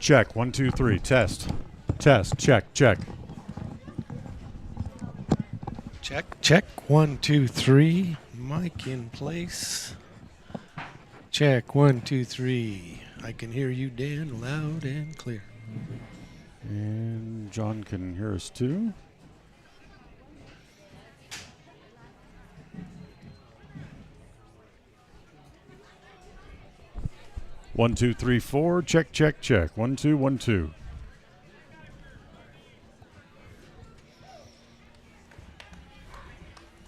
Check. 1, 2, 3. Test. Test. Check. Check. Check. Check. 1, 2, 3. Mic in place. Check. 1, 2, 3. I can hear you, Dan, loud and clear. And John can hear us too. One, two, three, four. Check, check, check. 1, 2, 1, 2.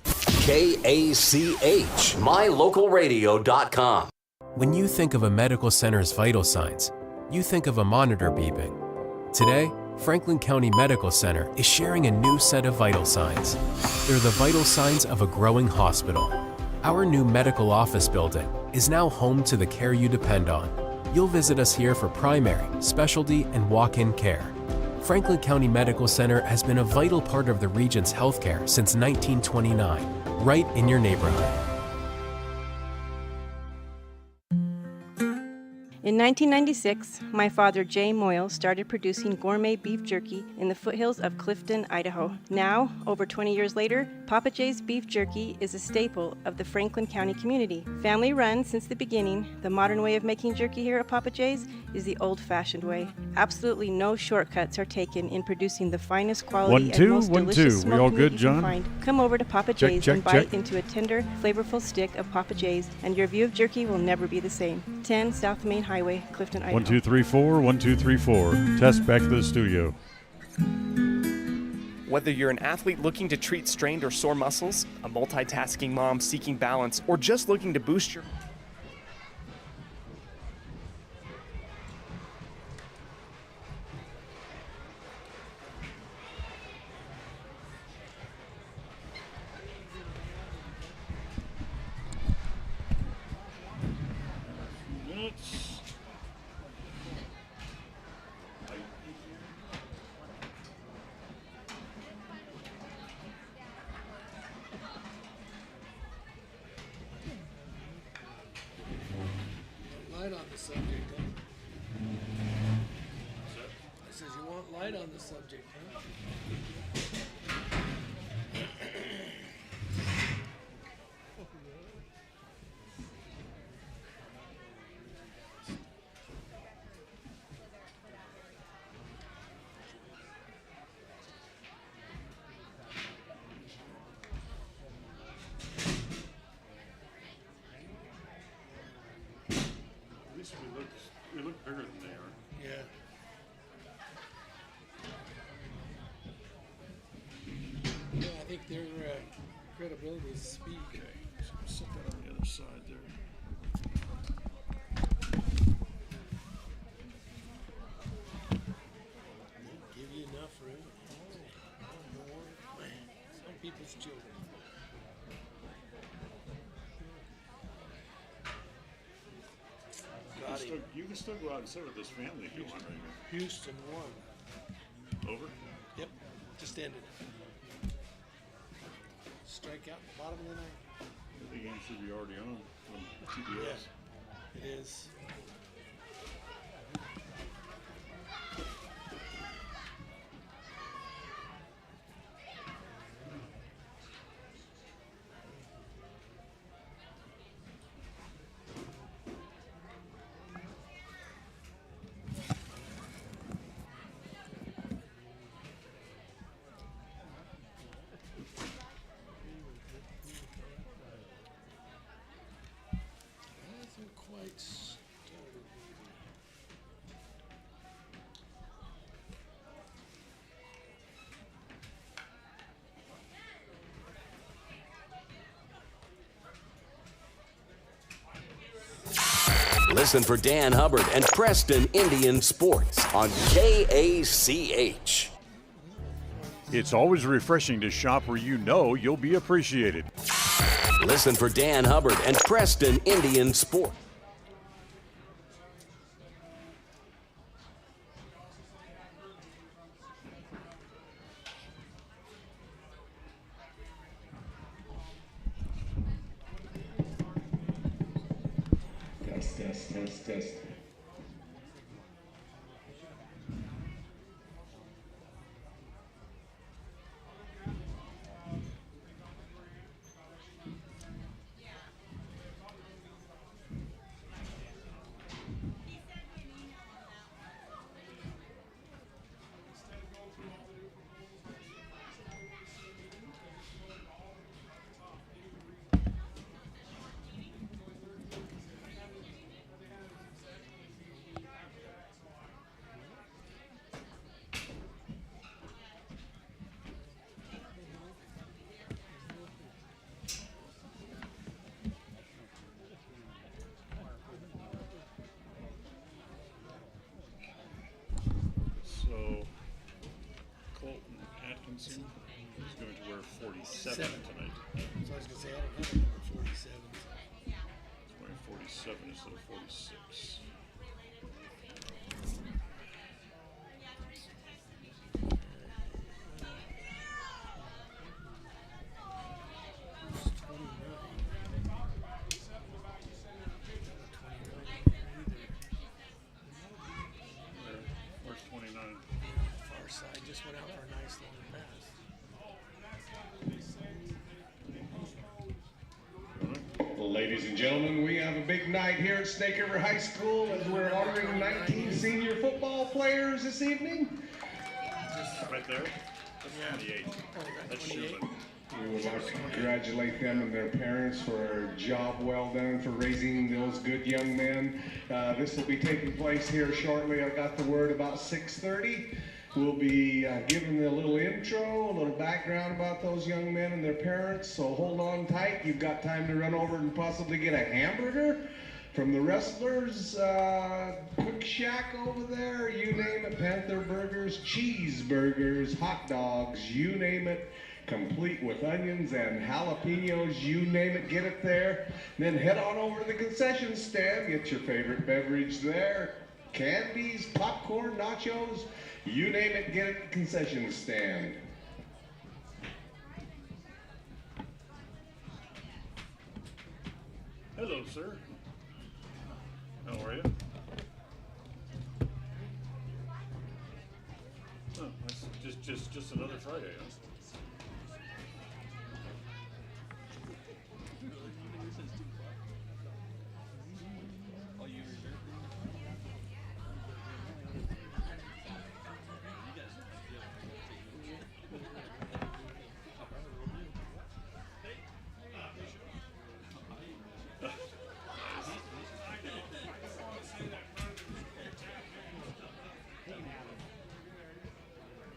KACH, mylocalradio.com. When you think of a medical center's vital signs, you think of a monitor beeping. Today, Franklin County Medical Center is sharing a new set of vital signs. They're the vital signs of a growing hospital. Our new medical office building is now home to the care you depend on. You'll visit us here for primary, specialty, and walk-in care. Franklin County Medical Center has been a vital part of the region's healthcare since 1929, right in your neighborhood. In 1996, my father, Jay Moyle, started producing gourmet beef jerky in the foothills of Clifton, Idaho. Now, over 20 years later, Papa Jay's beef jerky is a staple of the Franklin County community. Family run since the beginning, the modern way of making jerky here at Papa Jay's is the old-fashioned way. Absolutely no shortcuts are taken in producing the finest quality and most delicious smoked We all meat good, you John? can find. Come over to Papa Check, Jay's check, and bite check. into a tender, flavorful stick of Papa Jay's, and your view of jerky will never be the same. 10 South Main Highway, Clifton, Idaho. 1, 2, 3, 4. 1, 2, 3, 4. Test back to the studio. Whether you're an athlete looking to treat strained or sore muscles, a multitasking mom seeking balance, or just looking to boost your... Light on the subject, huh? I says you want light on the subject, huh? At least we look bigger than they are. Yeah. Yeah, I think their credibility is speed. Okay, so we'll set that on the other side there. Give you enough room. Man, some people's children. You can still go out and sit with this family if you want right here. Houston won. Over? Yep, just ended. Strike out the bottom of the ninth. The game should be already on from TBS. Yeah, it is. Hasn't quite started. Listen for Dan Hubbard and Preston Indian Sports on KACH. It's always refreshing to shop where you know you'll be appreciated. Listen for Dan Hubbard and Preston Indian Sports. Test. He's going to wear 47 tonight. So I was going to say, I don't have a number 47. He's wearing 47 instead of 46. Where's 29? Far side just went out for a nice long pass. Ladies and gentlemen, we have a big night here at Snake River High School as we're honoring 19 senior football players this evening. Right there? That's 28. That's Schumann. We would like to congratulate them and their parents for a job well done for raising those good young men. This will be taking place here shortly. I got the word about 6:30. We'll be giving a little intro, a little background about those young men and their parents, so hold on tight. You've got time to run over and possibly get a hamburger from the Wrestlers Quick Shack over there. You name it, Panther Burgers, cheeseburgers, hot dogs, you name it, complete with onions and jalapenos, you name it, get it there. Then head on over to the concession stand, get your favorite beverage there. Candies, popcorn, nachos, you name it, get it at the concession stand. Hello, sir. How are you? Oh, that's just another Friday, huh?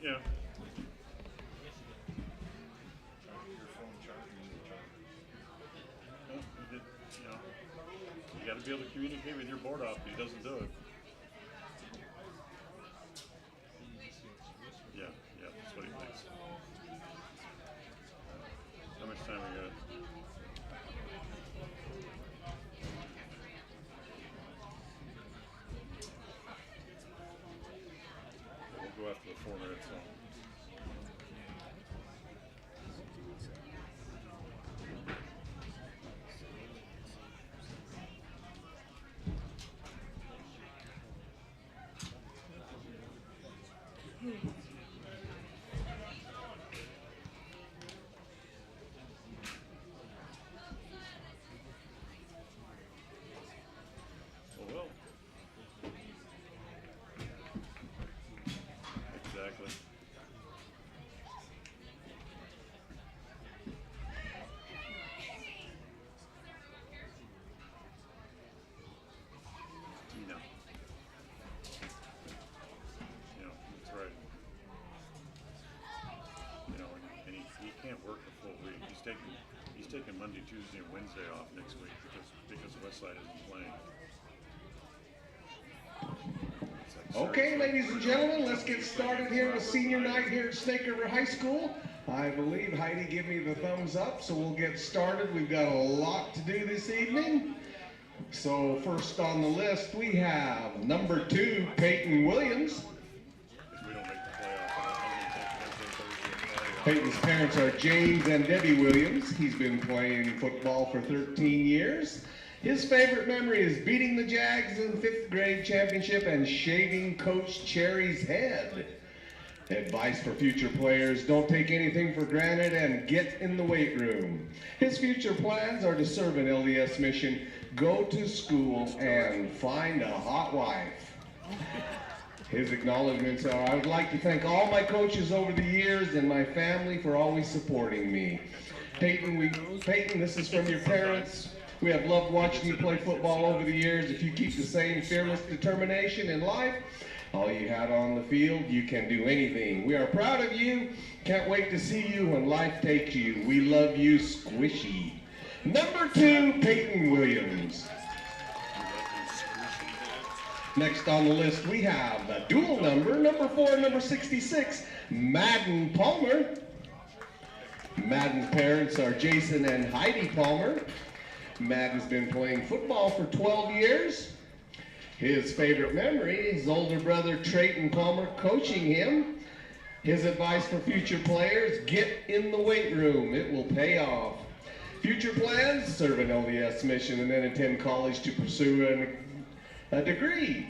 Yeah. Well, you got to be able to communicate with your board op. He doesn't do it. Yeah, that's what he thinks. How much time we got? We'll go after the 4 minutes song. Well. Exactly. No. That's right. And he can't work the full week. He's taking Monday, Tuesday, and Wednesday off next week because Westside isn't playing. Okay, ladies and gentlemen, let's get started here with senior night here at Snake River High School. I believe Heidi gave me the thumbs up, so we'll get started. We've got a lot to do this evening. So first on the list, we have number 2, Peyton Williams. If we don't make the playoffs, Peyton's parents are James and Debbie Williams. He's been playing football for 13 years. His favorite memory is beating the Jags in 5th grade championship and shaving Coach Cherry's head. Advice for future players: don't take anything for granted and get in the weight room. His future plans are to serve an LDS mission, go to school, and find a hot wife. His acknowledgments are: I would like to thank all my coaches over the years and my family for always supporting me. Peyton, this is from your parents. We have loved watching you play football over the years. If you keep the same fearless determination in life, all you had on the field, you can do anything. We are proud of you. Can't wait to see you when life takes you. We love you, Squishy. Number 2, Peyton Williams. Next on the list, we have the dual number 4, number 66, Madden Palmer. Madden's parents are Jason and Heidi Palmer. Madden's been playing football for 12 years. His favorite memory is his older brother Trayton Palmer coaching him. His advice for future players, get in the weight room, it will pay off. Future plans, serve an LDS mission and then attend college to pursue a degree.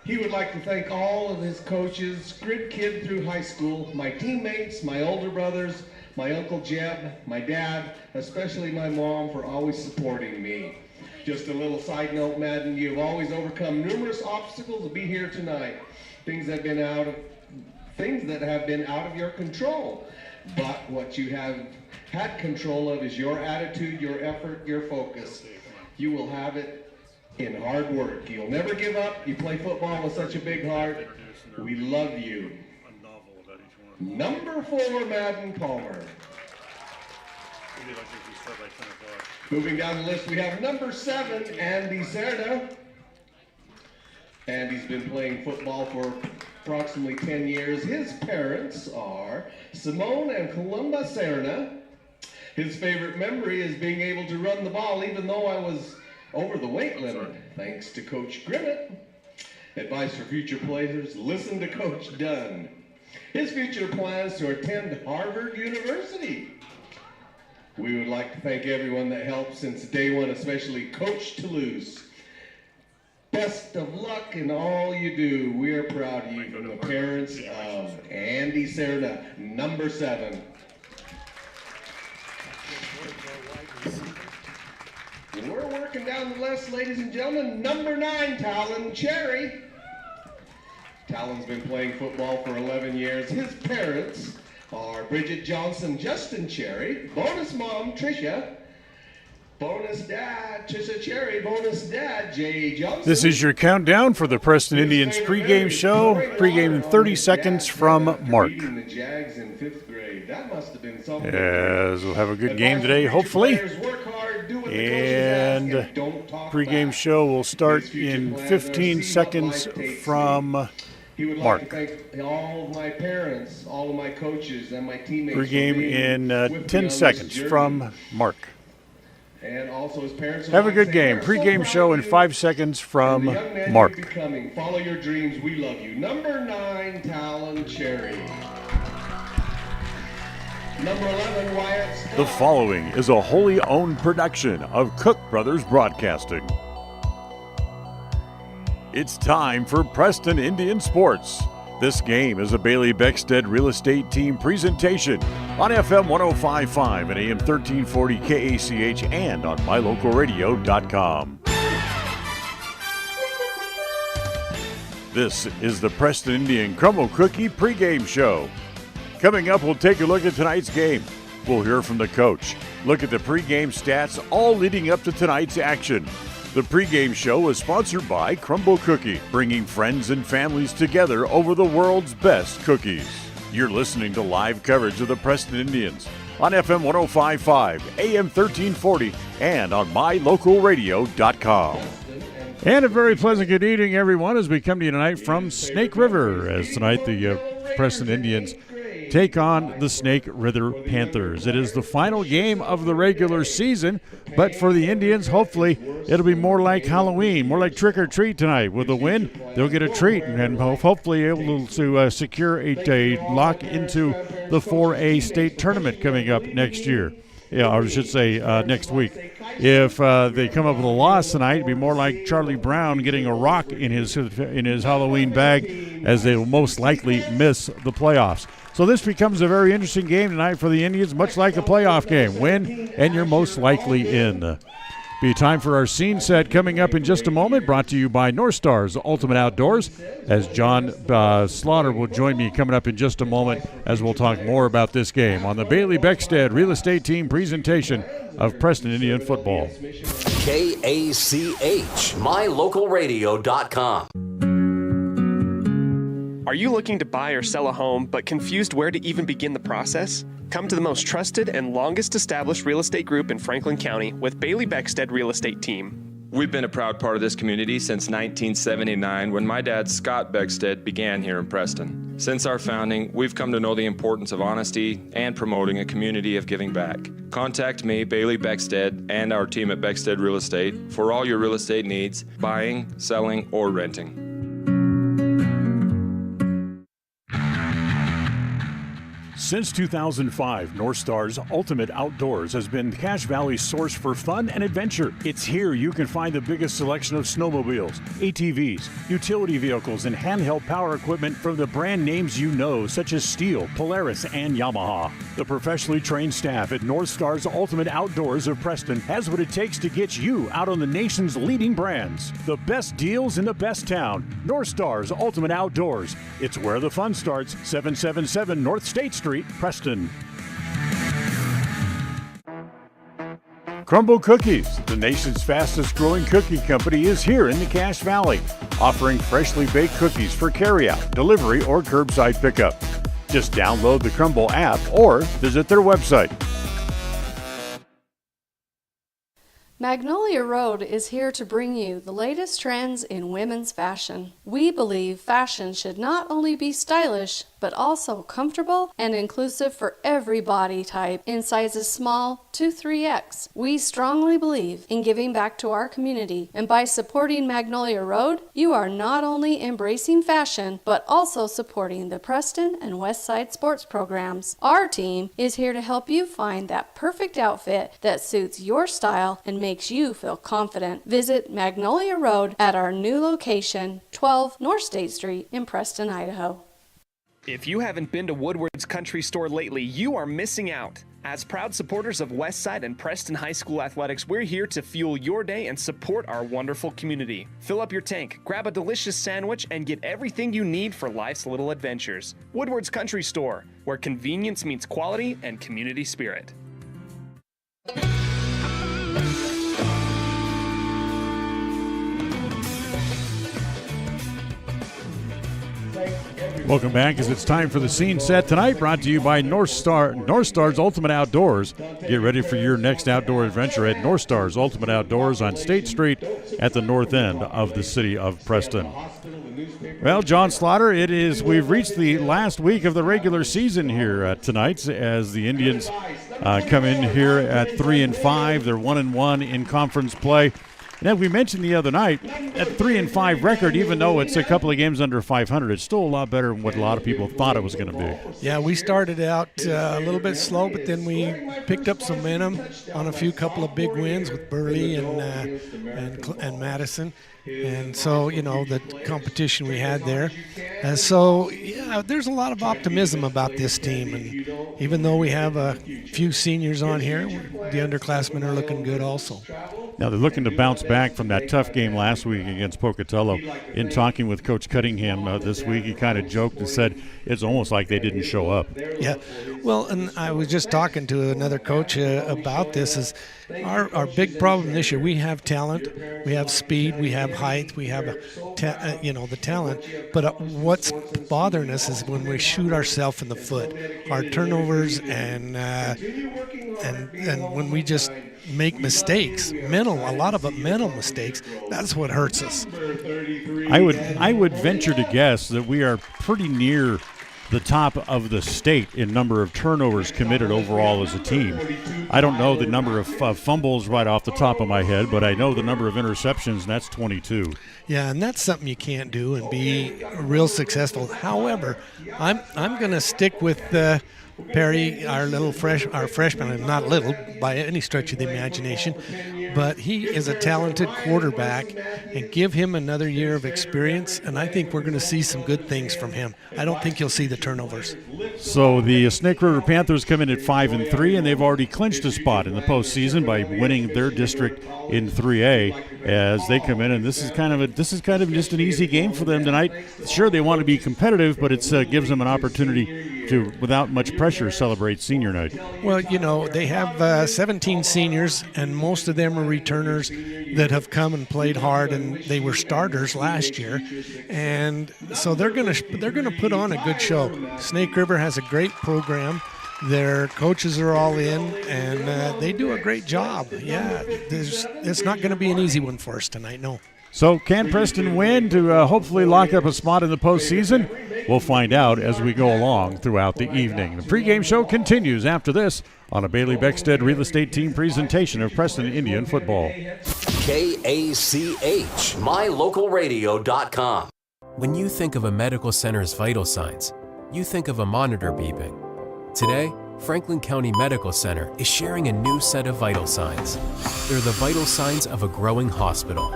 He would like to thank all of his coaches, grid kid through high school, my teammates, my older brothers, my Uncle Jeb, my dad, especially my mom for always supporting me. Just a little side note, Madden, you've always overcome numerous obstacles to be here tonight. Things that have been out of your control. But what you have had control of is your attitude, your effort, your focus. You will have it in hard work. You'll never give up. You play football with such a big heart. We love you. Number 4, Madden Palmer. Moving down the list, we have number 7, Andy Serna. Andy's been playing football for approximately 10 years. His parents are Simone and Columba Serna. His favorite memory is being able to run the ball even though I was over the weight limit, thanks to Coach Grimmett. Advice for future players, listen to Coach Dunn. His future plans to attend Harvard University. We would like to thank everyone that helped since day one, especially Coach Toulouse. Best of luck in all you do. We are proud of you, from the parents of Andy Serna, number 7. We're working down the list, ladies and gentlemen. Number 9, Talon Cherry. Talon's been playing football for 11 years. His parents are Bridget Johnson, Justin Cherry, bonus mom, Tricia, bonus dad, Tricia Cherry, bonus dad, Jay Johnson. This is your countdown for the Preston Indians pregame show. Pregame in 30 seconds from Mark. The Jags in 5th grade. That must have been something. Yes, we'll have a good game today, hopefully. And pregame show will start in 15 seconds from He would Mark. like to thank all of my parents, all of my coaches, and my teammates. Pregame in 10 seconds from Mark. And also his parents. Have a good game. Pregame show in 5 seconds from Mark. Follow your dreams. We love you. Number 9, Talon Cherry. Number 11, Wyatt Scott. The following is a wholly owned production of Cook Brothers Broadcasting. It's time for Preston Indian Sports. This game is a Bailey Beckstead Real Estate Team presentation on FM 105.5 and AM 1340 KACH and on mylocalradio.com. This is the Preston Indian Crumble Cookie pregame show. Coming up, we'll take a look at tonight's game. We'll hear from the coach, look at the pregame stats, all leading up to tonight's action. The pregame show is sponsored by Crumble Cookie, bringing friends and families together over the world's best cookies. You're listening to live coverage of the Preston Indians on FM 105.5, AM 1340, and on mylocalradio.com. And a very pleasant good evening, everyone, as we come to you tonight from Snake River, as tonight the Preston Indians take on the Snake River Panthers. It is the final game of the regular season, but for the Indians, hopefully, it'll be more like Halloween, more like trick or treat tonight. With a win, they'll get a treat and hopefully able to secure a lock into the 4A state tournament coming up next year. Yeah, or I should say next week. If they come up with a loss tonight, it'd be more like Charlie Brown getting a rock in his Halloween bag, as they will most likely miss the playoffs. So this becomes a very interesting game tonight for the Indians, much like a playoff game. Win, and you're most likely in. Be time for our scene set coming up in just a moment, brought to you by North Stars Ultimate Outdoors, as John Slaughter will join me coming up in just a moment as we'll talk more about this game on the Bailey Beckstead Real Estate Team presentation of Preston Indian Football. KACH, mylocalradio.com. Are you looking to buy or sell a home but confused where to even begin the process? Come to the most trusted and longest established real estate group in Franklin County with Bailey Beckstead Real Estate Team. We've been a proud part of this community since 1979 when my dad, Scott Beckstead, began here in Preston. Since our founding, we've come to know the importance of honesty and promoting a community of giving back. Contact me, Bailey Beckstead, and our team at Beckstead Real Estate for all your real estate needs, buying, selling, or renting. Since 2005, North Star's Ultimate Outdoors has been Cache Valley's source for fun and adventure. It's here you can find the biggest selection of snowmobiles, ATVs, utility vehicles, and handheld power equipment from the brand names you know, such as Steel, Polaris, and Yamaha. The professionally trained staff at North Star's Ultimate Outdoors of Preston has what it takes to get you out on the nation's leading brands. The best deals in the best town. North Star's Ultimate Outdoors. It's where the fun starts. 777 North State Street, Preston. Crumble Cookies, the nation's fastest growing cookie company, is here in the Cache Valley, offering freshly baked cookies for carryout, delivery, or curbside pickup. Just download the Crumble app or visit their website. Magnolia Road is here to bring you the latest trends in women's fashion. We believe fashion should not only be stylish, but also comfortable and inclusive for every body type in sizes small to 3X. We strongly believe in giving back to our community, and by supporting Magnolia Road, you are not only embracing fashion, but also supporting the Preston and Westside sports programs. Our team is here to help you find that perfect outfit that suits your style and makes you feel confident. Visit Magnolia Road at our new location, 12 North State Street in Preston, Idaho. If you haven't been to Woodward's Country Store lately, you are missing out. As proud supporters of Westside and Preston High School athletics, we're here to fuel your day and support our wonderful community. Fill up your tank, grab a delicious sandwich, and get everything you need for life's little adventures. Woodward's Country Store, where convenience meets quality and community spirit. Welcome back as it's time for the scene set tonight, brought to you by North Star's Ultimate Outdoors. Get ready for your next outdoor adventure at North Star's Ultimate Outdoors on State Street at the north end of the city of Preston. Well, John Slaughter, we've reached the last week of the regular season here tonight as the Indians come in here at 3-5. They're 1-1 in conference play. And as we mentioned the other night, at 3-5 record, even though it's a couple of games under 500, it's still a lot better than what a lot of people thought it was going to be. Yeah, we started out a little bit slow, but then we picked up some momentum on a couple of big wins with Burley and Madison. And so, the competition we had there. There's a lot of optimism about this team. And even though we have a few seniors on here, the underclassmen are looking good also. Now they're looking to bounce back from that tough game last week against Pocatello. In talking with Coach Cunningham this week, he kind of joked and said it's almost like they didn't show up. Yeah, well, and I was just talking to another coach about this. Is our big problem this year? We have talent, we have speed, we have height, we have the talent. But what's bothering us is when we shoot ourselves in the foot, our turnovers and when we just make mistakes, a lot of mental mistakes. That's what hurts us. I would venture to guess that we are pretty near the top of the state in number of turnovers committed overall as a team. I don't know the number of fumbles right off the top of my head, but I know the number of interceptions, and that's 22. Yeah, and that's something you can't do and be real successful. However, I'm going to stick with Perry, our freshman, not little by any stretch of the imagination, but he is a talented quarterback, and give him another year of experience, and I think we're going to see some good things from him. I don't think you'll see the turnovers. So the Snake River Panthers come in at 5-3, and they've already clinched a spot in the postseason by winning their district in 3A as they come in, and this is kind of just an easy game for them tonight. Sure, they want to be competitive, but it gives them an opportunity to, without much pressure, celebrate senior night. Well, they have 17 seniors, and most of them are returners that have come and played hard, and they were starters last year, and so they're going to put on a good show. Snake River has a great program. Their coaches are all in, and they do a great job. Yeah, it's not going to be an easy one for us tonight, no. So can Preston win to hopefully lock up a spot in the postseason? We'll find out as we go along throughout the evening. The pregame show continues after this on a Bailey Beckstead Real Estate Team presentation of Preston Indian football. KACH, mylocalradio.com. When you think of a medical center's vital signs, you think of a monitor beeping. Today, Franklin County Medical Center is sharing a new set of vital signs. They're the vital signs of a growing hospital.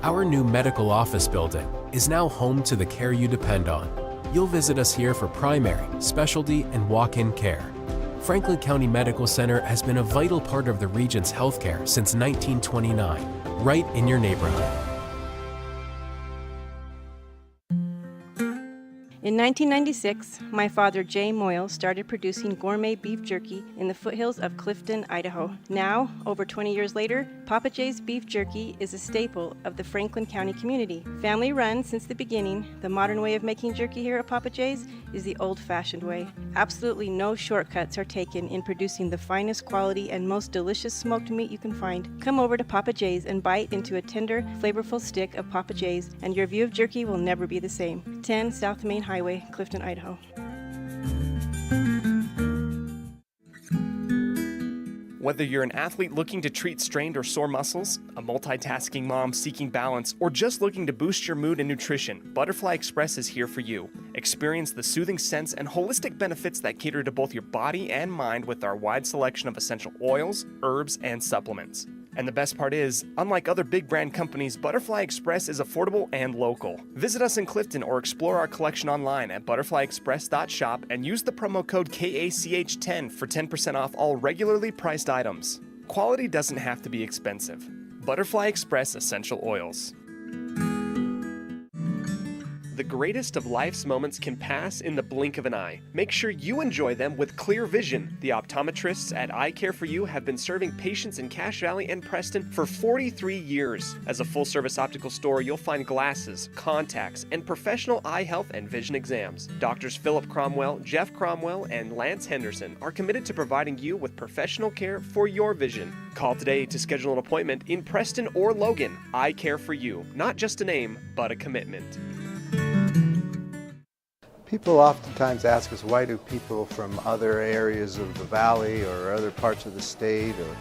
Our new medical office building is now home to the care you depend on. You'll visit us here for primary, specialty, and walk-in care. Franklin County Medical Center has been a vital part of the region's healthcare since 1929, right in your neighborhood. In 1996, my father, Jay Moyle, started producing gourmet beef jerky in the foothills of Clifton, Idaho. Now, over 20 years later, Papa J's beef jerky is a staple of the Franklin County community. Family run since the beginning, the modern way of making jerky here at Papa J's is the old-fashioned way. Absolutely no shortcuts are taken in producing the finest quality and most delicious smoked meat you can find. Come over to Papa J's and bite into a tender, flavorful stick of Papa J's, and your view of jerky will never be the same. 10 South Main Highway, Clifton, Idaho. Whether you're an athlete looking to treat strained or sore muscles, a multitasking mom seeking balance, or just looking to boost your mood and nutrition, Butterfly Express is here for you. Experience the soothing scents and holistic benefits that cater to both your body and mind with our wide selection of essential oils, herbs, and supplements. And the best part is, unlike other big brand companies, Butterfly Express is affordable and local. Visit us in Clifton or explore our collection online at butterflyexpress.shop and use the promo code KACH10 for 10% off all regularly priced items. Quality doesn't have to be expensive. Butterfly Express Essential Oils. The greatest of life's moments can pass in the blink of an eye. Make sure you enjoy them with clear vision. The optometrists at Eye Care For You have been serving patients in Cache Valley and Preston for 43 years. As a full-service optical store, you'll find glasses, contacts, and professional eye health and vision exams. Doctors Philip Cromwell, Jeff Cromwell, and Lance Henderson are committed to providing you with professional care for your vision. Call today to schedule an appointment in Preston or Logan. Eye Care For You. Not just a name, but a commitment. People oftentimes ask us, why do people from other areas of the valley or other parts of the state or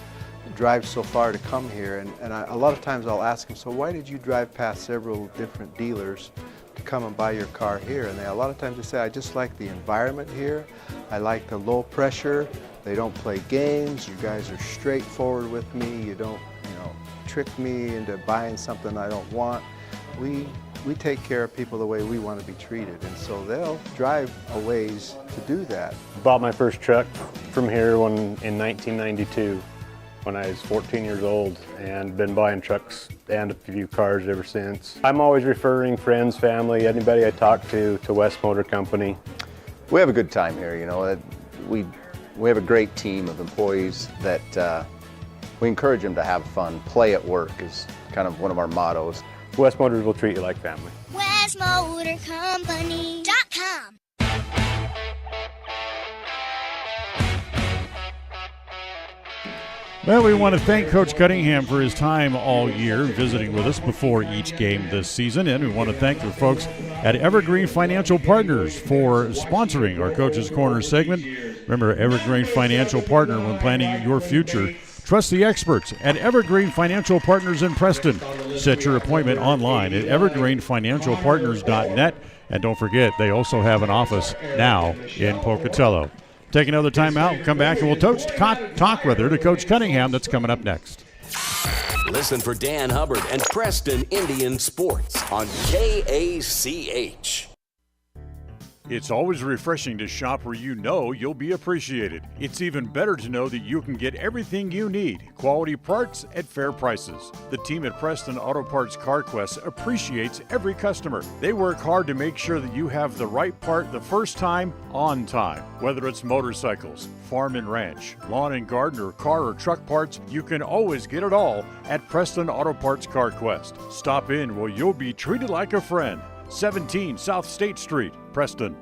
drive so far to come here? And a lot of times I'll ask them, so why did you drive past several different dealers to come and buy your car here? And a lot of times they say, I just like the environment here. I like the low pressure. They don't play games. You guys are straightforward with me. You don't, trick me into buying something I don't want. We take care of people the way we want to be treated, and so they'll drive a ways to do that. Bought my first truck from here in 1992 when I was 14 years old, and been buying trucks and a few cars ever since. I'm always referring friends, family, anybody I talk to West Motor Company. We have a good time here, We have a great team of employees that we encourage them to have fun. Play at work is kind of one of our mottos. West Motors will treat you like family. WestMotorCompany.com. Well, we want to thank Coach Cunningham for his time all year visiting with us before each game this season. And we want to thank the folks at Evergreen Financial Partners for sponsoring our Coach's Corner segment. Remember, Evergreen Financial Partner when planning your future. Trust the experts at Evergreen Financial Partners in Preston. Set your appointment online at evergreenfinancialpartners.net. And don't forget, they also have an office now in Pocatello. Take another time out, come back, and we'll talk with her to Coach Cunningham. That's coming up next. Listen for Dan Hubbard and Preston Indian Sports on KACH. It's always refreshing to shop where you know you'll be appreciated. It's even better to know that you can get everything you need, quality parts at fair prices. The team at Preston Auto Parts CarQuest appreciates every customer. They work hard to make sure that you have the right part the first time, on time. Whether it's motorcycles, farm and ranch, lawn and garden, or car or truck parts, you can always get it all at Preston Auto Parts CarQuest. Stop in where you'll be treated like a friend. 17 South State Street, Preston.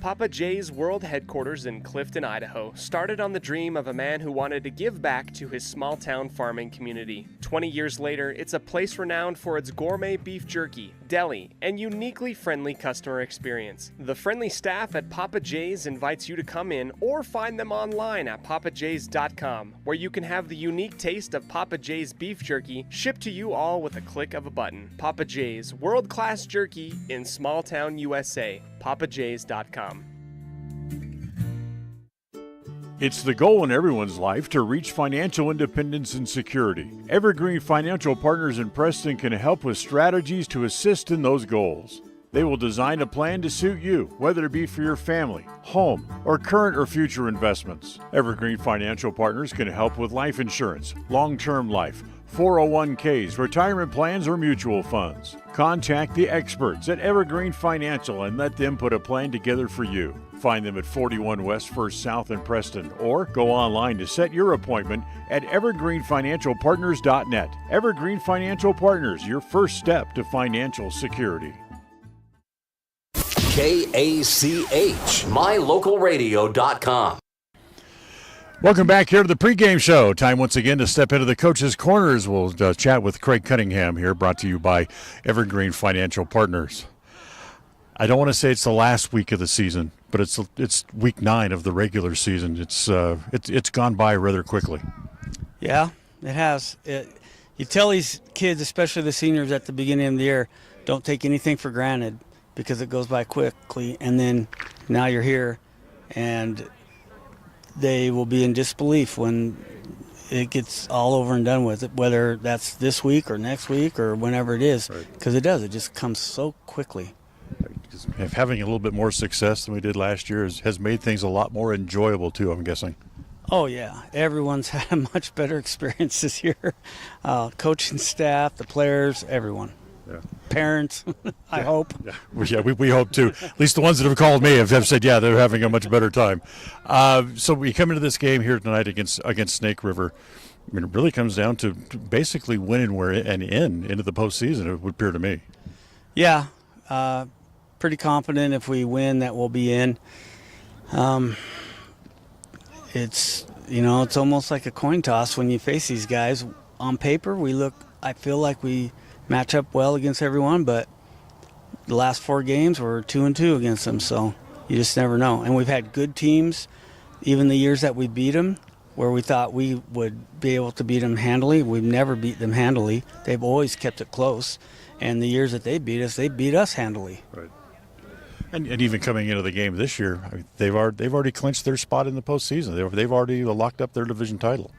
Papa J's world headquarters in Clifton, Idaho, started on the dream of a man who wanted to give back to his small-town farming community. 20 years later, it's a place renowned for its gourmet beef jerky, deli, and uniquely friendly customer experience. The friendly staff at Papa J's invites you to come in or find them online at papaj's.com, where you can have the unique taste of Papa J's beef jerky shipped to you all with a click of a button. Papa J's, world-class jerky in small-town USA. papaj's.com. It's the goal in everyone's life to reach financial independence and security. Evergreen Financial Partners in Preston can help with strategies to assist in those goals. They will design a plan to suit you, whether it be for your family, home, or current or future investments. Evergreen Financial Partners can help with life insurance, long-term life, 401ks, retirement plans, or mutual funds. Contact the experts at Evergreen Financial and let them put a plan together for you. Find them at 41 West 1st South in Preston, or go online to set your appointment at evergreenfinancialpartners.net. Evergreen Financial Partners, your first step to financial security. KACH, mylocalradio.com. Welcome back here to the pregame show. Time once again to step into the coach's corners. We'll chat with Craig Cunningham here, brought to you by Evergreen Financial Partners. I don't want to say it's the last week of the season, but it's week 9 of the regular season. It's gone by rather quickly. Yeah, it has. You tell these kids, especially the seniors at the beginning of the year, don't take anything for granted because it goes by quickly, and then now you're here, and they will be in disbelief when it gets all over and done with, whether that's this week or next week or whenever it is, because it does. It just comes so quickly. Having a little bit more success than we did last year has made things a lot more enjoyable, too, I'm guessing. Oh, yeah. Everyone's had a much better experience this year. Coaching staff, the players, everyone. Yeah. Parents, I hope. Yeah, we hope too. At least the ones that have called me have said, yeah, they're having a much better time. So we come into this game here tonight against Snake River. I mean, it really comes down to basically winning into the postseason, it would appear to me. Yeah, pretty confident if we win that we'll be in. It's almost like a coin toss when you face these guys. On paper, I feel like we match up well against everyone, but the last 4 games we're 2-2 against them, so you just never know. And we've had good teams, even the years that we beat them, where we thought we would be able to beat them handily. We've never beat them handily. They've always kept it close. And the years that they beat us handily. Right. And even coming into the game this year, I mean, they've already clinched their spot in the postseason. They've already locked up their division title.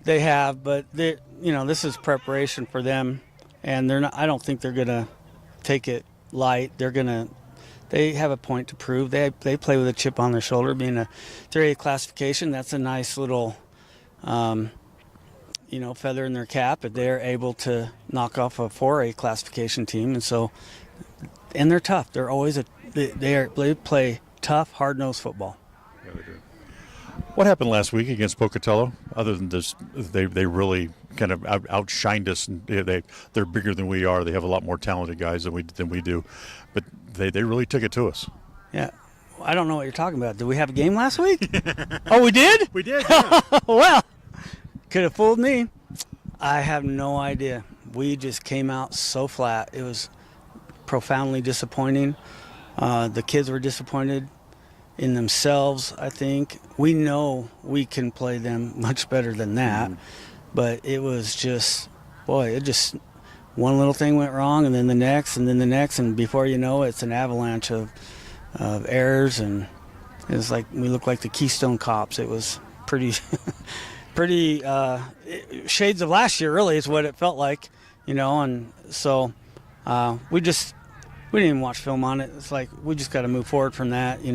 They have, but this is preparation for them. And I don't think they're going to take it light. They have a point to prove. They play with a chip on their shoulder. Being a 3A classification, that's a nice little, feather in their cap. If they're able to knock off a 4A classification team, and they're tough. They're always they play tough, hard-nosed football. Yeah, they do. What happened last week against Pocatello? Other than this, they really kind of outshined us. And they're bigger than we are. They have a lot more talented guys than we do, but they really took it to us. Yeah, I don't know what you're talking about. Did we have a game last week? Oh, we did? We did. Yeah. Well, could have fooled me. I have no idea. We just came out so flat. It was profoundly disappointing. The kids were disappointed in themselves, I think. We know we can play them much better than that, but it was just, one little thing went wrong, and then the next, and before you know it, it's an avalanche of errors, and it was like we looked like the Keystone Cops. It was pretty shades of last year, really, is what it felt like, and so we didn't even watch film on it. It's like we just got to move forward from that, We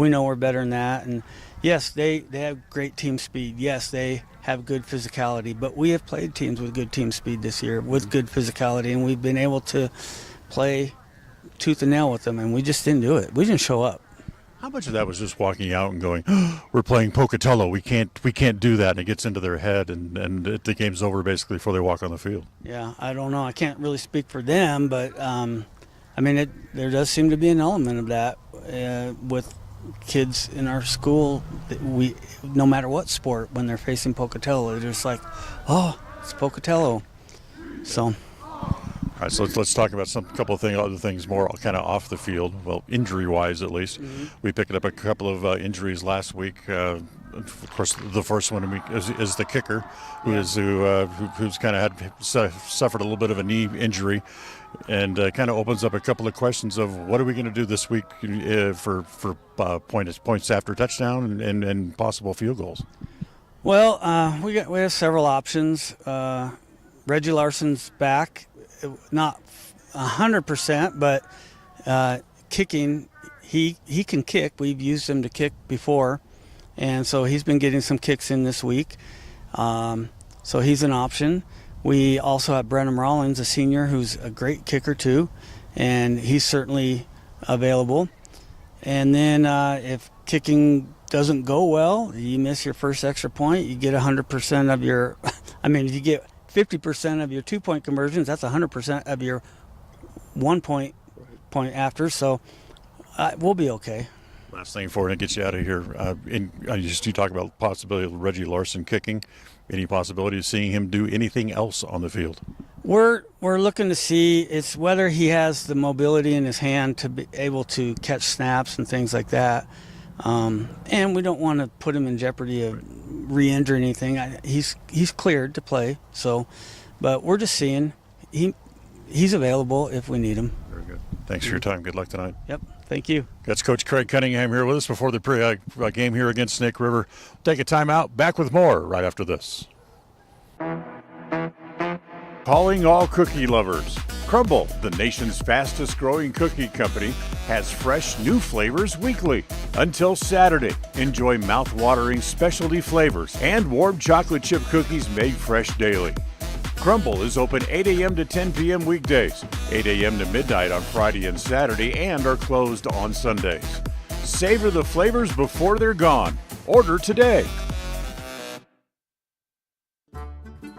know we're better than that, and yes, they have great team speed. Yes, they have good physicality, but we have played teams with good team speed this year with good physicality, and we've been able to play tooth and nail with them, and we just didn't do it. We didn't show up. How much of that was just walking out and going, we're playing Pocatello, we can't do that, and it gets into their head, and the game's over basically before they walk on the field? Yeah, I don't know. I can't really speak for them, but I mean, there does seem to be an element of that with kids in our school. We, no matter what sport, when they're facing Pocatello, they're just like, oh, it's Pocatello. So. All right, so let's talk about couple of other things more kind of off the field. Well, injury-wise, at least, we picked up a couple of injuries last week. Of course, the first one is the kicker, who's kind of had suffered a little bit of a knee injury, and kind of opens up a couple of questions of what are we going to do this week for points after touchdown and possible field goals. Well, we have several options. Reggie Larson's back. Not 100%, but kicking, he can kick. We've used him to kick before, and so he's been getting some kicks in this week. So he's an option. We also have Brenham Rollins, a senior, who's a great kicker too, and he's certainly available. And then if kicking doesn't go well, you miss your first extra point, you get 100% of your, if you get 50% of your 2-point conversions, that's 100% of your 1 point after, so we'll be okay. Last thing for it gets you out of here. You talk about the possibility of Reggie Larson kicking. Any possibility of seeing him do anything else on the field? We're looking to see it's whether he has the mobility in his hand to be able to catch snaps and things like that. And we don't want to put him in jeopardy of re-injuring anything. He's cleared to play, but we're just seeing he's available if we need him. Very good. Thanks for your time. Good luck tonight. Yep. Thank you. That's Coach Craig Cunningham here with us before the game here against Snake River. Take a timeout. Back with more right after this. Calling all cookie lovers. Crumble, the nation's fastest growing cookie company, has fresh new flavors weekly. Until Saturday, enjoy mouth-watering specialty flavors and warm chocolate chip cookies made fresh daily. Crumble is open 8 a.m. to 10 p.m. weekdays, 8 a.m. to midnight on Friday and Saturday, and are closed on Sundays. Savor the flavors before they're gone. Order today.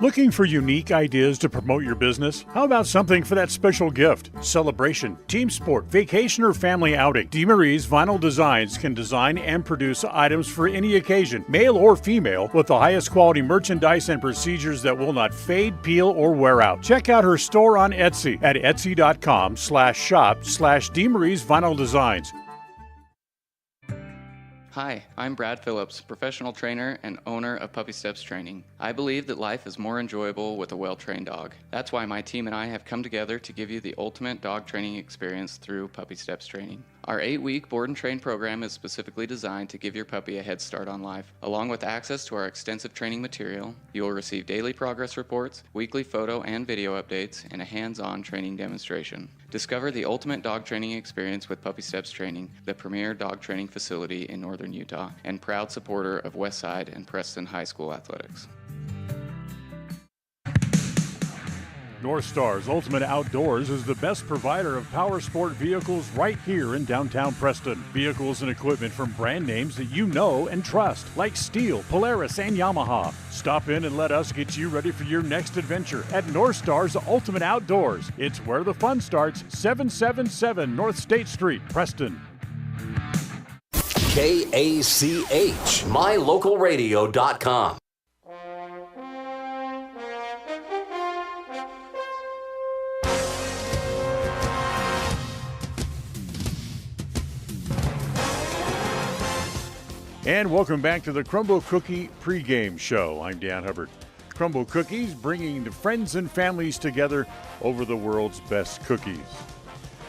Looking for unique ideas to promote your business? How about something for that special gift, celebration, team sport, vacation, or family outing? DeMarie's Vinyl Designs can design and produce items for any occasion, male or female, with the highest quality merchandise and procedures that will not fade, peel, or wear out. Check out her store on Etsy at etsy.com/shop/DeMarie's Vinyl Designs. Hi, I'm Brad Phillips, professional trainer and owner of Puppy Steps Training. I believe that life is more enjoyable with a well-trained dog. That's why my team and I have come together to give you the ultimate dog training experience through Puppy Steps Training. Our 8-week board and train program is specifically designed to give your puppy a head start on life. Along with access to our extensive training material, you will receive daily progress reports, weekly photo and video updates, and a hands-on training demonstration. Discover the ultimate dog training experience with Puppy Steps Training, the premier dog training facility in northern Utah, and proud supporter of Westside and Preston High School athletics. North Star's Ultimate Outdoors is the best provider of power sport vehicles right here in downtown Preston. Vehicles and equipment from brand names that you know and trust, like Steel, Polaris, and Yamaha. Stop in and let us get you ready for your next adventure at North Star's Ultimate Outdoors. It's where the fun starts, 777 North State Street, Preston. KACH, mylocalradio.com. And welcome back to the Crumble Cookie pregame show. I'm Dan Hubbard. Crumble Cookies, bringing the friends and families together over the world's best cookies.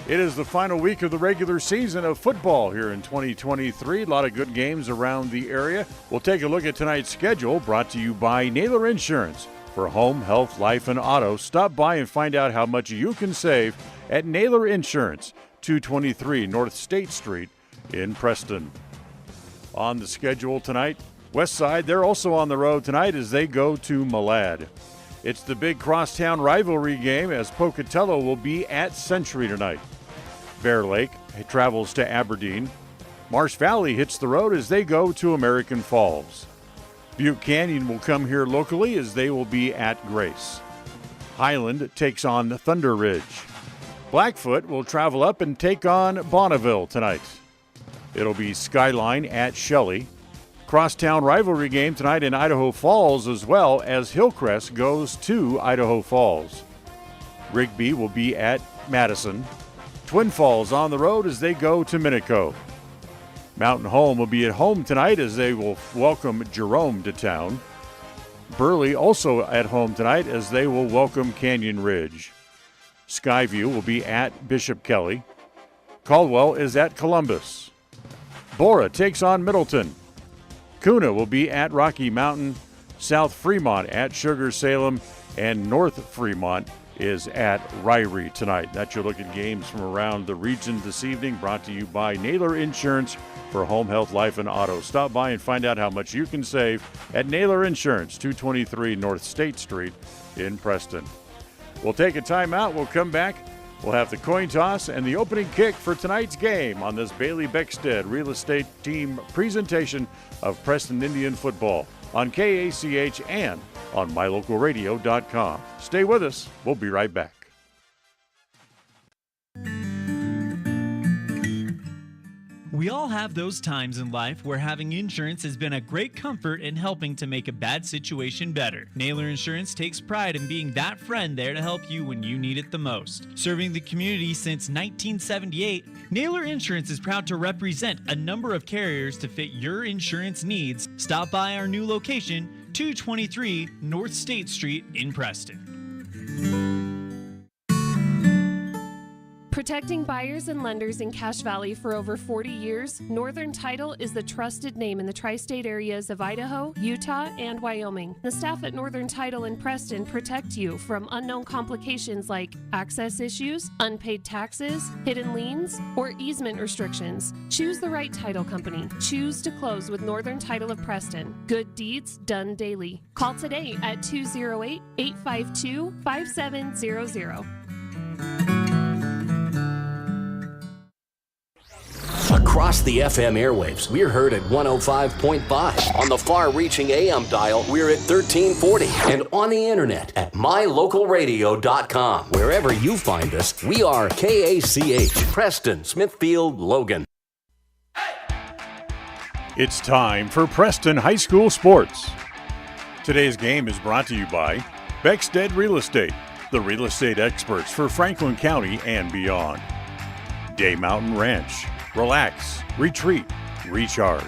It is the final week of the regular season of football here in 2023. A lot of good games around the area. We'll take a look at tonight's schedule, brought to you by Naylor Insurance. For home, health, life, and auto, stop by and find out how much you can save at Naylor Insurance, 223 North State Street in Preston. On the schedule tonight, Westside, they're also on the road tonight as they go to Malad. It's the big crosstown rivalry game as Pocatello will be at Century tonight. Bear Lake travels to Aberdeen. Marsh Valley hits the road as they go to American Falls. Butte Canyon will come here locally as they will be at Grace. Highland takes on Thunder Ridge. Blackfoot will travel up and take on Bonneville tonight. It'll be Skyline at Shelley. Crosstown rivalry game tonight in Idaho Falls, as well as Hillcrest goes to Idaho Falls. Rigby will be at Madison. Twin Falls on the road as they go to Minico. Mountain Home will be at home tonight as they will welcome Jerome to town. Burley also at home tonight as they will welcome Canyon Ridge. Skyview will be at Bishop Kelly. Caldwell is at Columbus. Bora takes on Middleton. Kuna will be at Rocky Mountain. South Fremont at Sugar Salem. And North Fremont is at Ryrie tonight. That's your look at games from around the region this evening, brought to you by Naylor Insurance for home, health, life, and auto. Stop by and find out how much you can save at Naylor Insurance, 223 North State Street in Preston. We'll take a timeout. We'll come back. We'll have the coin toss and the opening kick for tonight's game on this Bailey Beckstead Real Estate Team presentation of Preston Indian football on KACH and on mylocalradio.com. Stay with us. We'll be right back. We all have those times in life where having insurance has been a great comfort in helping to make a bad situation better. Naylor Insurance takes pride in being that friend there to help you when you need it the most. Serving the community since 1978, Naylor Insurance is proud to represent a number of carriers to fit your insurance needs. Stop by our new location, 223 North State Street in Preston. Protecting buyers and lenders in Cache Valley for over 40 years, Northern Title is the trusted name in the tri-state areas of Idaho, Utah, and Wyoming. The staff at Northern Title in Preston protect you from unknown complications like access issues, unpaid taxes, hidden liens, or easement restrictions. Choose the right title company. Choose to close with Northern Title of Preston. Good deeds done daily. Call today at 208-852-5700. Across the FM airwaves, we're heard at 105.5. On the far-reaching AM dial, we're at 1340. And on the internet at mylocalradio.com. Wherever you find us, we are KACH, Preston, Smithfield, Logan. It's time for Preston High School Sports. Today's game is brought to you by Beckstead Real Estate, the real estate experts for Franklin County and beyond. Day Mountain Ranch. Relax, retreat, recharge.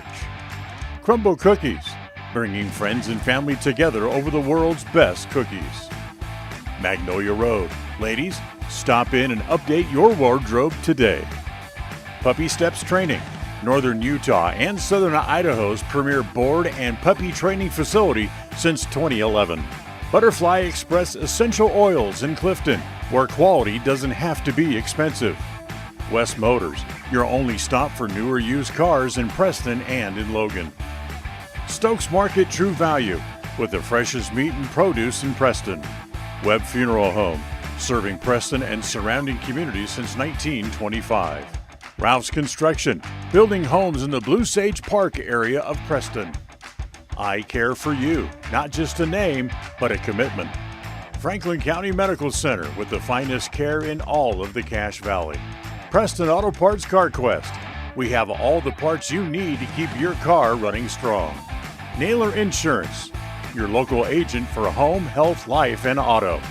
Crumble Cookies, bringing friends and family together over the world's best cookies. Magnolia Road. Ladies, stop in and update your wardrobe today. Puppy Steps Training, Northern Utah and Southern Idaho's premier board and puppy training facility since 2011. Butterfly Express Essential Oils in Clifton, where quality doesn't have to be expensive. West Motors, your only stop for newer used cars in Preston and in Logan. Stokes Market True Value, with the freshest meat and produce in Preston. Webb Funeral Home, serving Preston and surrounding communities since 1925. Ralph's Construction, building homes in the Blue Sage Park area of Preston. I Care for You, not just a name, but a commitment. Franklin County Medical Center, with the finest care in all of the Cache Valley. Preston Auto Parts Car Quest. We have all the parts you need to keep your car running strong. Naylor Insurance, your local agent for home, health, life, and auto.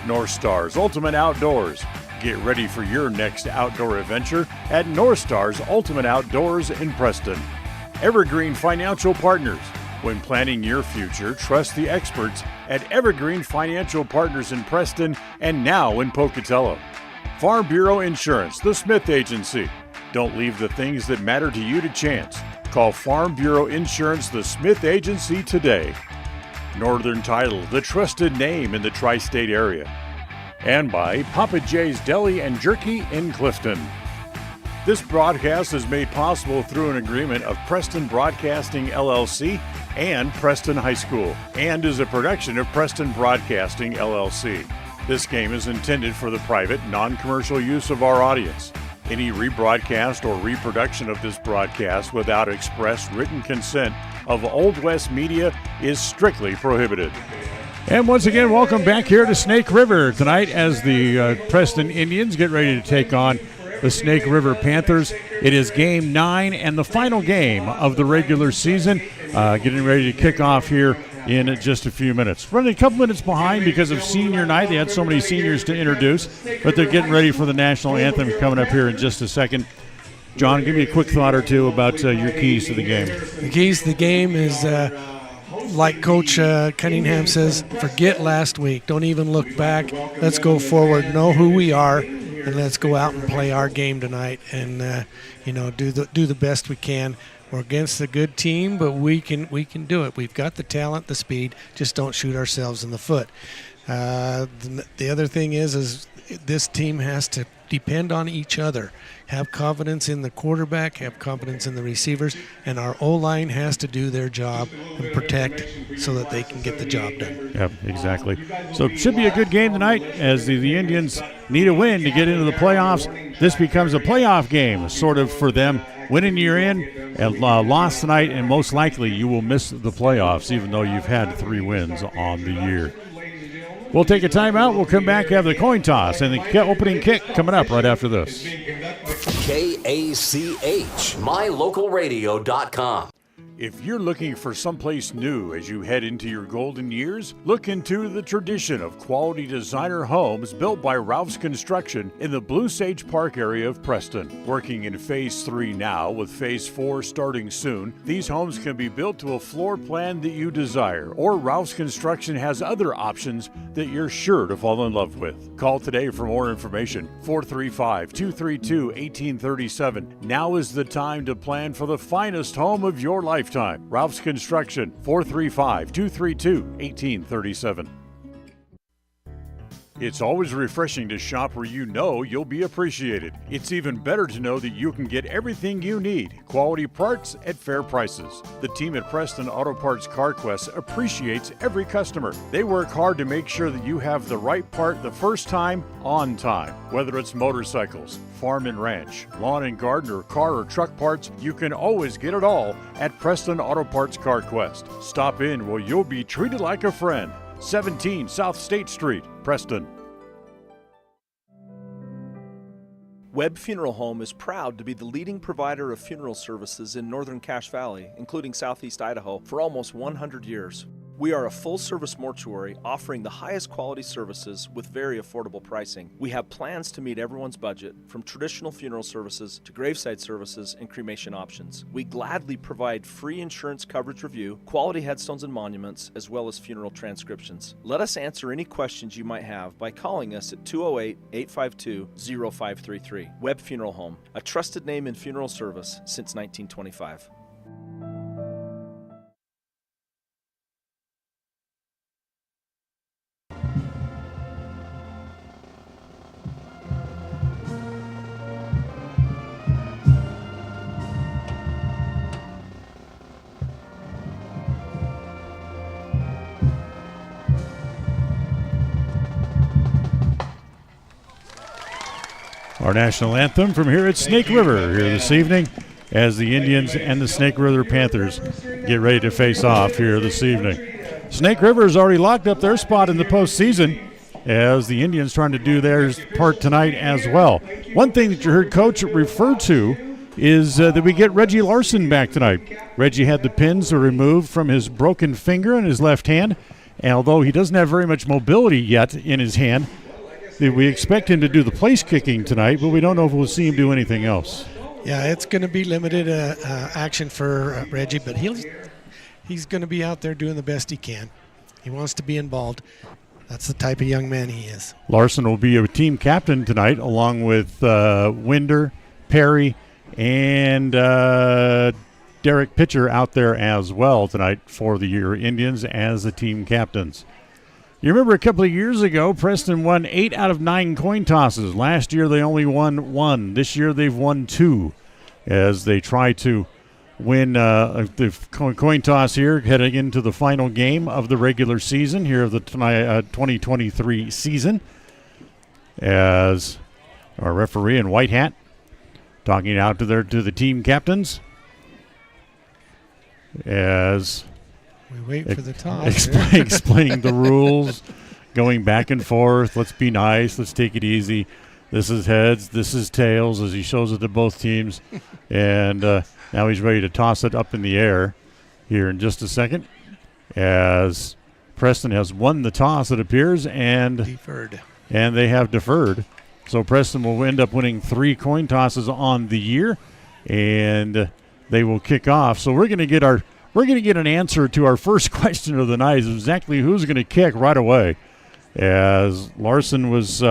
North Stars Ultimate Outdoors. Get ready for your next outdoor adventure at North Stars Ultimate Outdoors in Preston. Evergreen Financial Partners. When planning your future, trust the experts at Evergreen Financial Partners in Preston and now in Pocatello. Farm Bureau Insurance, the Smith Agency. Don't leave the things that matter to you to chance. Call Farm Bureau Insurance, the Smith Agency today. Northern Title, the trusted name in the tri-state area. And by Papa J's Deli and Jerky in Clifton. This broadcast is made possible through an agreement of Preston Broadcasting LLC and Preston High School, and is a production of Preston Broadcasting LLC. This game is intended for the private, non-commercial use of our audience. Any rebroadcast or reproduction of this broadcast without express written consent of Old West Media is strictly prohibited. And once again, welcome back here to Snake River tonight as the Preston Indians get ready to take on the Snake River Panthers. It is game 9 and the final game of the regular season, getting ready to kick off here in just a few minutes. Running a couple minutes behind because of senior night. They had so many seniors to introduce, but they're getting ready for the national anthem coming up here in just a second. John, give me a quick thought or two about your keys to the game. The keys to the game is, like Coach Cunningham says, forget last week. Don't even look back. Let's go forward, know who we are, and let's go out and play our game tonight and do the best we can. We're against a good team, but we can do it. We've got the talent, the speed. Just don't shoot ourselves in the foot. The other thing is this team has to depend on each other. Have confidence in the quarterback, have confidence in the receivers, and our O-line has to do their job and protect so that they can get the job done. Yep, exactly. So it should be a good game tonight as the Indians need a win to get into the playoffs. This becomes a playoff game, sort of, for them. Winning, you're in, and loss tonight, and most likely you will miss the playoffs, even though you've had 3 wins on the year. We'll take a timeout. We'll come back, have the coin toss, and the opening kick coming up right after this. KACH, MyLocalRadio.com. If you're looking for someplace new as you head into your golden years, look into the tradition of quality designer homes built by Ralph's Construction in the Blue Sage Park area of Preston. Working in Phase 3 now, with Phase 4 starting soon, these homes can be built to a floor plan that you desire, or Ralph's Construction has other options that you're sure to fall in love with. Call today for more information, 435-232-1837. Now is the time to plan for the finest home of your lifetime. Ralph's Construction, 435-232-1837. It's always refreshing to shop where you know you'll be appreciated. It's even better to know that you can get everything you need, quality parts at fair prices. The team at Preston Auto Parts CarQuest appreciates every customer. They work hard to make sure that you have the right part the first time, on time. Whether it's motorcycles, farm and ranch, lawn and garden, or car or truck parts, you can always get it all at Preston Auto Parts CarQuest. Stop in where you'll be treated like a friend. 17 South State Street, Preston. Webb Funeral Home is proud to be the leading provider of funeral services in northern Cache Valley, including southeast Idaho, for almost 100 years. We are a full-service mortuary offering the highest quality services with very affordable pricing. We have plans to meet everyone's budget, from traditional funeral services to graveside services and cremation options. We gladly provide free insurance coverage review, quality headstones and monuments, as well as funeral transcriptions. Let us answer any questions you might have by calling us at 208-852-0533. Webb Funeral Home, a trusted name in funeral service since 1925. Our national anthem from here at Snake River here this evening as the Indians and the Snake River Panthers get ready to face off here this evening. Snake River has already locked up their spot in the postseason as the Indians trying to do their part tonight as well. One thing that you heard Coach refer to is that we get Reggie Larson back tonight. Reggie had the pins removed from his broken finger in his left hand, and although he doesn't have very much mobility yet in his hand, we expect him to do the place kicking tonight, but we don't know if we'll see him do anything else. Yeah, it's going to be limited action for Reggie, but he's going to be out there doing the best he can. He wants to be involved. That's the type of young man he is. Larson will be a team captain tonight, along with Winder, Perry, and Derek Pitcher out there as well tonight for the Indians as the team captains. You remember a couple of years ago, Preston won 8 out of 9 coin tosses. Last year they only won 1. This year they've won 2 as they try to win the coin toss here heading into the final game of the regular season here of the 2023 season. As our referee in white hat talking out to the team captains as We wait for the toss. Explaining the rules, going back and forth. Let's be nice. Let's take it easy. This is heads. This is tails, as he shows it to both teams. And now he's ready to toss it up in the air here in just a second, as Preston has won the toss, it appears, and deferred. And they have deferred. So Preston will end up winning 3 coin tosses on the year, and they will kick off. So we're going to get an answer to our first question of the night, is exactly who's going to kick right away. As Larson was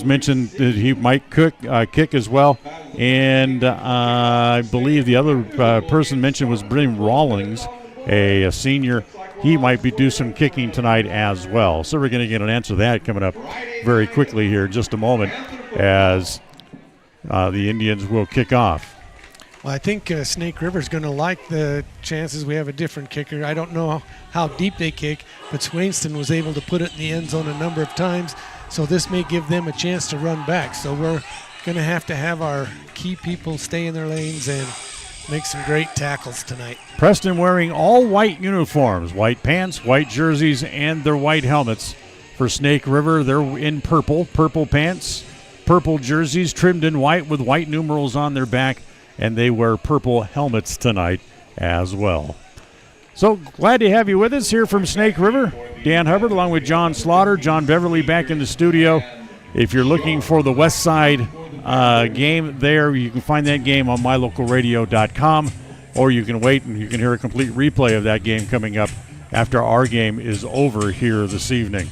mentioned that he might kick as well, and I believe the other person mentioned was Brim Rawlings, a senior. He might do some kicking tonight as well. So we're going to get an answer to that coming up very quickly here in just a moment, as the Indians will kick off. Well, I think Snake River's going to like the chances we have a different kicker. I don't know how deep they kick, but Swainston was able to put it in the end zone a number of times, so this may give them a chance to run back. So we're going to have our key people stay in their lanes and make some great tackles tonight. Preston wearing all white uniforms, white pants, white jerseys, and their white helmets. For Snake River, they're in purple pants, purple jerseys trimmed in white with white numerals on their back, and they wear purple helmets tonight as well. So glad to have you with us here from Snake River. Dan Hubbard along with John Slaughter, John Beverly back in the studio. If you're looking for the West Side game there, you can find that game on mylocalradio.com, or you can wait and you can hear a complete replay of that game coming up after our game is over here this evening.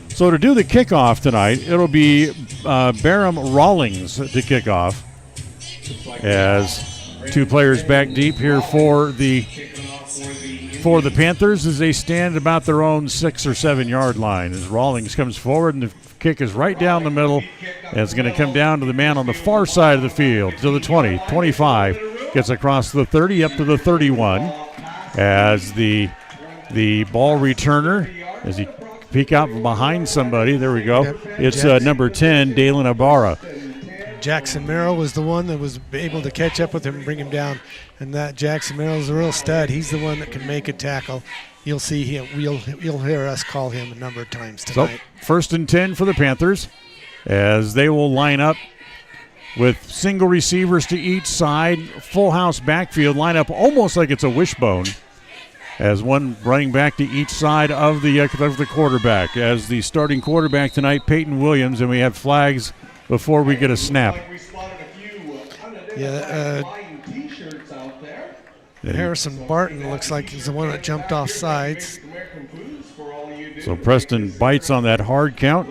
So to do the kickoff tonight, it'll be Brim Rawlings to kick off, as 2 players back deep here for the Panthers as they stand about their own 6 or 7 yard line. As Rawlings comes forward, and the kick is right down the middle, and it's going to come down to the man on the far side of the field, to the 20, 25, gets across the 30 up to the 31, as the ball returner, as he peek out from behind somebody, there we go. It's number 10, Dalen Ibarra. Jackson Merrill was the one that was able to catch up with him and bring him down. And that Jackson Merrill's a real stud. He's the one that can make a tackle. You'll see him. You'll hear us call him a number of times tonight. So 1st and 10 for the Panthers, as they will line up with single receivers to each side, full house backfield, line up almost like it's a wishbone, as one running back to each side of the quarterback. As the starting quarterback tonight, Peyton Williams, and we have flags before we get a snap. Harrison Barton looks like he's the one that jumped off sides. So Preston bites on that hard count,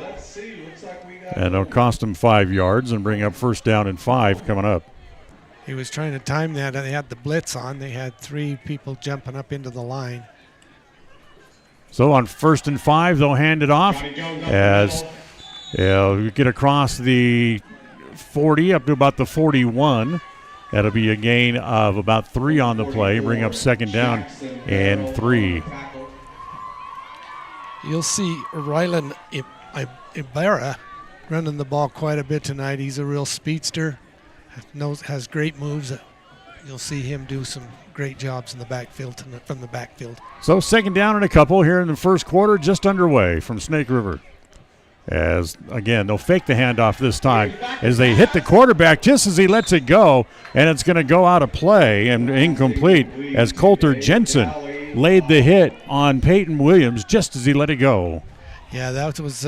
and it'll cost him 5 yards and bring up 1st down and 5 coming up. He was trying to time that. They had the blitz on. They had 3 people jumping up into the line. So on 1st and 5, they'll hand it off as we get across the 40 up to about the 41. That'll be a gain of about 3 on the play, bring up 2nd down and 3. You'll see Rylan Ibarra running the ball quite a bit tonight. He's a real speedster, has great moves. You'll see him do some great jobs in the backfield from the backfield. So 2nd down and a couple here in the first quarter, just underway from Snake River. As, again, they'll fake the handoff this time as they hit the quarterback just as he lets it go, and it's going to go out of play and incomplete as Coulter Jensen laid the hit on Peyton Williams just as he let it go. Yeah, that was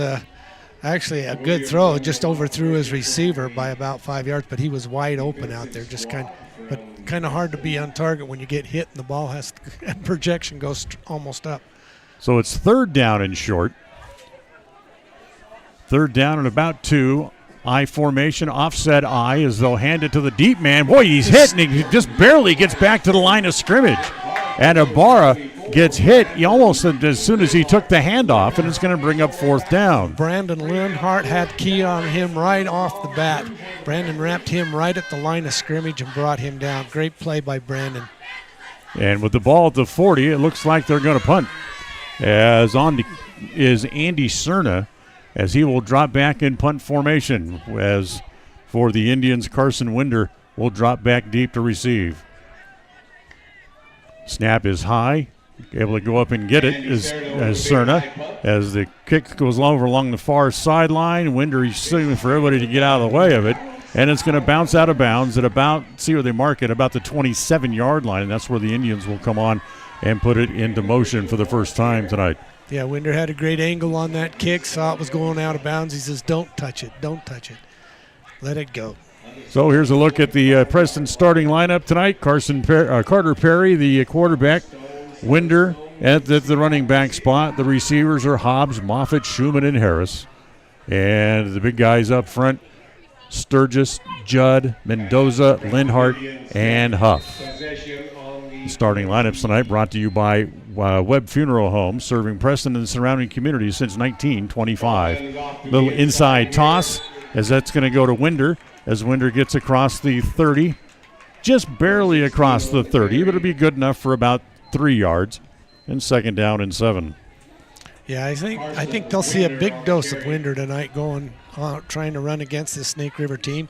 actually a good throw. Just overthrew his receiver by about 5 yards, but he was wide open out there. Just kind of hard to be on target when you get hit and the ball and projection goes almost up. So it's 3rd down and short. 3rd down and about 2. I formation, offset I, as they'll hand it to the deep man. Boy, he's hit, and he just barely gets back to the line of scrimmage. And Ibarra gets hit almost as soon as he took the handoff, and it's going to bring up 4th down. Brandon Lindhart had key on him right off the bat. Brandon wrapped him right at the line of scrimmage and brought him down. Great play by Brandon. And with the ball at the 40, it looks like they're going to punt. As on is Andy Cerna, as he will drop back in punt formation. As for the Indians, Carson Winder will drop back deep to receive. Snap is high. Able to go up and get it as Cerna. As the kick goes over along the far sideline, Winder is signaling for everybody to get out of the way of it. And it's going to bounce out of bounds at about, see where they mark it, about the 27-yard line. And that's where the Indians will come on and put it into motion for the first time tonight. Yeah, Winder had a great angle on that kick, saw it was going out of bounds. He says, don't touch it, don't touch it. Let it go. So here's a look at the Preston starting lineup tonight. Carter Perry, the quarterback. Winder at the running back spot. The receivers are Hobbs, Moffitt, Schumann, and Harris. And the big guys up front, Sturgis, Judd, Mendoza, Linhart, and Huff. The starting lineups tonight brought to you by Webb Funeral Home, serving Preston and the surrounding communities since 1925. Little inside toss as that's going to go to Winder as Winder gets across the 30. Just barely across the 30, but it'll be good enough for about 3 yards, and second down and 7. Yeah, I think they'll see a big dose of Winder tonight going trying to run against this Snake River team.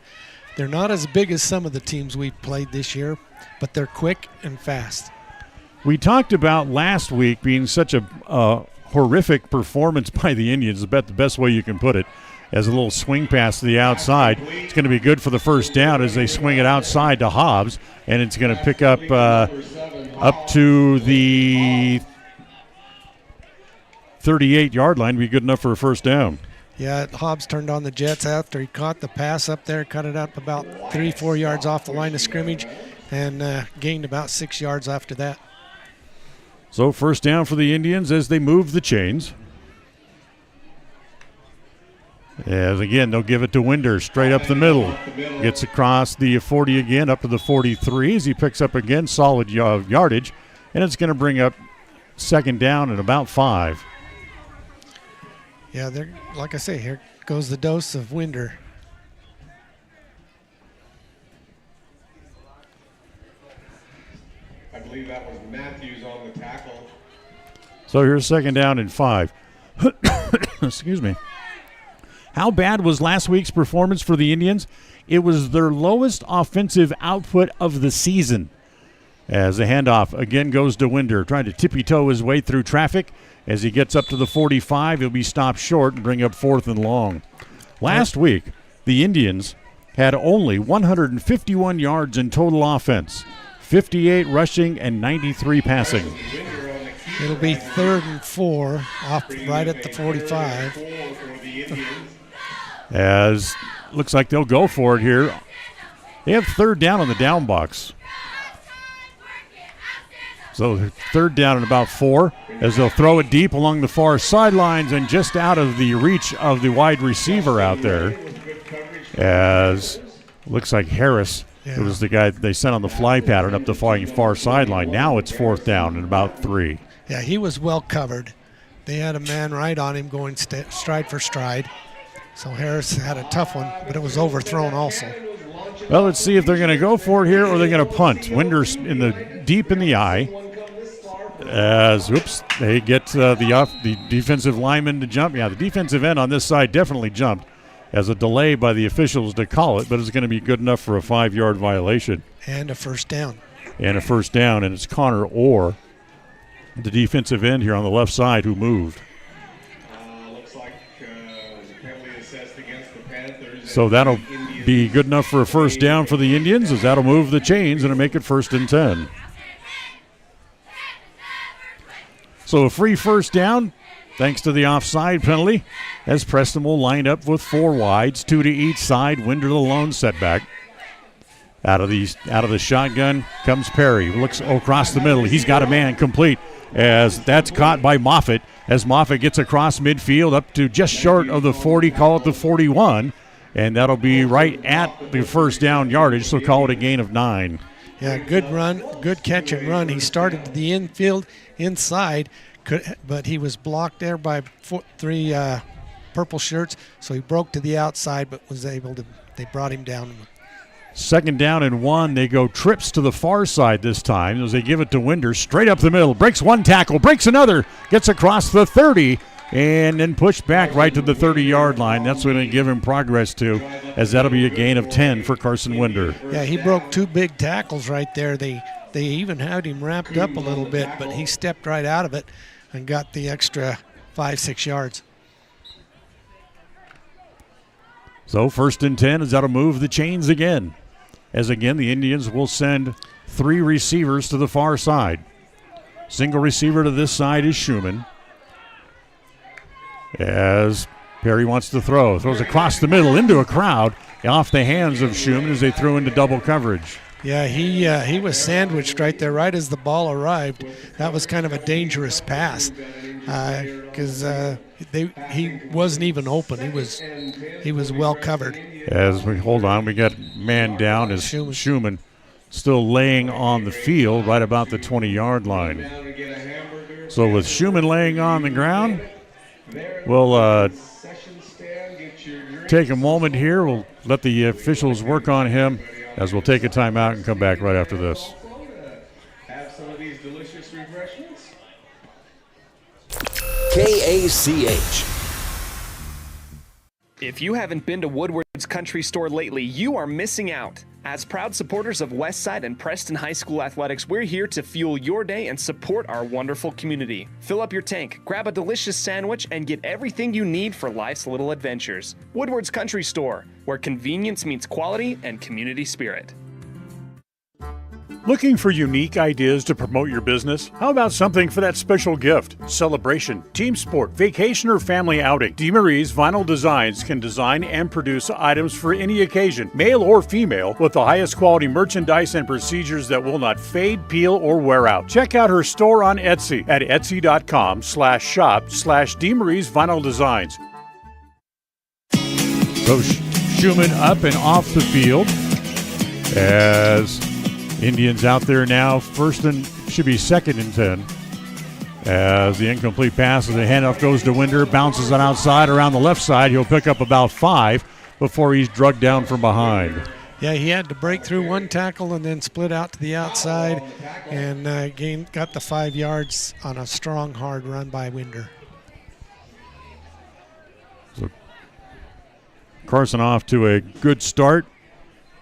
They're not as big as some of the teams we've played this year, but they're quick and fast. We talked about last week being such a horrific performance by the Indians, about the best way you can put it, as a little swing pass to the outside. It's going to be good for the first down as they swing it outside to Hobbs, and it's going to pick up to the 38-yard line, be good enough for a first down. Yeah, Hobbs turned on the Jets after he caught the pass up there, cut it up about 3-4 yards off the line of scrimmage, and gained about 6 yards after that. So first down for the Indians as they move the chains. As again, they'll give it to Winder straight up the middle. Gets across the 40 again, up to the 43 as he picks up again solid yardage. And it's going to bring up second down at about 5. Yeah, like I say, here goes the dose of Winder. I believe that was Matthews on the tackle. So here's second down and 5. Excuse me. How bad was last week's performance for the Indians? It was their lowest offensive output of the season. As the handoff again goes to Winder, trying to tippy-toe his way through traffic. As he gets up to the 45, he'll be stopped short and bring up 4th and long. Last week, the Indians had only 151 yards in total offense, 58 rushing and 93 passing. It'll be 3rd and 4 off right at the 45. As looks like they'll go for it here. They have third down on the down box. So third down and about 4 as they'll throw it deep along the far sidelines and just out of the reach of the wide receiver out there. As looks like Harris, who was the guy they sent on the fly pattern up the far sideline. Now it's 4th down and about 3. Yeah, he was well covered. They had a man right on him going stride for stride. So Harris had a tough one, but it was overthrown also. Well, let's see if they're going to go for it here or they're going to punt. Winder's deep in the eye. As, they get the defensive lineman to jump. Yeah, the defensive end on this side definitely jumped as a delay by the officials to call it, but it's going to be good enough for a 5-yard violation. And a first down. And it's Connor Orr, the defensive end here on the left side, who moved. So that'll be good enough for a first down for the Indians, as that'll move the chains and it'll make it 1st and 10. So a free first down, thanks to the offside penalty, as Preston will line up with 4 wides, 2 to each side. Winder the lone setback. Out of the shotgun comes Perry. Looks across the middle. He's got a man complete, as that's caught by Moffitt. As Moffitt gets across midfield up to just short of the 40, call it the 41. And that'll be right at the first down yardage, so call it a gain of 9. Yeah, good run, good catch and run. He started to the infield inside, but he was blocked there by 3 purple shirts, so he broke to the outside, but was able to, they brought him down. Second down and 1. They go trips to the far side this time as they give it to Winder straight up the middle. Breaks one tackle, breaks another, gets across the 30, and then pushed back right to the 30-yard line. That's going to give him progress to, as that'll be a gain of 10 for Carson Winder. Yeah, he broke 2 big tackles right there. They even had him wrapped up a little bit, but he stepped right out of it and got the extra 5-6 yards. So 1st and 10 as that'll move the chains again. As again, the Indians will send 3 receivers to the far side. Single receiver to this side is Schumann. As Perry wants to throw. Throws across the middle into a crowd. Off the hands of Schumann as they threw into double coverage. Yeah, he was sandwiched right there right as the ball arrived. That was kind of a dangerous pass because he wasn't even open. He was well covered. As we hold on, we got man down as Schumann still laying on the field right about the 20-yard line. So with Schumann laying on the ground, we'll take a moment here. We'll let the officials work on him as we'll take a timeout and come back right after this. Have some of these delicious refreshments. KACH. If you haven't been to Woodward's Country Store lately, you are missing out. As proud supporters of Westside and Preston High School athletics, we're here to fuel your day and support our wonderful community. Fill up your tank, grab a delicious sandwich, and get everything you need for life's little adventures. Woodward's Country Store, where convenience meets quality and community spirit. Looking for unique ideas to promote your business? How about something for that special gift, celebration, team sport, vacation, or family outing? DeMarie's Vinyl Designs can design and produce items for any occasion, male or female, with the highest quality merchandise and procedures that will not fade, peel, or wear out. Check out her store on Etsy at etsy.com/shop/DeMarie's Vinyl Designs. So Schumann up and off the field as Indians out there now, 1st and should be 2nd and 10. As the incomplete pass, as the handoff goes to Winder, bounces on outside around the left side. He'll pick up about 5 before he's drugged down from behind. Yeah, he had to break through 1 tackle and then split out to the outside and got the 5 yards on a strong, hard run by Winder. So Carson off to a good start.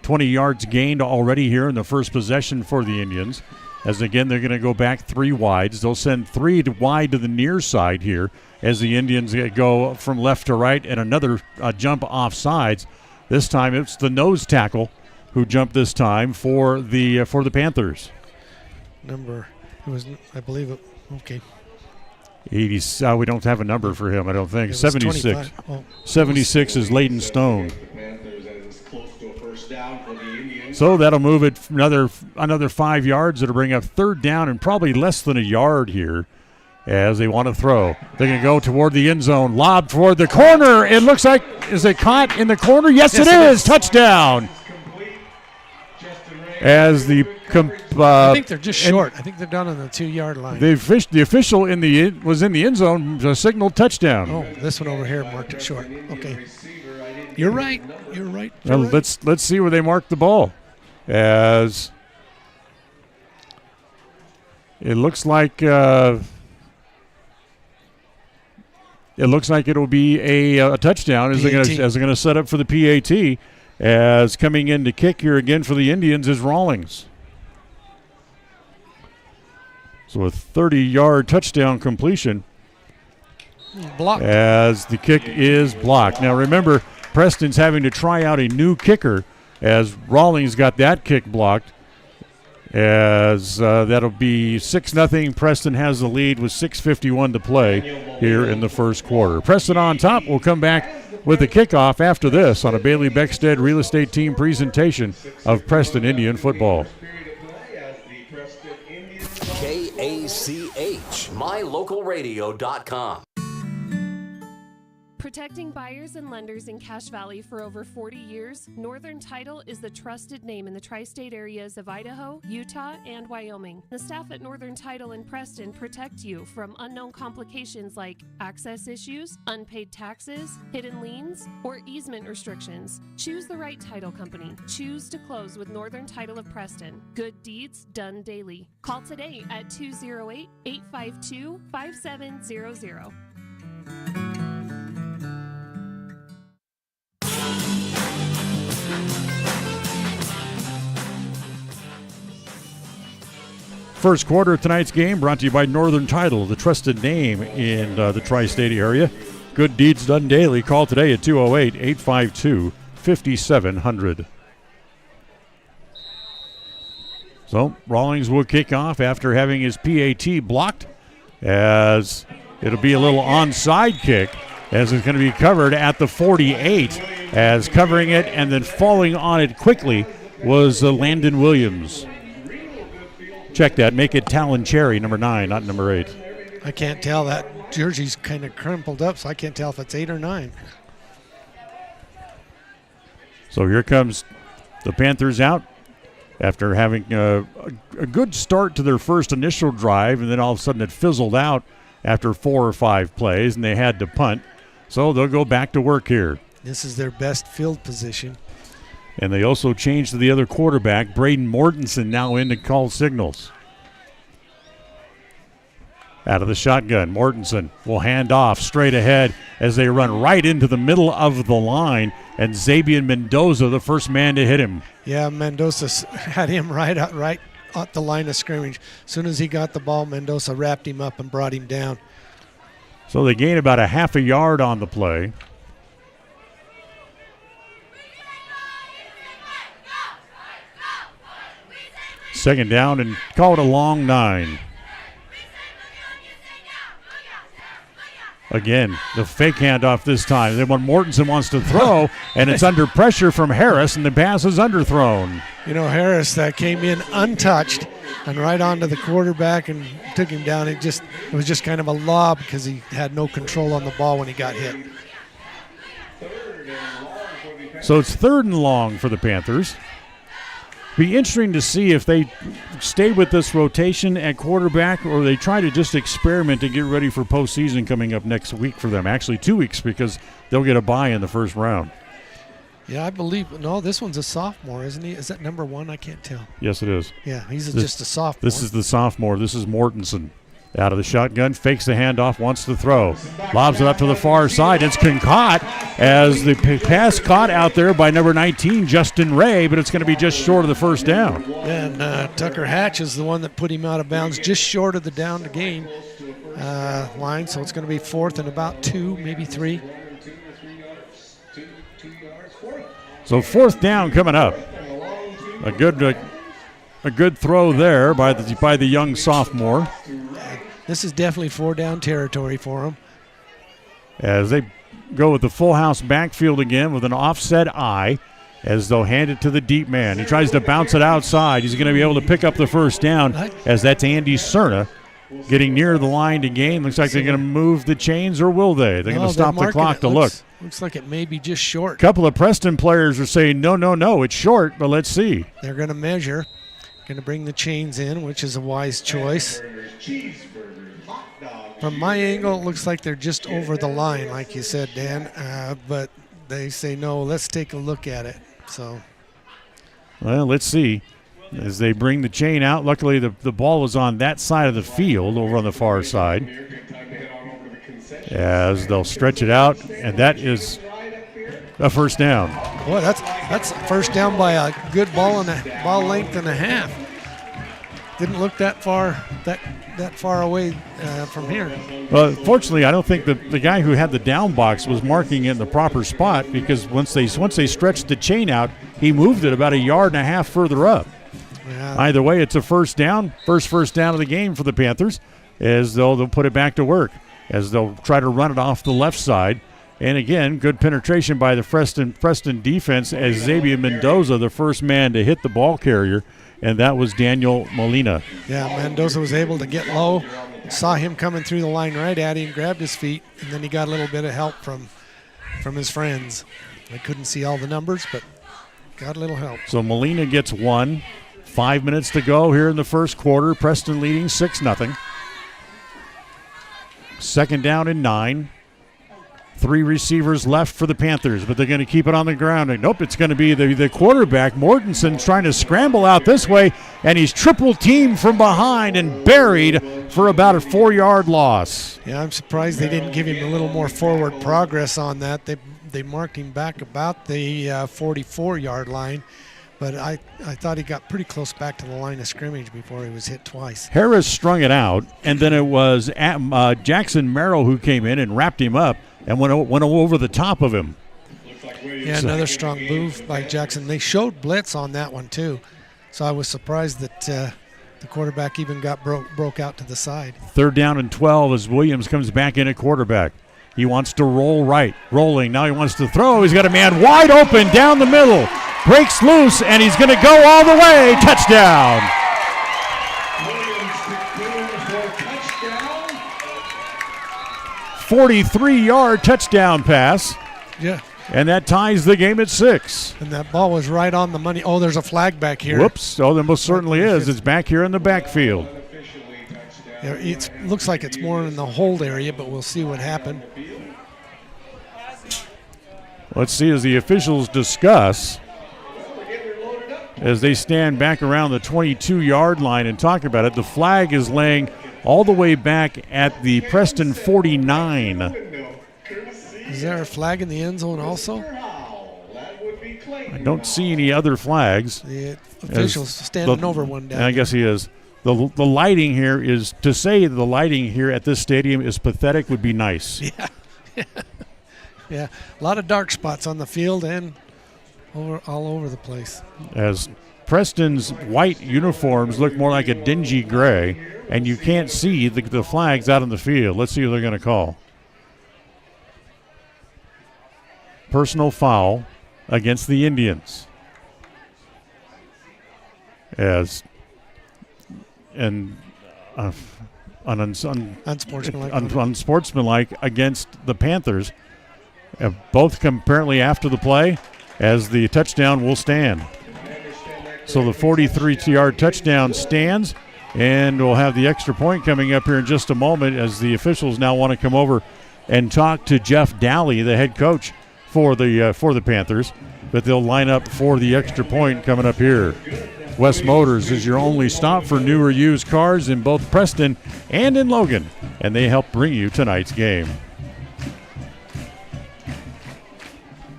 20 yards gained already here in the first possession for the Indians. As again, they're going to go back 3 wides. They'll send 3 wide to the near side here as the Indians go from left to right and another jump off sides. This time it's the nose tackle who jumped this time for the Panthers. I believe it. Okay. 80. We don't have a number for him, I don't think. 76. 76 is Layden Stone. So that'll move it another 5 yards. It'll bring up 3rd down and probably less than a yard here as they want to throw. They're going to go toward the end zone. Lob toward the corner. It looks like, is it caught in the corner? Yes, it is. Touchdown. As the I think they're just short. I think they're down on the 2-yard line. The official was in the end zone, signaled touchdown. Oh, this one over here marked it short. Okay. You're right. Well, let's see where they mark the ball. As it looks like it'll be a touchdown as they're going to set up for the PAT. As coming in to kick here again for the Indians is Rawlings. So a 30-yard touchdown completion. Blocked. As the kick is blocked. Now remember, Preston's having to try out a new kicker as Rawlings got that kick blocked. As that'll be 6-0. Preston has the lead with 6:51 to play here in the first quarter. Preston on top. We'll come back with the kickoff after this on a Bailey Beckstead Real Estate Team presentation of Preston Indian football. KACH, mylocalradio.com. Protecting buyers and lenders in Cache Valley for over 40 years, Northern Title is the trusted name in the tri-state areas of Idaho, Utah, and Wyoming. The staff at Northern Title in Preston protect you from unknown complications like access issues, unpaid taxes, hidden liens, or easement restrictions. Choose the right title company. Choose to close with Northern Title of Preston. Good deeds done daily. Call today at 208-852-5700. First quarter of tonight's game brought to you by Northern Title, the trusted name in the tri-state area. Good deeds done daily. Call today at 208-852-5700. So Rawlings will kick off after having his PAT blocked, as it'll be a little onside kick, as it's going to be covered at the 48, as covering it and then falling on it quickly was Landon Williams. Check that. Make it Talon Cherry, number 9, not number 8. I can't tell. That jersey's kind of crumpled up, so I can't tell if it's 8 or 9. So here comes the Panthers out after having a good start to their first initial drive, and then all of a sudden it fizzled out after 4 or 5 plays, and they had to punt. So they'll go back to work here. This is their best field position. And they also changed to the other quarterback, Braden Mortensen, now in to call signals. Out of the shotgun, Mortensen will hand off straight ahead as they run right into the middle of the line, and Xavier Mendoza, the first man to hit him. Yeah, Mendoza had him right at the line of scrimmage. As soon as he got the ball, Mendoza wrapped him up and brought him down. So they gain about a half a yard on the play. Second down, and call it a long 9. Again, the fake handoff this time. Then when Mortensen wants to throw, and it's under pressure from Harris, and the pass is underthrown. You know, Harris came in untouched and right onto the quarterback and took him down. It was just kind of a lob because he had no control on the ball when he got hit. So it's 3rd and long for the Panthers. Be interesting to see if they stay with this rotation at quarterback, or they try to just experiment to get ready for postseason coming up next week for them. Actually, 2 weeks, because they'll get a bye in the first round. Yeah, I believe. No, this one's a sophomore, isn't he? Is that number 1? I can't tell. Yes, it is. Yeah, he's just a sophomore. This is the sophomore. This is Mortensen. Out of the shotgun, fakes the handoff, wants to throw. Lobs it up to the far side. It's caught as the pass caught out there by number 19, Justin Ray, but it's going to be just short of the first down. And Tucker Hatch is the one that put him out of bounds, just short of the down to gain line. So it's going to be 4th and about 2, maybe 3. So 4th down coming up. A good throw there by the young sophomore. This is definitely 4-down territory for them. As they go with the full house backfield again with an offset eye, as they'll hand it to the deep man. He tries to bounce it outside. He's going to be able to pick up the first down, as that's Andy Cerna getting near the line to gain. Looks like they're going to move the chains, or will they? They're going to stop the clock to look. Looks like it may be just short. A couple of Preston players are saying, no, it's short, but let's see. They're going to measure. Going to bring the chains in, which is a wise choice. From my angle, it looks like they're just over the line, like you said, Dan. But they say, no, let's take a look at it. So, well, let's see. As they bring the chain out, luckily the ball was on that side of the field, over on the far side. As they'll stretch it out, and that is a first down. Boy, that's first down by a good ball length and a half. Didn't look that far away from here. Well, fortunately, I don't think the guy who had the down box was marking it in the proper spot, because once they stretched the chain out, he moved it about 1.5 yards further up. Yeah. Either way, it's a first down, first down of the game for the Panthers, as they'll put it back to work, as they'll try to run it off the left side. And again, good penetration by the Preston defense, as Xavier Mendoza, the first man to hit the ball carrier, and that was Daniel Molina. Yeah, Mendoza was able to get low, saw him coming through the line right at him, grabbed his feet, and then he got a little bit of help from his friends. I couldn't see all the numbers, but got a little help. So Molina gets 1. 5 minutes to go here in the first quarter. Preston leading 6-0. Second down and 9. 3 receivers left for the Panthers, but they're going to keep it on the ground. And nope, it's going to be the quarterback, Mortensen, trying to scramble out this way, and he's triple teamed from behind and buried for about a 4-yard loss. Yeah, I'm surprised they didn't give him a little more forward progress on that. They marked him back about the 44-yard line, but I thought he got pretty close back to the line of scrimmage before he was hit twice. Harris strung it out, and then it was Jackson Merrill who came in and wrapped him up and went over the top of him. Yeah, another strong move by Jackson. They showed blitz on that one too, so I was surprised that the quarterback even got broke out to the side. 3rd down and 12 as Williams comes back in at quarterback. He wants to roll right, rolling. Now he wants to throw. He's got a man wide open down the middle. Breaks loose, and he's going to go all the way. Touchdown. 43-yard touchdown pass. Yeah. And that ties the game at 6. And that ball was right on the money. Oh, there's a flag back here. Whoops. Oh, there most certainly is. It's back here in the backfield. Yeah, it looks like it's more in the hold area, but we'll see what happened. Let's see as the officials discuss as they stand back around the 22-yard line and talk about it. The flag is laying all the way back at the Preston 49. Is there a flag in the end zone also? I don't see any other flags. The official's standing over one down. I guess he is. The lighting here is, to say the lighting here at this stadium is pathetic would be nice. Yeah. Yeah, a lot of dark spots on the field and all over the place. As Preston's white uniforms look more like a dingy gray, and you can't see the flags out in the field. Let's see who they're going to call. Personal foul against the Indians. Unsportsmanlike against the Panthers. Both come apparently after the play, as the touchdown will stand. So the 43-yard touchdown stands, and we'll have the extra point coming up here in just a moment as the officials now want to come over and talk to Jeff Daly, the head coach for the Panthers, but they'll line up for the extra point coming up here. West Motors is your only stop for new or used cars in both Preston and in Logan, and they help bring you tonight's game.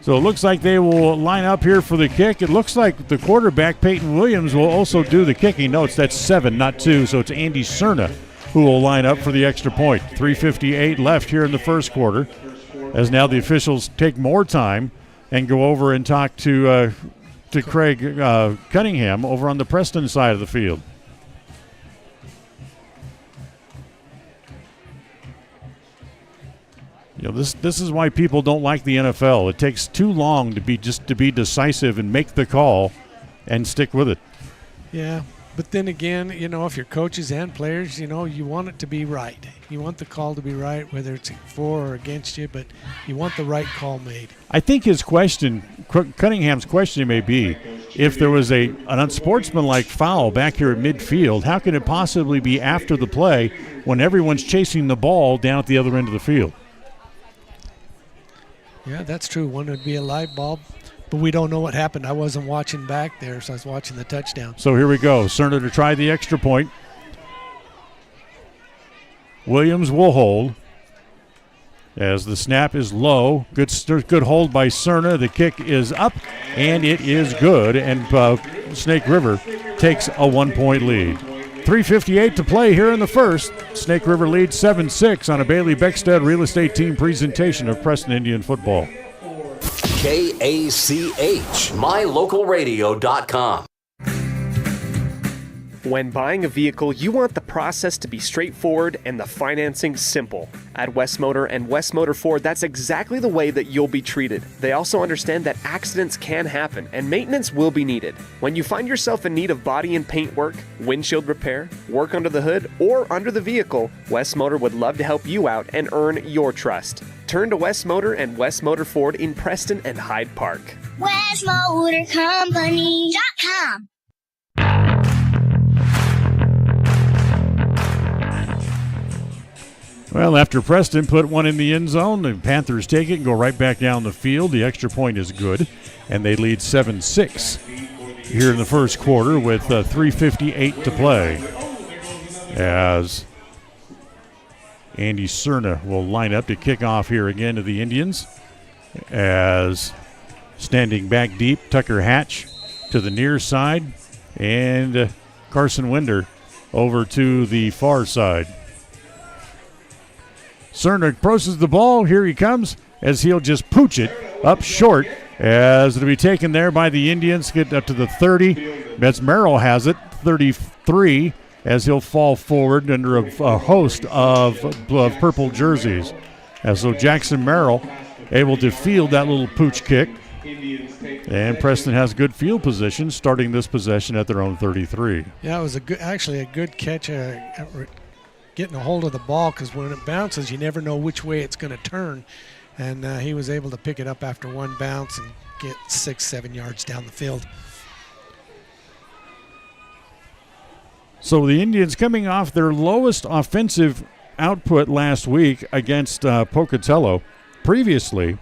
So it looks like they will line up here for the kick. It looks like the quarterback, Peyton Williams, will also do the kicking. Notes that's 7, not 2, so it's Andy Cerna who will line up for the extra point. 3:58 left here in the first quarter, as now the officials take more time and go over and talk to Craig Cunningham over on the Preston side of the field. You know, this is why people don't like the NFL. It takes too long to be decisive and make the call and stick with it. Yeah, but then again, you know, if you're coaches and players, you know, you want it to be right. You want the call to be right, whether it's for or against you, but you want the right call made. I think his question, Cunningham's question may be, if there was an unsportsmanlike foul back here at midfield, how can it possibly be after the play when everyone's chasing the ball down at the other end of the field? Yeah, that's true. One would be a live ball, but we don't know what happened. I wasn't watching back there, so I was watching the touchdown. So here we go. Cerna to try the extra point. Williams will hold as the snap is low. Good hold by Cerna. The kick is up, and it is good, and Snake River takes a 1-point lead. 3:58 to play here in the first. Snake River leads 7-6 on a Bailey Beckstead Real Estate Team presentation of Preston Indian football. KACH, mylocalradio.com. When buying a vehicle, you want the process to be straightforward and the financing simple. At West Motor and West Motor Ford, that's exactly the way that you'll be treated. They also understand that accidents can happen and maintenance will be needed. When you find yourself in need of body and paint work, windshield repair, work under the hood, or under the vehicle, West Motor would love to help you out and earn your trust. Turn to West Motor and West Motor Ford in Preston and Hyde Park. WestMotorCompany.com. Well, after Preston put one in the end zone, the Panthers take it and go right back down the field. The extra point is good, and they lead 7-6 here in the first quarter with 3:58 to play. As Andy Cerna will line up to kick off here again to the Indians. As standing back deep, Tucker Hatch to the near side, and Carson Winder over to the far side. Cerna approaches the ball. Here he comes as he'll just pooch it up short as it'll be taken there by the Indians. Get up to the 30. That's Merrill has it, 33, as he'll fall forward under a host of purple jerseys. And so Jackson Merrill able to field that little pooch kick. And Preston has good field position, starting this possession at their own 33. Yeah, it was actually a good catch, getting a hold of the ball, because when it bounces, you never know which way it's going to turn. And he was able to pick it up after one bounce and get 6-7 yards down the field. So the Indians coming off their lowest offensive output last week against Pocatello. Previously,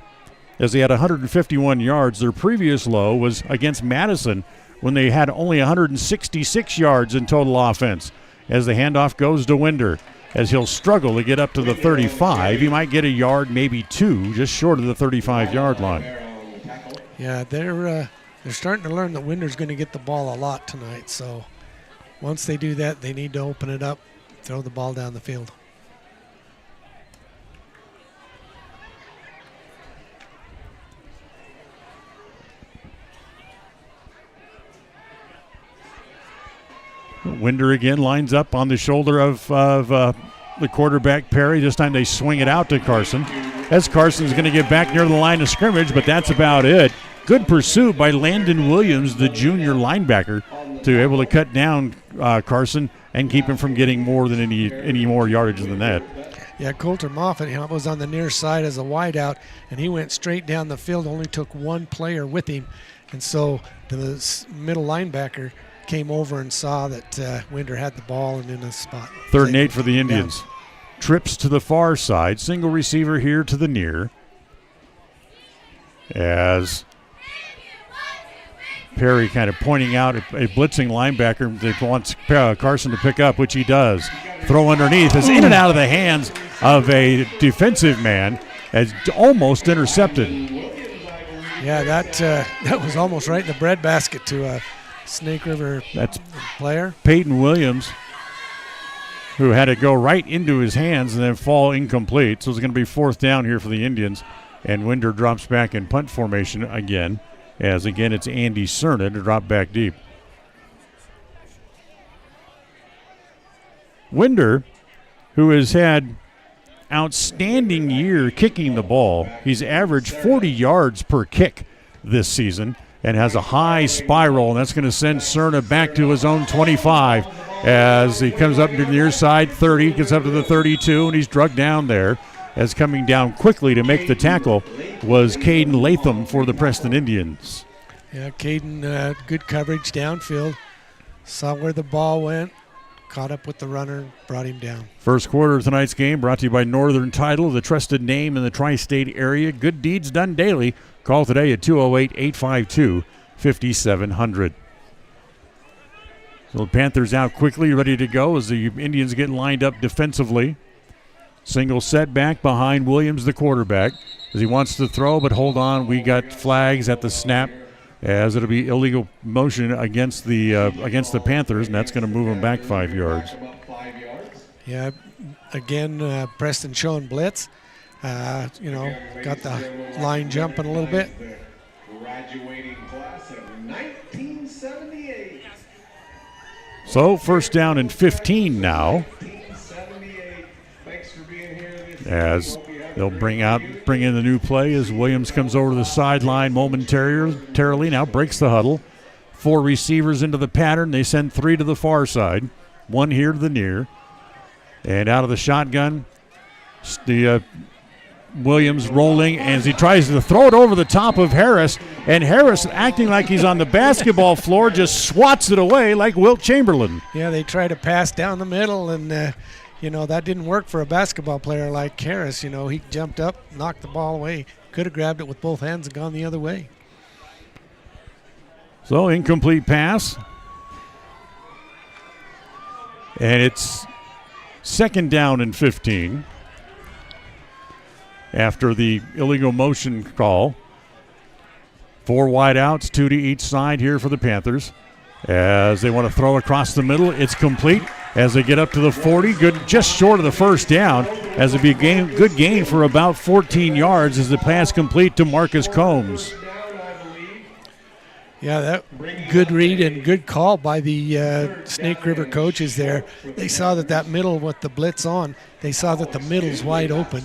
as they had 151 yards, their previous low was against Madison when they had only 166 yards in total offense. As the handoff goes to Winder, as he'll struggle to get up to the 35. He might get a yard, maybe two, just short of the 35-yard line. Yeah, they're starting to learn that Winder's going to get the ball a lot tonight. So once they do that, they need to open it up, throw the ball down the field. Winder again lines up on the shoulder of the quarterback, Perry. This time they swing it out to Carson, as Carson's going to get back near the line of scrimmage, but that's about it. Good pursuit by Landon Williams, the junior linebacker, to able to cut down Carson and keep him from getting more than any more yardage than that. Yeah, Coulter Moffitt was on the near side as a wideout, and he went straight down the field, only took one player with him. And so the middle linebacker came over and saw that Winder had the ball and in a spot. 3rd and 8 for the Indians. Trips to the far side. Single receiver here to the near. As Perry kind of pointing out a blitzing linebacker that wants Carson to pick up, which he does. Throw underneath is in and out of the hands of a defensive man, as almost intercepted. Yeah, that was almost right in the breadbasket to a Snake River player. Peyton Williams, who had it go right into his hands and then fall incomplete. So it's going to be 4th down here for the Indians. And Winder drops back in punt formation again, as again it's Andy Cerna to drop back deep. Winder, who has had outstanding year kicking the ball. He's averaged 40 yards per kick this season and has a high spiral, and that's going to send Cerna back to his own 25 as he comes up to the near side 30, gets up to the 32, and he's drugged down there. As coming down quickly to make the tackle was Caden Latham for the Preston Indians. Yeah, Caden, good coverage downfield. Saw where the ball went, caught up with the runner, brought him down. First quarter of tonight's game brought to you by Northern Title, the trusted name in the tri-state area. Good deeds done daily. Call today at 208-852-5700. So the Panthers out quickly, ready to go as the Indians get lined up defensively. Single setback behind Williams, the quarterback, as he wants to throw, but hold on. We got flags at the snap, as it'll be illegal motion against the Panthers, and that's going to move them back 5 yards. Yeah, again, Preston showing blitz. Got the line jumping a little bit. Graduating class of 1978. So 1st down and 15 now. As they'll bring in the new play as Williams comes over to the sideline momentarily. Now breaks the huddle. 4 receivers into the pattern. They send 3 to the far side. 1 here to the near. And out of the shotgun, the Williams rolling as he tries to throw it over the top of Harris. And Harris, acting like he's on the basketball floor, just swats it away like Wilt Chamberlain. Yeah, they try to pass down the middle, and that didn't work for a basketball player like Harris. He jumped up, knocked the ball away, could have grabbed it with both hands and gone the other way. So incomplete pass. And it's 2nd down and 15 after the illegal motion call. 4 wide outs, 2 to each side here for the Panthers. As they want to throw across the middle, it's complete. As they get up to the 40, good, just short of the first down. As it be a good gain for about 14 yards as the pass complete to Marcus Combs. Yeah, that good read and good call by the Snake River coaches there. They saw that middle with the blitz on, they saw that the middle's wide open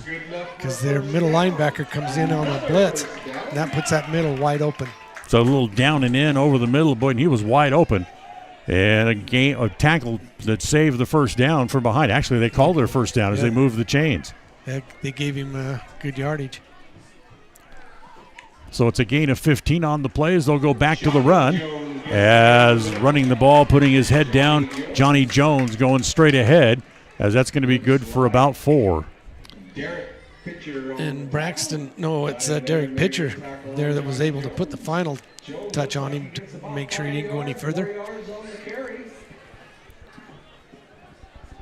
because their middle linebacker comes in on a blitz, and that puts that middle wide open. So a little down and in over the middle, boy, and he was wide open. And a tackle that saved the first down from behind. Actually, they called their first down as they moved the chains. They gave him good yardage. So it's a gain of 15 on the play as they'll go back to the run. As running the ball, putting his head down, Johnny Jones going straight ahead, as that's going to be good for about 4. And Braxton, no, it's Derek Pitcher there that was able to put the final touch on him to make sure he didn't go any further.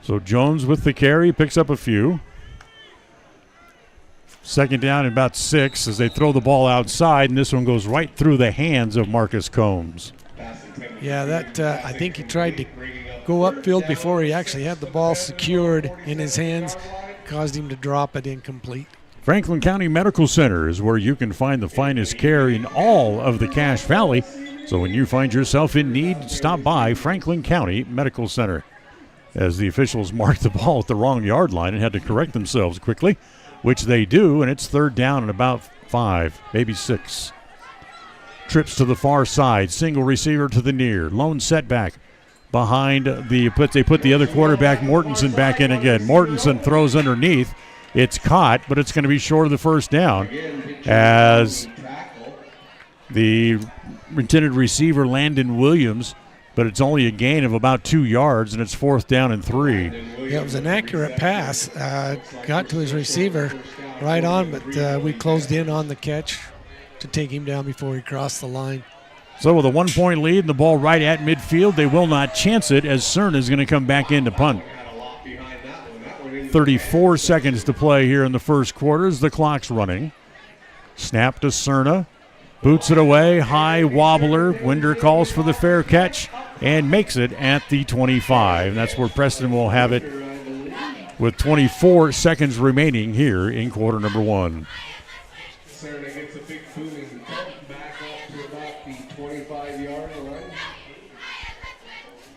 So Jones with the carry, picks up a few. Second down and about 6 as they throw the ball outside, and this one goes right through the hands of Marcus Combs. Yeah, that I think he tried to go upfield before he actually had the ball secured in his hands, caused him to drop it incomplete. Franklin County Medical Center is where you can find the finest care in all of the Cache Valley. So when you find yourself in need, stop by Franklin County Medical Center. As the officials marked the ball at the wrong yard line and had to correct themselves quickly, which they do, and it's third down and about 5, maybe 6. Trips to the far side, single receiver to the near, lone setback behind they put the other quarterback, Mortensen, back in again. Mortensen throws underneath. It's caught, but it's going to be short of the first down as the intended receiver, Landon Williams, but it's only a gain of about 2 yards, and it's 4th down and 3. Yeah, it was an accurate pass. Got to his receiver right on, but we closed in on the catch to take him down before he crossed the line. So with a 1-point lead and the ball right at midfield, they will not chance it as Cerna is going to come back in to punt. 34 seconds to play here in the first quarter as the clock's running. Snap to Cerna. Boots it away, high wobbler. Winder calls for the fair catch and makes it at the 25. And that's where Preston will have it with 24 seconds remaining here in quarter number 1. Cerna gets a big booming back up to about the 25-yard line.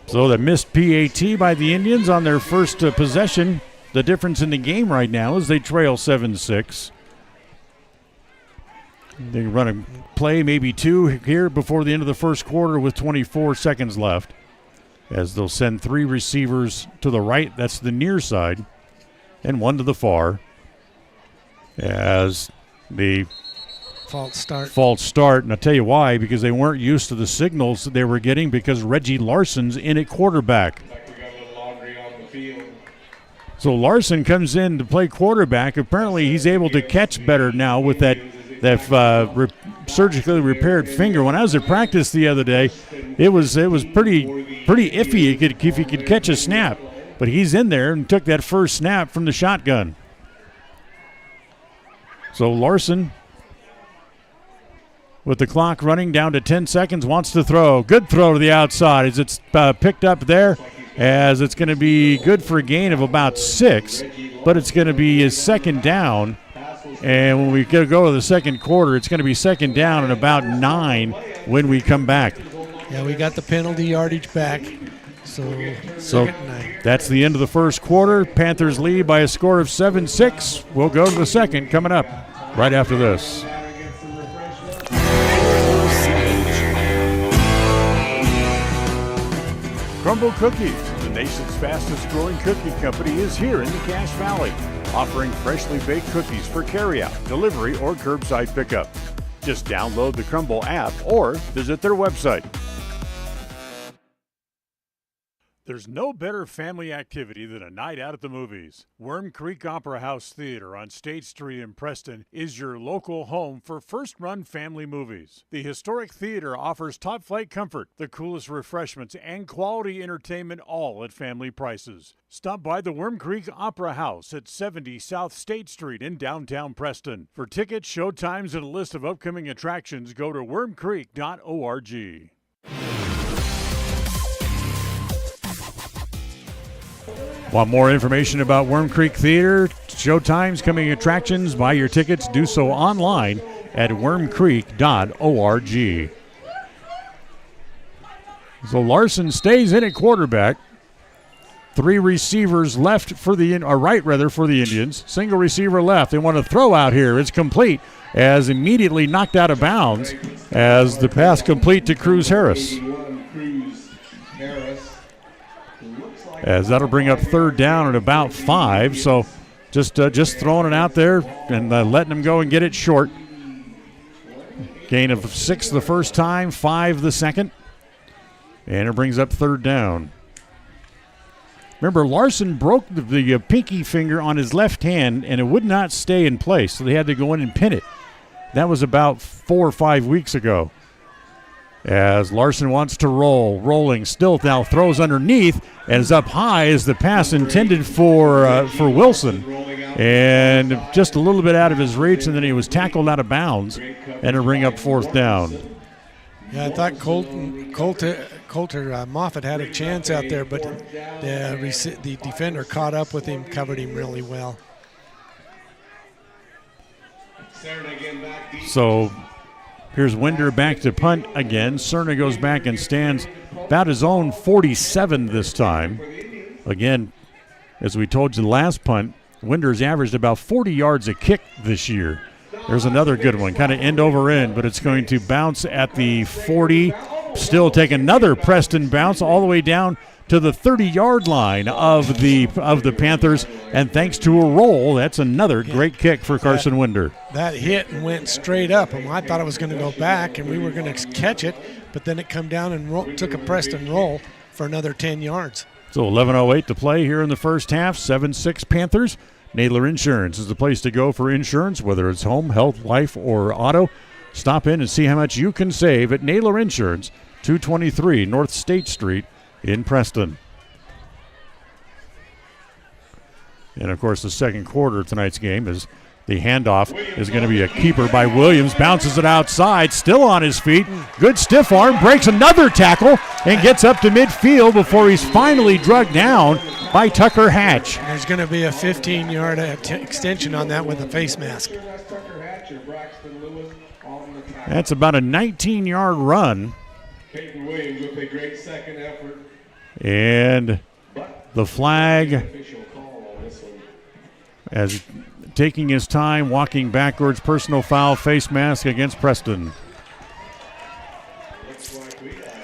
So the missed PAT by the Indians on their first possession. The difference in the game right now is they trail 7-6. They run a play, maybe 2 here before the end of the first quarter with 24 seconds left. As they'll send 3 receivers to the right, that's the near side, and 1 to the far. As the false start, and I'll tell you why, because they weren't used to the signals that they were getting because Reggie Larson's in at quarterback. So Larson comes in to play quarterback. Apparently he's able to catch better now with that surgically repaired finger. When I was at practice the other day, it was pretty iffy if he could catch a snap. But he's in there and took that first snap from the shotgun. So Larson, with the clock running down to 10 seconds, wants to throw. Good throw to the outside as it's picked up there, as it's going to be good for a gain of about 6, but it's going to be his second down. And when we go to the second quarter, it's going to be second down and about 9 when we come back. Yeah, we got the penalty yardage back. So that's the end of the first quarter. Panthers lead by a score of 7-6. We'll go to the second coming up right after this. Crumble Cookies, the nation's fastest growing cookie company, is here in the Cache Valley, offering freshly baked cookies for carryout, delivery, or curbside pickup. Just download the Crumble app or visit their website. There's no better family activity than a night out at the movies. Worm Creek Opera House Theater on State Street in Preston is your local home for first-run family movies. The historic theater offers top-flight comfort, the coolest refreshments, and quality entertainment, all at family prices. Stop by the Worm Creek Opera House at 70 South State Street in downtown Preston. For tickets, showtimes, and a list of upcoming attractions, go to wormcreek.org. Want more information about Worm Creek Theater, showtimes, coming attractions? Buy your tickets. Do so online at wormcreek.org. So Larson stays in at quarterback. 3 receivers left for the for the Indians. Single receiver left. They want to throw out here. It's complete, as immediately knocked out of bounds as the pass complete to Cruz Harris. As that'll bring up third down at about 5. So just throwing it out there and letting them go and get it short. Gain of 6 the first time, 5 the second. And it brings up third down. Remember, Larson broke the pinky finger on his left hand, and it would not stay in place, so they had to go in and pin it. That was about 4 or 5 weeks ago. As Larson wants to rolling, still now throws underneath and is up high as the pass intended for Wilson, and just a little bit out of his reach, and then he was tackled out of bounds, and it'll bring up fourth down. Yeah, I thought Coulter Moffitt had a chance out there, but the defender caught up with him, covered him really well. So here's Winder back to punt again. Cerna goes back and stands about his own 47 this time. Again, as we told you the last punt, Winder's averaged about 40 yards a kick this year. There's another good one, kind of end over end, but it's going to bounce at the 40. Still take another Preston bounce all the way down to the 30-yard line of the Panthers, and thanks to a roll, that's another great kick for Carson Winder. That hit and went straight up, and I thought it was going to go back, and we were going to catch it, but then it come down and took a Preston roll for another 10 yards. So 11:08 to play here in the first half. 7-6 Panthers. Nadler Insurance is the place to go for insurance, whether it's home, health, life, or auto. Stop in and see how much you can save at Nadler Insurance, 223 North State Street in Preston. And, of course, the second quarter of tonight's game is the handoff is going to be a keeper by Williams. Bounces it outside, still on his feet. Good stiff arm, breaks another tackle, and gets up to midfield before he's finally drugged down by Tucker Hatch. There's going to be a 15-yard extension on that with a face mask. That's about a 19-yard run. Williams with a great second effort. And the flag, as taking his time, walking backwards, personal foul, face mask against Preston.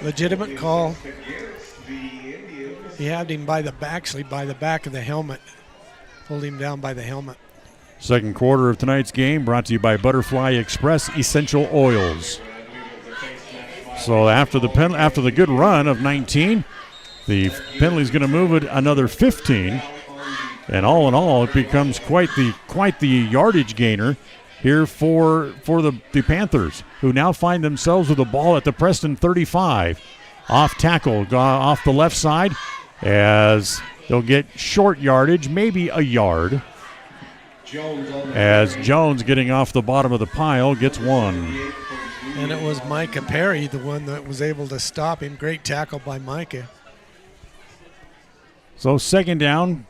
Legitimate call. He had him by the back of the helmet. Pulled him down by the helmet. Second quarter of tonight's game brought to you by Butterfly Express Essential Oils. So after the good run of 19, the penalty's going to move it another 15. And all in all, it becomes quite the yardage gainer here for the Panthers, who now find themselves with the ball at the Preston 35. Off tackle, off the left side, as they'll get short yardage, maybe a yard. As Jones, getting off the bottom of the pile, gets one. And it was Micah Perry, the one that was able to stop him. Great tackle by Micah. So second down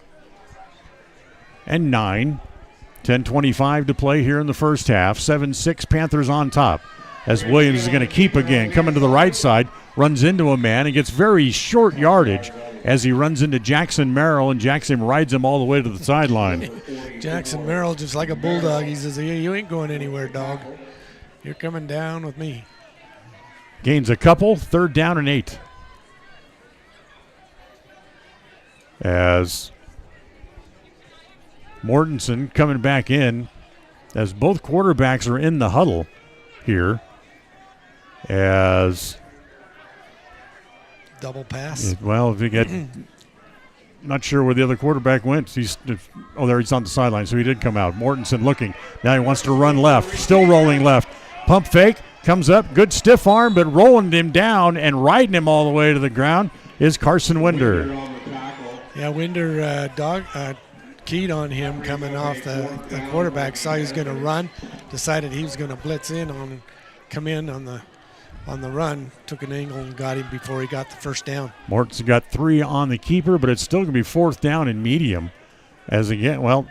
and 9. 10:25 to play here in the first half. 7-6 Panthers on top. As Williams is going to keep again. Coming to the right side. Runs into a man and gets very short yardage as he runs into Jackson Merrill, and Jackson rides him all the way to the sideline. Jackson Merrill, just like a bulldog, he says, "You ain't going anywhere, dog. You're coming down with me." Gains a couple. Third down and 8. As Mortensen coming back in, as both quarterbacks are in the huddle here, as double pass. Well, if you get, not sure where the other quarterback went. He's on the sideline, so he did come out. Mortensen looking. Now he wants to run left, still rolling left. Pump fake, comes up, good stiff arm, but rolling him down and riding him all the way to the ground is Carson Winder. Yeah, Winder keyed on him coming off the quarterback, saw he was going to run, decided he was going to blitz in on, come in on the run, took an angle and got him before he got the first down. Mortensen got 3 on the keeper, but it's still going to be 4th down and medium. As again, well,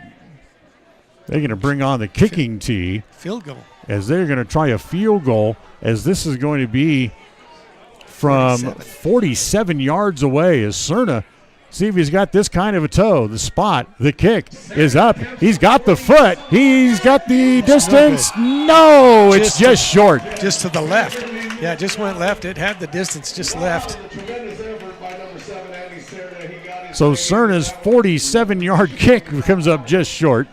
they're going to bring on the kicking tee. Field goal. As they're going to try a field goal, as this is going to be from 47 yards away. As Cerna, see if he's got this kind of a toe. The spot, the kick is up. He's got the foot. He's got the distance. No, it's just short. Just to the left. Yeah, it just went left. It had the distance, just left. So Cerna's 47-yard kick comes up just short.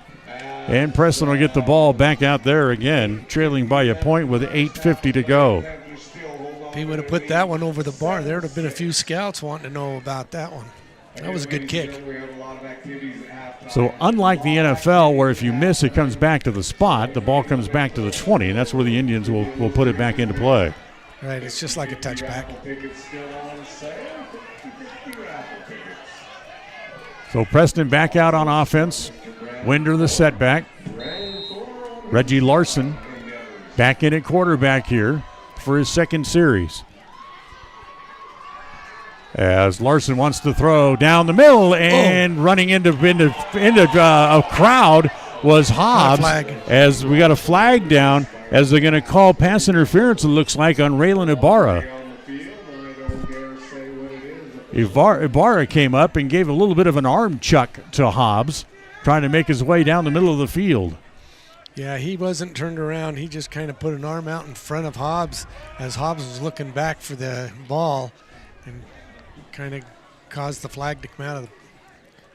And Preston will get the ball back out there again, trailing by a point with 8:50 to go. If he would have put that one over the bar, there would have been a few scouts wanting to know about that one. That was a good kick. So unlike the NFL, where if you miss, it comes back to the spot, the ball comes back to the 20, and that's where the Indians will put it back into play. Right, it's just like a touchback. So Preston back out on offense. Winder the setback. Reggie Larson back in at quarterback here for his second series. As Larson wants to throw down the middle and running into a crowd was Hobbs. As we got a flag down as they're going to call pass interference, it looks like, on Raylan Ibarra. Ibarra came up and gave a little bit of an arm chuck to Hobbs, trying to make his way down the middle of the field. Yeah, he wasn't turned around. He just kind of put an arm out in front of Hobbs as Hobbs was looking back for the ball and kind of caused the flag to come out of the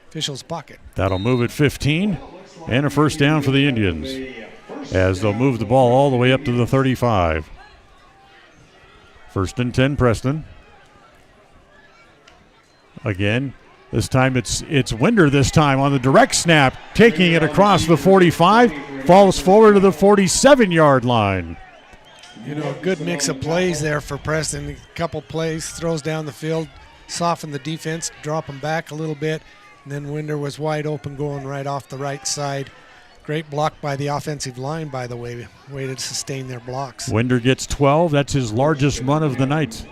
official's pocket. That'll move at 15 and a first down for the Indians as they'll move the ball all the way up to the 35. 1st and 10, Preston. Again, this time it's Winder this time on the direct snap, taking it across the 45, falls forward to the 47-yard line. You know, a good mix of plays there for Preston. A couple plays, throws down the field, soften the defense, drop them back a little bit, and then Winder was wide open going right off the right side. Great block by the offensive line, by the way to sustain their blocks. Winder gets 12. That's his largest run of the night.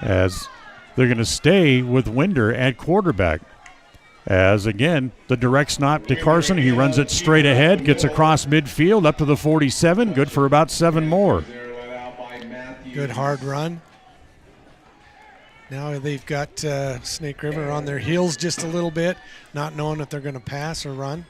As they're going to stay with Winder at quarterback. As, again, the direct snap to Carson. He runs it straight ahead, gets across midfield up to the 47. Good for about 7 more. Good hard run. Now they've got Snake River on their heels just a little bit, not knowing if they're going to pass or run.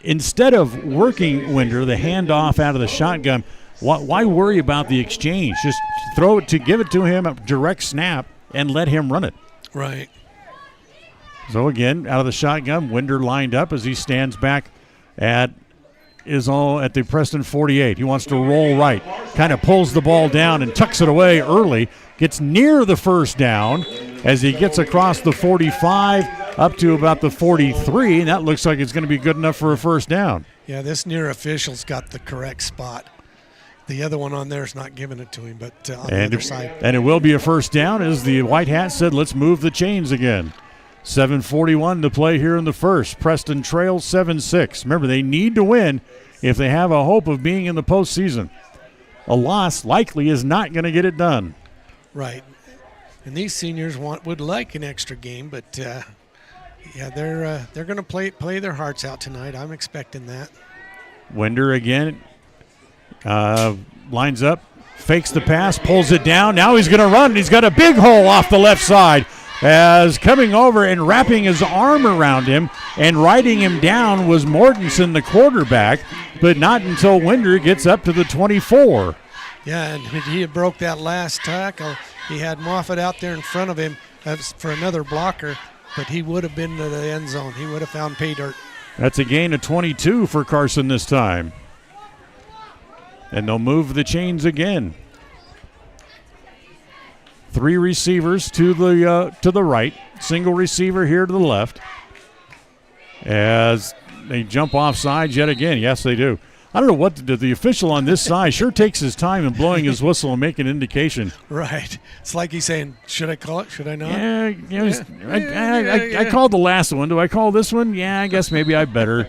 Instead of working Winder, the handoff out of the shotgun, why worry about the exchange? Just throw it give it to him, a direct snap, and let him run it. Right. So again, out of the shotgun, Winder lined up as he stands back at the Preston 48. He wants to roll right, kind of pulls the ball down and tucks it away early, gets near the first down as he gets across the 45 up to about the 43, and that looks like it's going to be good enough for a first down. Yeah, this near official's got the correct spot. The other one on there is not giving it to him, but on the other side. And it will be a first down as the White Hat said, let's move the chains again. 7:41 to play here in the first. Preston trails 7-6. Remember, they need to win if they have a hope of being in the postseason. A loss likely is not going to get it done. Right. And these seniors would like an extra game, but yeah, they're going to play their hearts out tonight. I'm expecting that. Winder again lines up, fakes the pass, pulls it down. Now he's going to run. He's got a big hole off the left side. As coming over and wrapping his arm around him and riding him down was Mortensen, the quarterback, but not until Winder gets up to the 24. Yeah, and he had broke that last tackle. He had Moffitt out there in front of him for another blocker, but he would have been to the end zone. He would have found pay dirt. That's a gain of 22 for Carson this time. And they'll move the chains again. 3 receivers to the right, single receiver here to the left. As they jump off sides yet again. Yes, they do. I don't know what the official on this side sure takes his time in blowing his whistle and making an indication. Right. It's like he's saying, should I call it? Should I not? I called the last one. Do I call this one? Yeah, I guess maybe I better.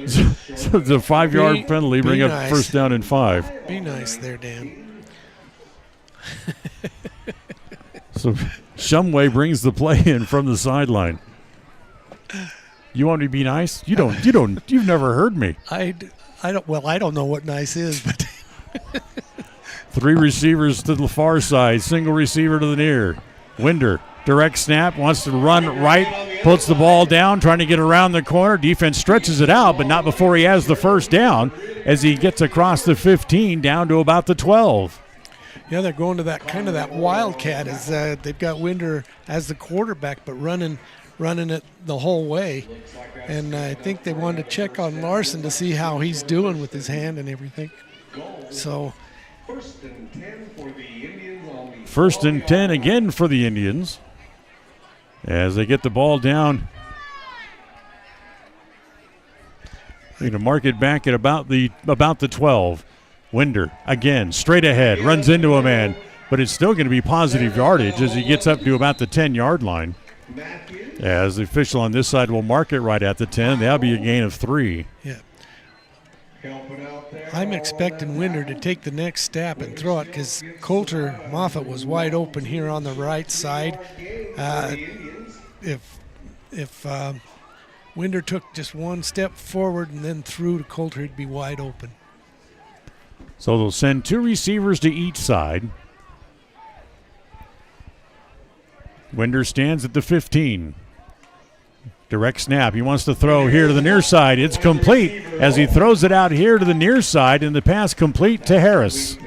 So it's a 5-yard penalty, bring up first down and 5. Be nice there, Dan. So Shumway brings the play in from the sideline. You want me to be nice? You've never heard me. I don't know what nice is, but 3 receivers to the far side, single receiver to the near. Winder, direct snap, wants to run right, puts the ball down, trying to get around the corner. Defense stretches it out, but not before he has the first down as he gets across the 15 down to about the 12. Yeah, they're going to that wildcat as they've got Winder as the quarterback, but running it the whole way. And I think they wanted to check on Larson to see how he's doing with his hand and everything. So First and 10 for the Indians. First and 10 again for the Indians as they get the ball down. They're going to mark it back at about the 12. Winder again, straight ahead, runs into a man, but it's still going to be positive yardage as he gets up to about the 10-yard line. As the official on this side will mark it right at the 10, that'll be a gain of 3. Yeah. I'm expecting Winder to take the next step and throw it because Coulter Moffitt was wide open here on the right side. If Winder took just one step forward and then threw to Coulter, he'd be wide open. So they'll send 2 receivers to each side. Winder stands at the 15. Direct snap. He wants to throw here to the near side. It's complete as he throws it out here to the near side, and the pass complete to Harris.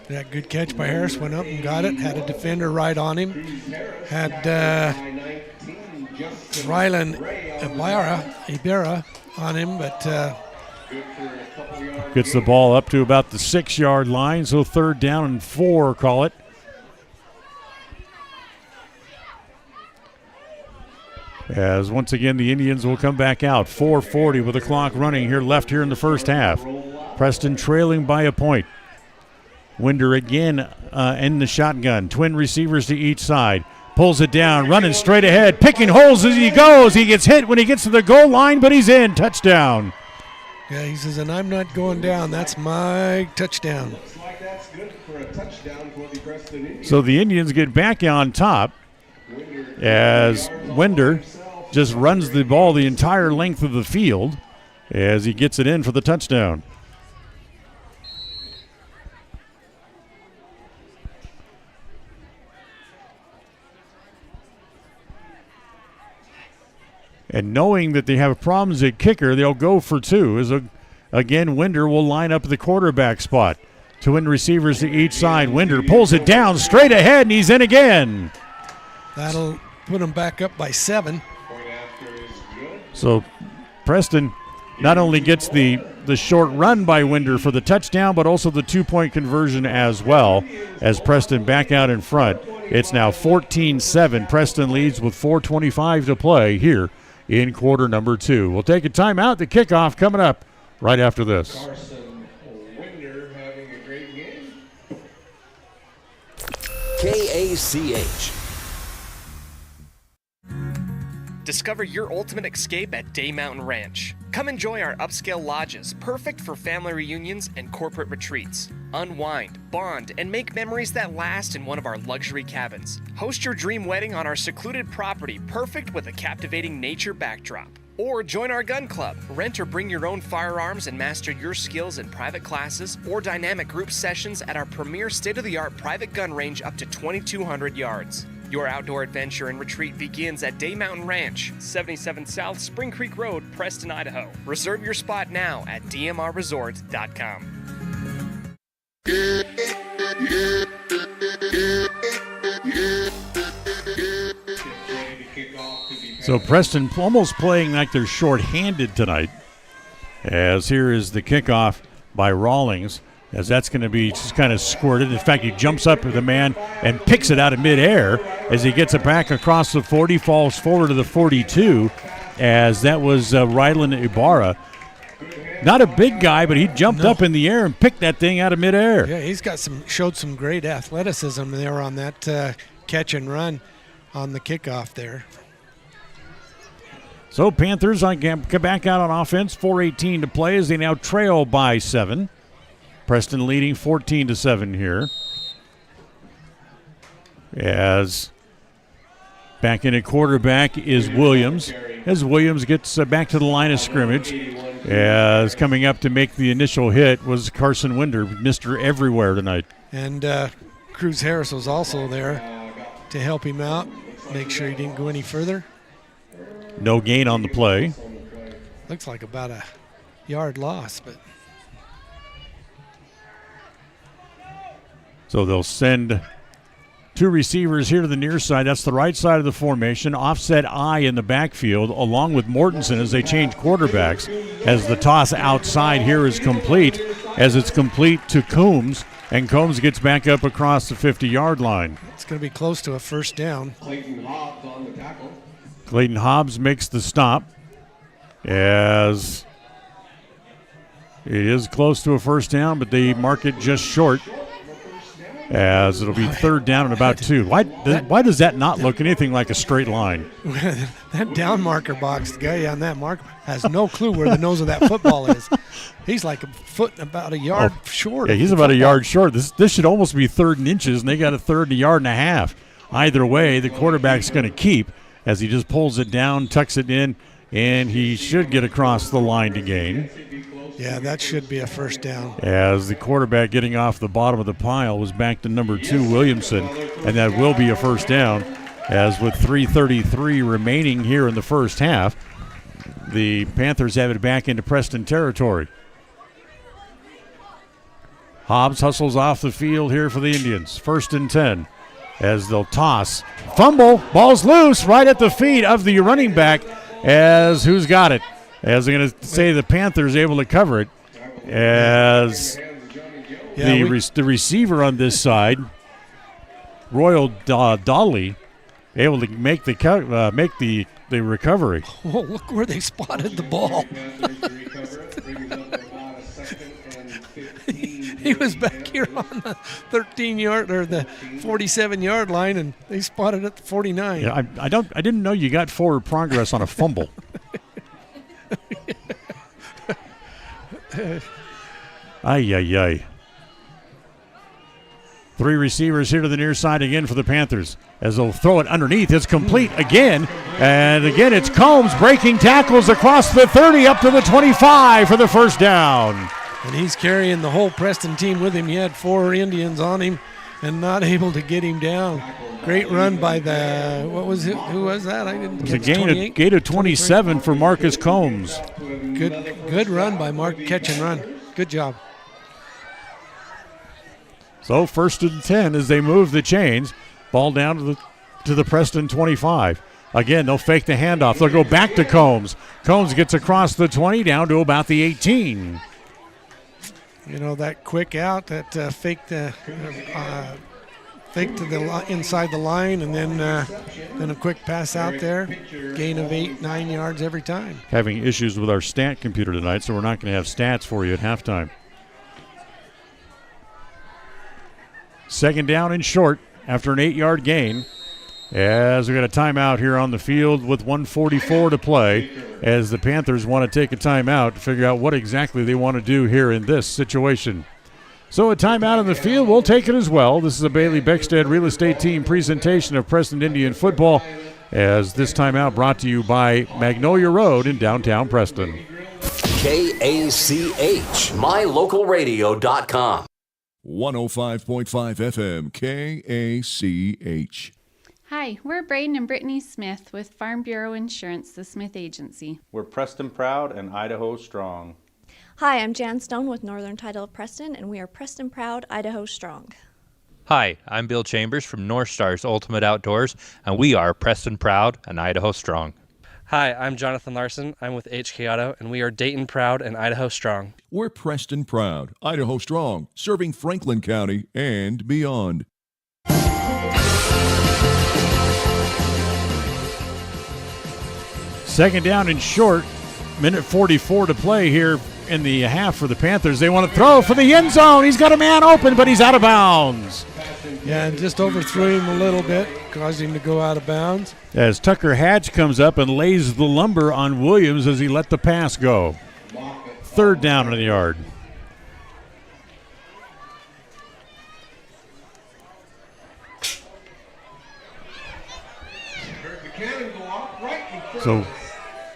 Yeah, good catch by Harris. Went up and got it. Had a defender right on him. Had Rylan Ibarra on him, but gets the ball up to about the 6-yard line, so 3rd down and 4, call it. As once again the Indians will come back out. 4:40 with the clock running here left here in the first half. Preston trailing by a point. Winder again in the shotgun. Twin receivers to each side. Pulls it down, running straight ahead, picking holes as he goes. He gets hit when he gets to the goal line, but he's in. Touchdown. Yeah, he says, and I'm not going down. That's my touchdown. Looks like that's good for a touchdown for the Preston Indians. So the Indians get back on top as Winder just runs the ball the entire length of the field as he gets it in for the touchdown. And knowing that they have problems at kicker, they'll go for 2. Again, Winder will line up the quarterback spot. 2 receivers to each side. Winder pulls it down straight ahead, and he's in again. That'll put him back up by 7. So Preston not only gets the short run by Winder for the touchdown, but also the 2-point conversion as well, as Preston back out in front. It's now 14-7. Preston leads with 4:25 to play here in quarter number 2. We'll take a timeout. The kickoff coming up right after this. Carson Winder having a great game. KACH. Discover your ultimate escape at Day Mountain Ranch. Come enjoy our upscale lodges, perfect for family reunions and corporate retreats. Unwind, bond, and make memories that last in one of our luxury cabins. Host your dream wedding on our secluded property, perfect with a captivating nature backdrop. Or join our gun club. Rent or bring your own firearms and master your skills in private classes or dynamic group sessions at our premier state-of-the-art private gun range up to 2,200 yards. Your outdoor adventure and retreat begins at Day Mountain Ranch, 77 South Spring Creek Road, Preston, Idaho. Reserve your spot now at dmrresort.com. So Preston almost playing like they're short-handed tonight, as here is the kickoff by Rawlings. as that's going to be just kind of squirted. In fact, he jumps up with the man and picks it out of midair as he gets it back across the 40, falls forward to the 42, as that was Rylan Ibarra. Not a big guy, but he jumped up in the air and picked that thing out of midair. Yeah, he's got showed some great athleticism there on that catch and run on the kickoff there. So Panthers get back out on offense, 4:18 to play as they now trail by 7. Preston leading 14-7 here. As back in at quarterback is Williams. As Williams gets back to the line of scrimmage, as coming up to make the initial hit was Carson Winder, Mr. Everywhere tonight. And Cruz Harris was also there to help him out, make sure he didn't go any further. No gain on the play. Looks like about a yard loss, but. So they'll send 2 receivers here to the near side. That's the right side of the formation. Offset I in the backfield, along with Mortensen as they change quarterbacks. As the toss outside here is complete, as it's complete to Coombs, and Coombs gets back up across the 50-yard line. It's going to be close to a first down. Clayton Hobbs on the tackle. Clayton Hobbs makes the stop, as it is close to a first down, but they mark it just short, as it'll be third down and about 2. Why does that not look anything like a straight line? That down marker box, the guy on that mark has no clue where the nose of that football is. He's like a foot and about a yard short. Yeah, he's about a yard short. This should almost be 3rd and inches, and they got a 3rd and a yard and a half. Either way, the quarterback's going to keep, as he just pulls it down, tucks it in, and he should get across the line to gain. Yeah, that should be a first down. As the quarterback getting off the bottom of the pile was back to number 2, Williamson, and that will be a first down, as with 3:33 remaining here in the first half, the Panthers have it back into Preston territory. Hobbs hustles off the field here for the Indians. 1st and 10, as they'll toss. Fumble, ball's loose right at the feet of the running back, as who's got it? As I'm going to say the Panthers able to cover it, as the receiver on this side, Royal Dolly, able to make the recovery. Oh, look where they spotted the ball. He was back here on the 13-yard or the 47-yard line, and they spotted at the 49. Yeah, I didn't know you got forward progress on a fumble. Ay. 3 receivers here to the near side again for the Panthers, as they'll throw it underneath. It's complete again, and again it's Combs breaking tackles across the 30 up to the 25 for the first down. And he's carrying the whole Preston team with him. He had 4 Indians on him and not able to get him down. Great run by the, who was that? I didn't get it. Gain of 27 for Marcus Combs. Good run by Mark, catch and run. Good job. So 1st and 10 as they move the chains. Ball down to the Preston 25. Again, they'll fake the handoff. They'll go back to Combs. Combs gets across the 20 down to about the 18. You know, that quick out, that fake to the inside the line, and then a quick pass out there. Gain of 8-9 yards every time. Having issues with our stat computer tonight, so we're not going to have stats for you at halftime. 2nd down and short after an 8-yard gain, as we got a timeout here on the field with 1:44 to play, as the Panthers want to take a timeout to figure out what exactly they want to do here in this situation. So a timeout on the field, we'll take it as well. This is a Bailey Beckstead Real Estate Team presentation of Preston Indian football, as this timeout brought to you by Magnolia Road in downtown Preston. KACH, mylocalradio.com. 105.5 FM, KACH. Hi, we're Braden and Brittany Smith with Farm Bureau Insurance, the Smith Agency. We're Preston Proud and Idaho Strong. Hi, I'm Jan Stone with Northern Title of Preston, and we are Preston Proud, Idaho Strong. Hi, I'm Bill Chambers from North Stars Ultimate Outdoors, and we are Preston Proud and Idaho Strong. Hi, I'm Jonathan Larson. I'm with HK Auto, and we are Dayton proud and Idaho strong. We're Preston proud, Idaho strong, serving Franklin County and beyond. Second down and short. Minute 44 to play here in the half for the Panthers. They want to throw for the end zone. He's got a man open, but he's out of bounds. Yeah, and just overthrew him a little bit, caused him to go out of bounds. As Tucker Hatch comes up and lays the lumber on Williams as he let the pass go. Third down in the yard. So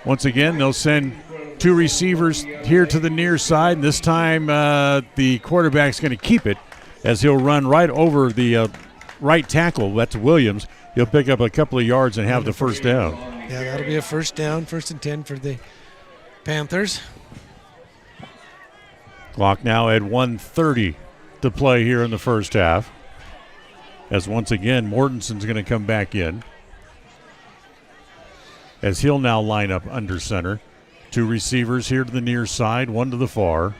once again, they'll send two receivers here to the near side. And this time the quarterback's going to keep it as he'll run right over the right tackle. That's Williams. He'll pick up a couple of yards and have the first down. Yeah, that'll be a first down, 1st and 10 for the Panthers. Clock now at 1:30 to play here in the first half. As once again, Mortensen's going to come back in. As he'll now line up under center. Two receivers here to the near side, one to the far.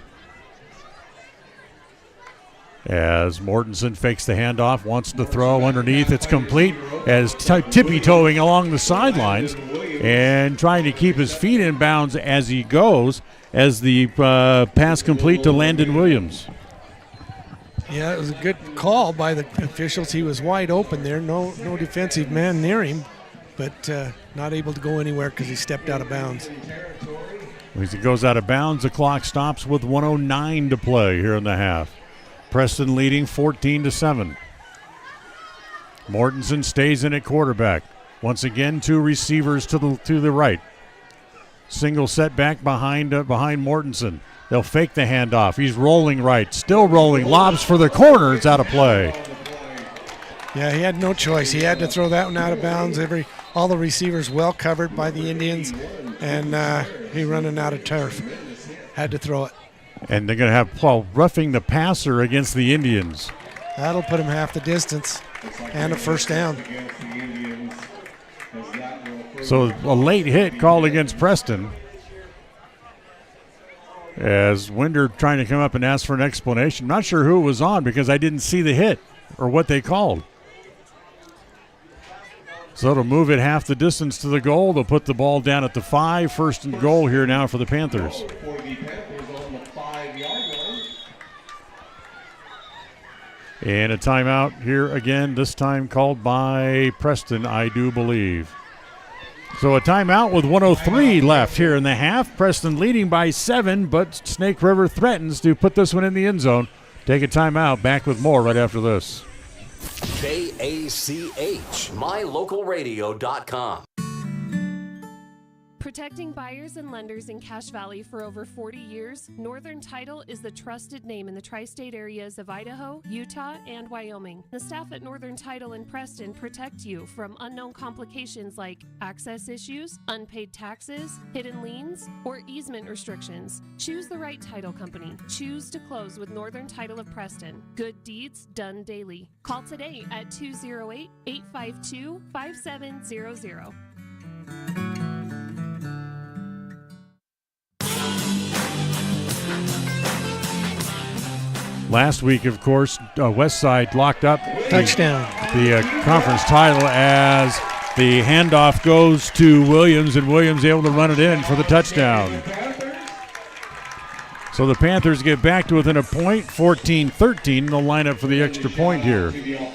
As Mortensen fakes the handoff, wants to throw underneath. It's complete as tippy-toeing along the sidelines and trying to keep his feet in bounds as he goes as the pass complete to Landon Williams. Yeah, it was a good call by the officials. He was wide open there. No defensive man near him, but not able to go anywhere because he stepped out of bounds. As he goes out of bounds, the clock stops with 1:09 to play here in the half. Preston leading 14-7. Mortensen stays in at quarterback. Once again, two receivers to the right. Single setback behind Mortensen. They'll fake the handoff. He's rolling right, still rolling. Lobs for the corner. It's out of play. Yeah, he had no choice. He had to throw that one out of bounds. All the receivers well covered by the Indians, and he running out of turf. Had to throw it. And they're going to have Paul roughing the passer against the Indians. That'll put him half the distance and a first down. So a late hit called against Preston. As Winder trying to come up and ask for an explanation. Not sure who it was on because I didn't see the hit or what they called. So to move it half the distance to the goal, they'll put the ball down at the 5. First and goal here now for the Panthers. And a timeout here again, this time called by Preston, I do believe. So a timeout with 1:03 left here in the half. Preston leading by 7, but Snake River threatens to put this one in the end zone. Take a timeout. Back with more right after this. KACH, mylocalradio.com. Protecting buyers and lenders in Cache Valley for over 40 years, Northern Title is the trusted name in the tri-state areas of Idaho, Utah, and Wyoming. The staff at Northern Title in Preston protect you from unknown complications like access issues, unpaid taxes, hidden liens, or easement restrictions. Choose the right title company. Choose to close with Northern Title of Preston. Good deeds done daily. Call today at 208-852-5700. Last week, of course, Westside locked up touchdown the conference title as the handoff goes to Williams, and Williams able to run it in for the touchdown. So the Panthers get back to within a point, 14-13. They'll line up for the extra point here.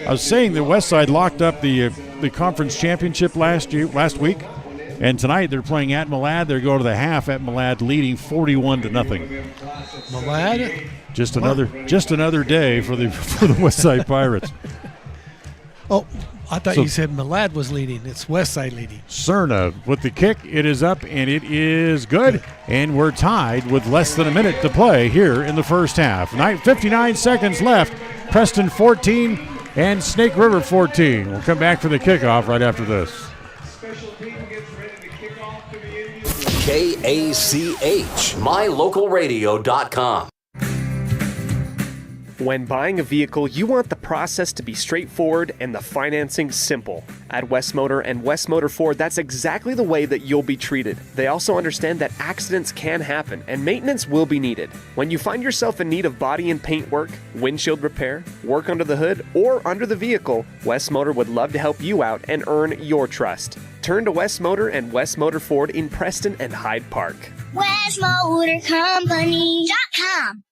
I was saying that Westside locked up the conference championship last week, and tonight they're playing at Malad. They go to the half at Malad, leading 41-0. Malad. Just another day for the Westside Pirates. Oh, I thought you said Malad was leading. It's Westside leading. Cerna with the kick. It is up, and it is good. And we're tied with less than a minute to play here in the first half. 59 seconds left. Preston 14 and Snake River 14. We'll come back for the kickoff right after this. KACH, mylocalradio.com. When buying a vehicle, you want the process to be straightforward and the financing simple. At West Motor and West Motor Ford, that's exactly the way that you'll be treated. They also understand that accidents can happen and maintenance will be needed. When you find yourself in need of body and paint work, windshield repair, work under the hood, or under the vehicle, West Motor would love to help you out and earn your trust. Turn to West Motor and West Motor Ford in Preston and Hyde Park. WestMotorCompany.com.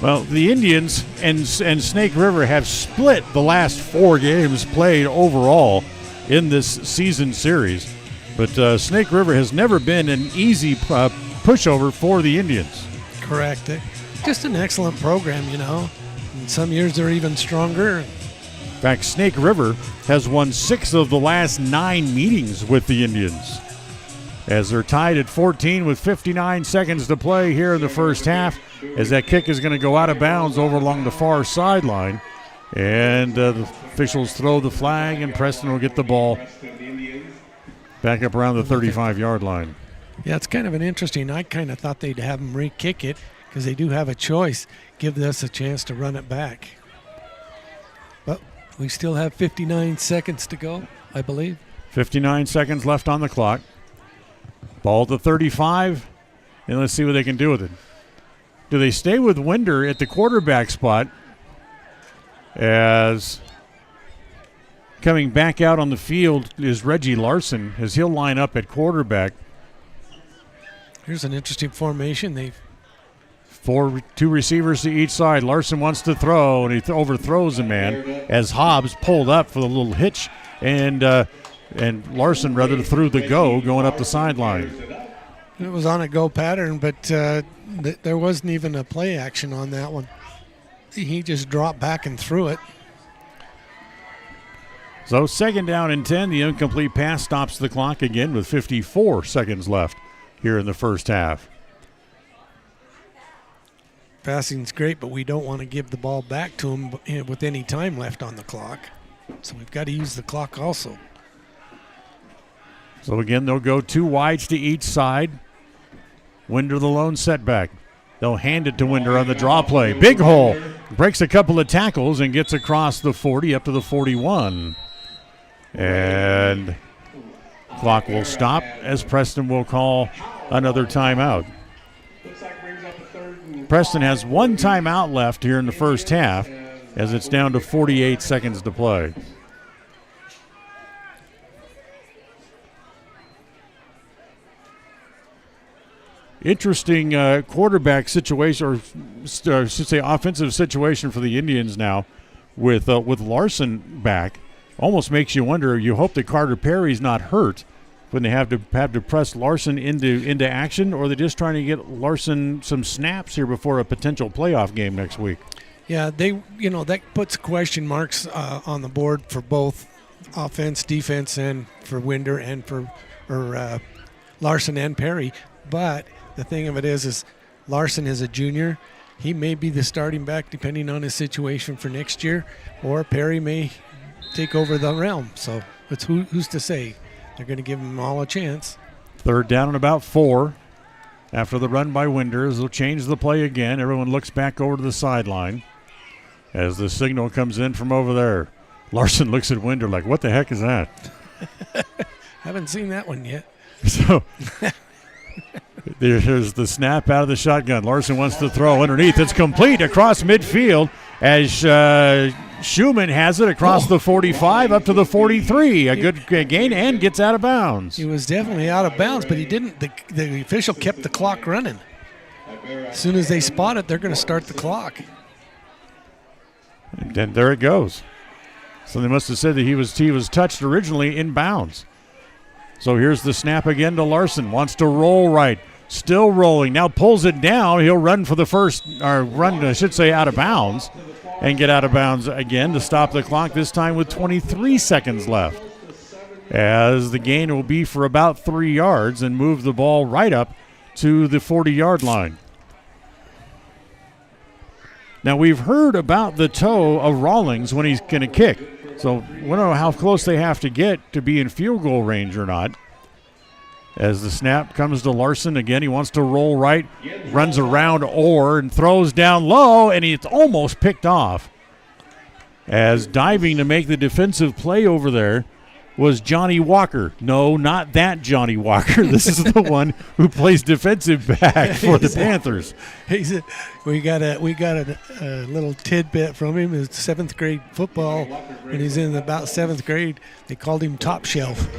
Well, the Indians and Snake River have split the last 4 games played overall in this season series. But Snake River has never been an easy pushover for the Indians. Correct. Just an excellent program, you know. And some years they're even stronger. In fact, Snake River has won 6 of the last 9 meetings with the Indians, as they're tied at 14 with 59 seconds to play here in the first half, as that kick is going to go out of bounds over along the far sideline. And the officials throw the flag, and Preston will get the ball back up around the 35-yard line. Yeah, it's kind of an interesting. I kind of thought they'd have them re-kick it because they do have a choice. Give us a chance to run it back. But we still have 59 seconds to go, I believe. 59 seconds left on the clock. Ball to 35, and let's see what they can do with it. Do they stay with Winder at the quarterback spot, as coming back out on the field is Reggie Larson, as he'll line up at quarterback. Here's an interesting formation. They've 2 receivers to each side. Larson wants to throw, and he overthrows a man as Hobbs pulled up for the little hitch, and Larson rather threw the going up the sideline. It was on a go pattern, but there wasn't even a play action on that one. He just dropped back and threw it. So 2nd down and 10. The incomplete pass stops the clock again with 54 seconds left here in the first half. Passing's great, but we don't want to give the ball back to him with any time left on the clock. So we've got to use the clock also. So again, they'll go 2 wides to each side. Winder the lone setback. They'll hand it to Winder on the draw play. Big hole. Breaks a couple of tackles and gets across the 40 up to the 41. And clock will stop as Preston will call another timeout. Preston has 1 timeout left here in the first half, as it's down to 48 seconds to play. Interesting quarterback situation, or I should say offensive situation for the Indians now with Larson back. Almost makes you wonder, you hope that Carter Perry's not hurt when they have to press Larson into action, or they're just trying to get Larson some snaps here before a potential playoff game next week. Yeah, that puts question marks on the board for both offense, defense, and for Winder and for Larson and Perry. But the thing of it is Larson is a junior. He may be the starting back depending on his situation for next year, or Perry may take over the realm. So it's who's to say? They're going to give them all a chance. 3rd down and about 4 after the run by Winders. They'll change the play again. Everyone looks back over to the sideline as the signal comes in from over there. Larson looks at Winder like, what the heck is that? Haven't seen that one yet. So there's the snap out of the shotgun. Larson wants to throw underneath. It's complete across midfield as Schumann has it across the 45 up to the 43. A good gain and gets out of bounds. He was definitely out of bounds, but he didn't. The official kept the clock running. As soon as they spot it, they're going to start the clock. And then there it goes. So they must have said that he was touched originally in bounds. So here's the snap again to Larson. Wants to roll right. Still rolling. Now pulls it down. He'll run for the first, or run, I should say, out of bounds. And get out of bounds again to stop the clock, this time with 23 seconds left. As the gain will be for about 3 yards and move the ball right up to the 40-yard line. Now we've heard about the toe of Rawlings when he's going to kick. So we don't know how close they have to get to be in field goal range or not. As the snap comes to Larson again, he wants to roll right, runs around Orr and throws down low, and it's almost picked off. As diving to make the defensive play over there was Johnny Walker. No, not that Johnny Walker. This is the one who plays defensive back for the Panthers. We got a little tidbit from him. It's 7th grade football. When he's in about 7th grade, they called him Top Shelf.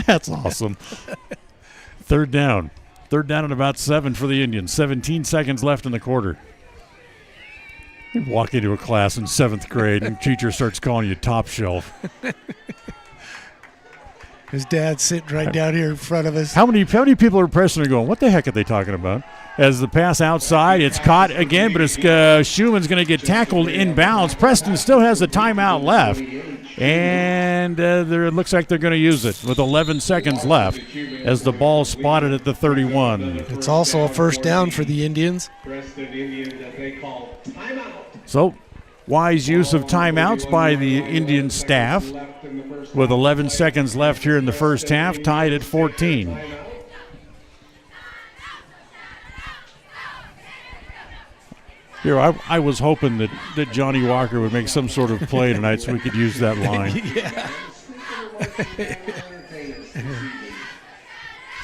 That's awesome. Third down and about 7 for the Indians. 17 seconds left in the quarter. You walk into a class in 7th grade and teacher starts calling you Top Shelf. His dad's sitting right down here in front of us. How many people are pressing and going, what the heck are they talking about? As the pass outside, it's caught again, but it's Schumann's going to get tackled inbounds. Preston still has a timeout left, and it looks like they're going to use it with 11 seconds left as the ball spotted at the 31. It's also a first down for the Indians. So, wise use of timeouts by the Indian staff with 11 seconds left here in the first half, tied at 14. Here, I was hoping that Johnny Walker would make some sort of play tonight so we could use that line.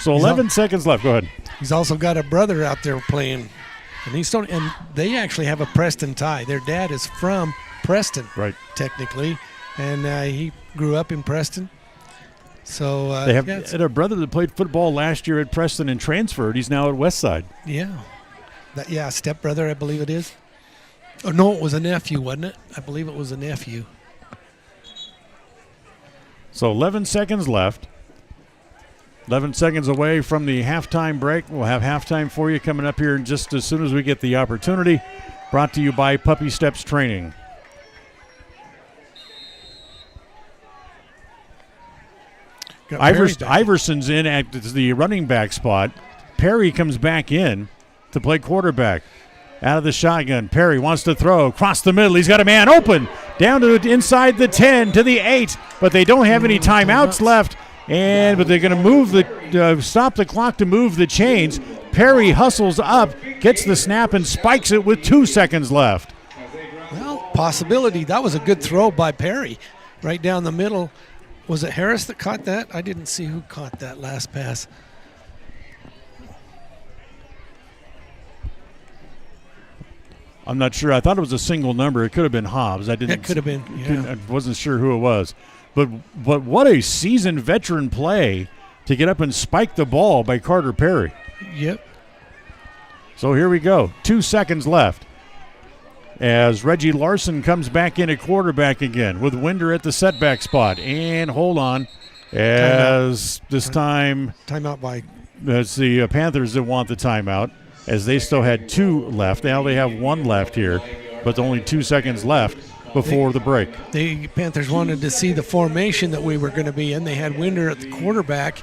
So 11 seconds left. Go ahead. He's also got a brother out there playing. And they actually have a Preston tie. Their dad is from Preston, right? Technically, and he grew up in Preston. So they have had a brother that played football last year at Preston and transferred. He's now at Westside. Yeah, stepbrother, I believe it is. Oh no, it was a nephew, wasn't it? I believe it was a nephew. So 11 seconds left. 11 seconds away from the halftime break. We'll have halftime for you coming up here just as soon as we get the opportunity. Brought to you by Puppy Steps Training. Iverson's in at the running back spot. Perry comes back in to play quarterback. Out of the shotgun, Perry wants to throw across the middle. He's got a man open down to inside the 10 to the 8, but they don't have any timeouts left. But they're going to move stop the clock to move the chains. Perry hustles up, gets the snap, and spikes it with 2 seconds left. Well, possibility. That was a good throw by Perry, right down the middle. Was it Harris that caught that? I didn't see who caught that last pass. I'm not sure. I thought it was a single number. It could have been Hobbs. It could have been. Yeah. I wasn't sure who it was. But what a seasoned veteran play to get up and spike the ball by Carter Perry. Yep. So here we go. 2 seconds left as Reggie Larson comes back in at quarterback again with Winder at the setback spot. And hold on, as this time timeout by it's the Panthers that want the timeout, as they still had 2 left. Now they have 1 left here, but only 2 seconds left before the break. The Panthers wanted to see the formation that we were going to be in. They had Winder at the quarterback,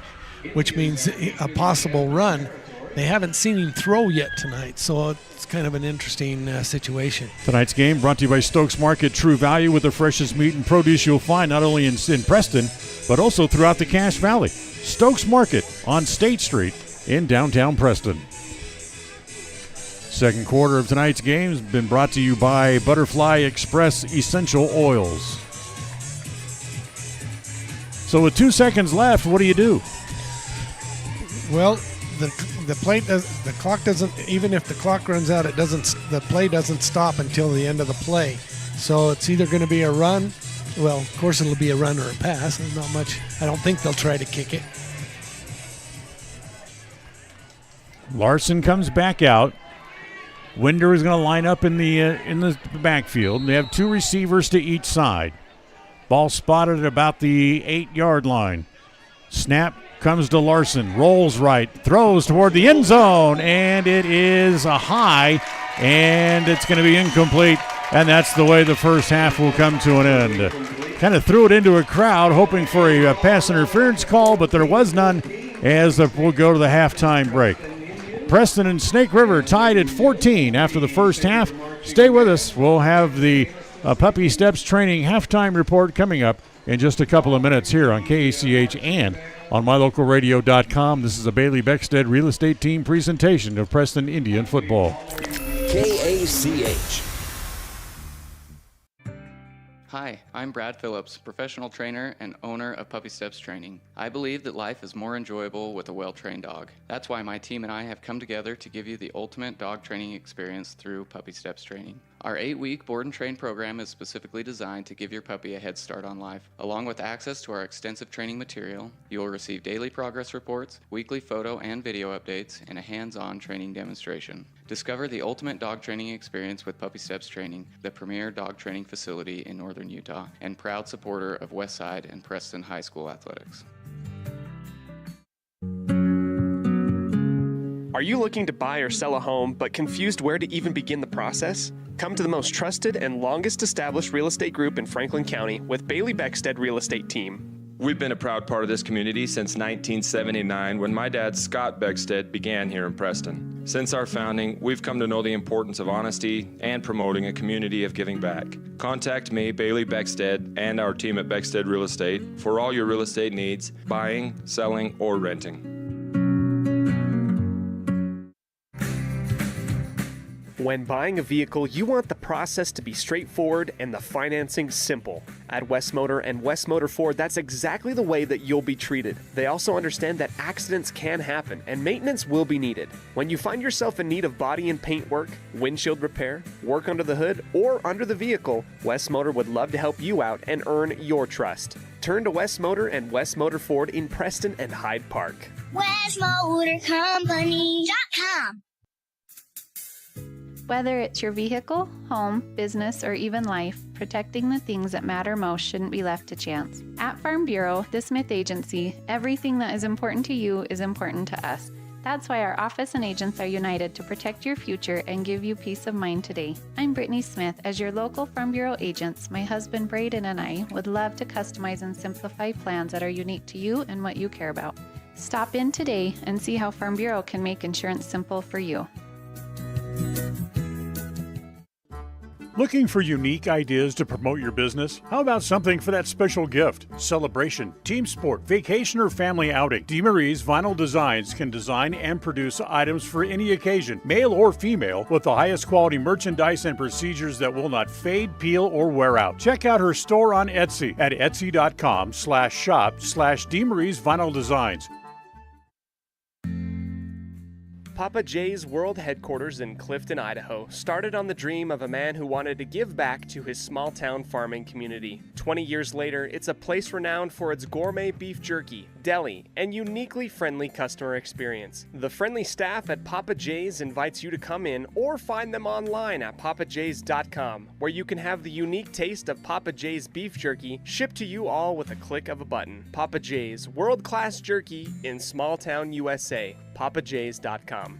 which means a possible run. They haven't seen him throw yet tonight, so it's kind of an interesting situation. Tonight's game brought to you by Stokes Market. True value with the freshest meat and produce you'll find not only in Preston, but also throughout the Cache Valley. Stokes Market on State Street in downtown Preston. Second quarter of tonight's game has been brought to you by Butterfly Express Essential Oils. So with 2 seconds left, what do you do? Well, the clock doesn't, even if the clock runs out, the play doesn't stop until the end of the play. So it's either going to be a run. Well, of course it'll be a run or a pass. There's not much. I don't think they'll try to kick it. Larson comes back out. Winder is going to line up in the backfield. They have 2 receivers to each side. Ball spotted at about the 8-yard line. Snap comes to Larson, rolls right, throws toward the end zone, and it is a high, and it's going to be incomplete, and that's the way the first half will come to an end. Kind of threw it into a crowd, hoping for a pass interference call, but there was none, as we'll go to the halftime break. Preston and Snake River tied at 14 after the first half. Stay with us. We'll have the Puppy Steps Training halftime report coming up in just a couple of minutes here on KACH and On mylocalradio.com, this is a Bailey Beckstead Real Estate Team presentation of Preston Indian football. KACH. Hi, I'm Brad Phillips, professional trainer and owner of Puppy Steps Training. I believe that life is more enjoyable with a well-trained dog. That's why my team and I have come together to give you the ultimate dog training experience through Puppy Steps Training. Our 8-week board and train program is specifically designed to give your puppy a head start on life. Along with access to our extensive training material, you will receive daily progress reports, weekly photo and video updates, and a hands-on training demonstration. Discover the ultimate dog training experience with Puppy Steps Training, the premier dog training facility in northern Utah, and proud supporter of Westside and Preston High School athletics. Are you looking to buy or sell a home but confused where to even begin the process? Come to the most trusted and longest established real estate group in Franklin County with Bailey Beckstead Real Estate Team. We've been a proud part of this community since 1979 when my dad, Scott Beckstead, began here in Preston. Since our founding, we've come to know the importance of honesty and promoting a community of giving back. Contact me, Bailey Beckstead, and our team at Beckstead Real Estate for all your real estate needs, buying, selling, or renting. When buying a vehicle, you want the process to be straightforward and the financing simple. At West Motor and West Motor Ford, that's exactly the way that you'll be treated. They also understand that accidents can happen and maintenance will be needed. When you find yourself in need of body and paint work, windshield repair, work under the hood, or under the vehicle, West Motor would love to help you out and earn your trust. Turn to West Motor and West Motor Ford in Preston and Hyde Park. WestMotorCompany.com. Whether it's your vehicle, home, business, or even life, protecting the things that matter most shouldn't be left to chance. At Farm Bureau, the Smith Agency, everything that is important to you is important to us. That's why our office and agents are united to protect your future and give you peace of mind today. I'm Brittany Smith. As your local Farm Bureau agents, my husband Braden and I would love to customize and simplify plans that are unique to you and what you care about. Stop in today and see how Farm Bureau can make insurance simple for you. Looking for unique ideas to promote your business? How about something for that special gift, celebration, team sport, vacation, or family outing? DeMarie's Vinyl Designs can design and produce items for any occasion, male or female, with the highest quality merchandise and procedures that will not fade, peel, or wear out. Check out her store on Etsy at etsy.com/shop/DeMarie's Vinyl Designs. Papa J's World Headquarters in Clifton, Idaho, started on the dream of a man who wanted to give back to his small-town farming community. 20 years later, it's a place renowned for its gourmet beef jerky, deli, and uniquely friendly customer experience. The friendly staff at Papa J's invites you to come in or find them online at papajs.com, where you can have the unique taste of Papa J's beef jerky shipped to you all with a click of a button. Papa J's, world-class jerky in small-town USA. papajs.com.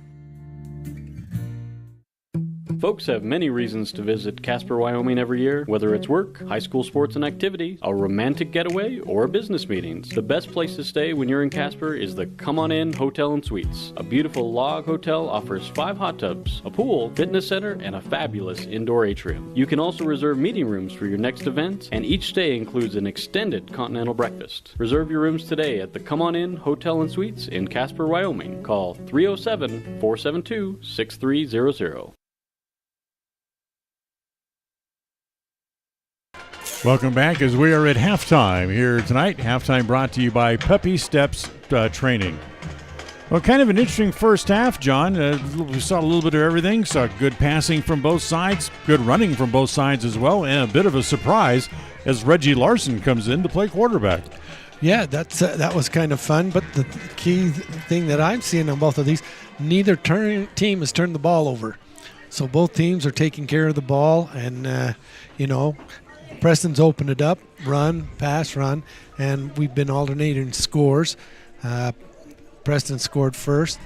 Folks have many reasons to visit Casper, Wyoming every year, whether it's work, high school sports and activities, a romantic getaway, or business meetings. The best place to stay when you're in Casper is the Come On In Hotel and Suites. A beautiful log hotel offers 5 hot tubs, a pool, fitness center, and a fabulous indoor atrium. You can also reserve meeting rooms for your next event, and each stay includes an extended continental breakfast. Reserve your rooms today at the Come On In Hotel and Suites in Casper, Wyoming. Call 307-472-6300. Welcome back as we are at halftime here tonight. Halftime brought to you by Puppy Steps Training. Well, kind of an interesting first half, John. We saw a little bit of everything. Saw good passing from both sides, good running from both sides as well, and a bit of a surprise as Reggie Larson comes in to play quarterback. Yeah, that was kind of fun. But the key thing that I'm seeing on both of these, neither team has turned the ball over. So both teams are taking care of the ball, and, Preston's opened it up, run, pass, run, and we've been alternating scores. Preston scored first.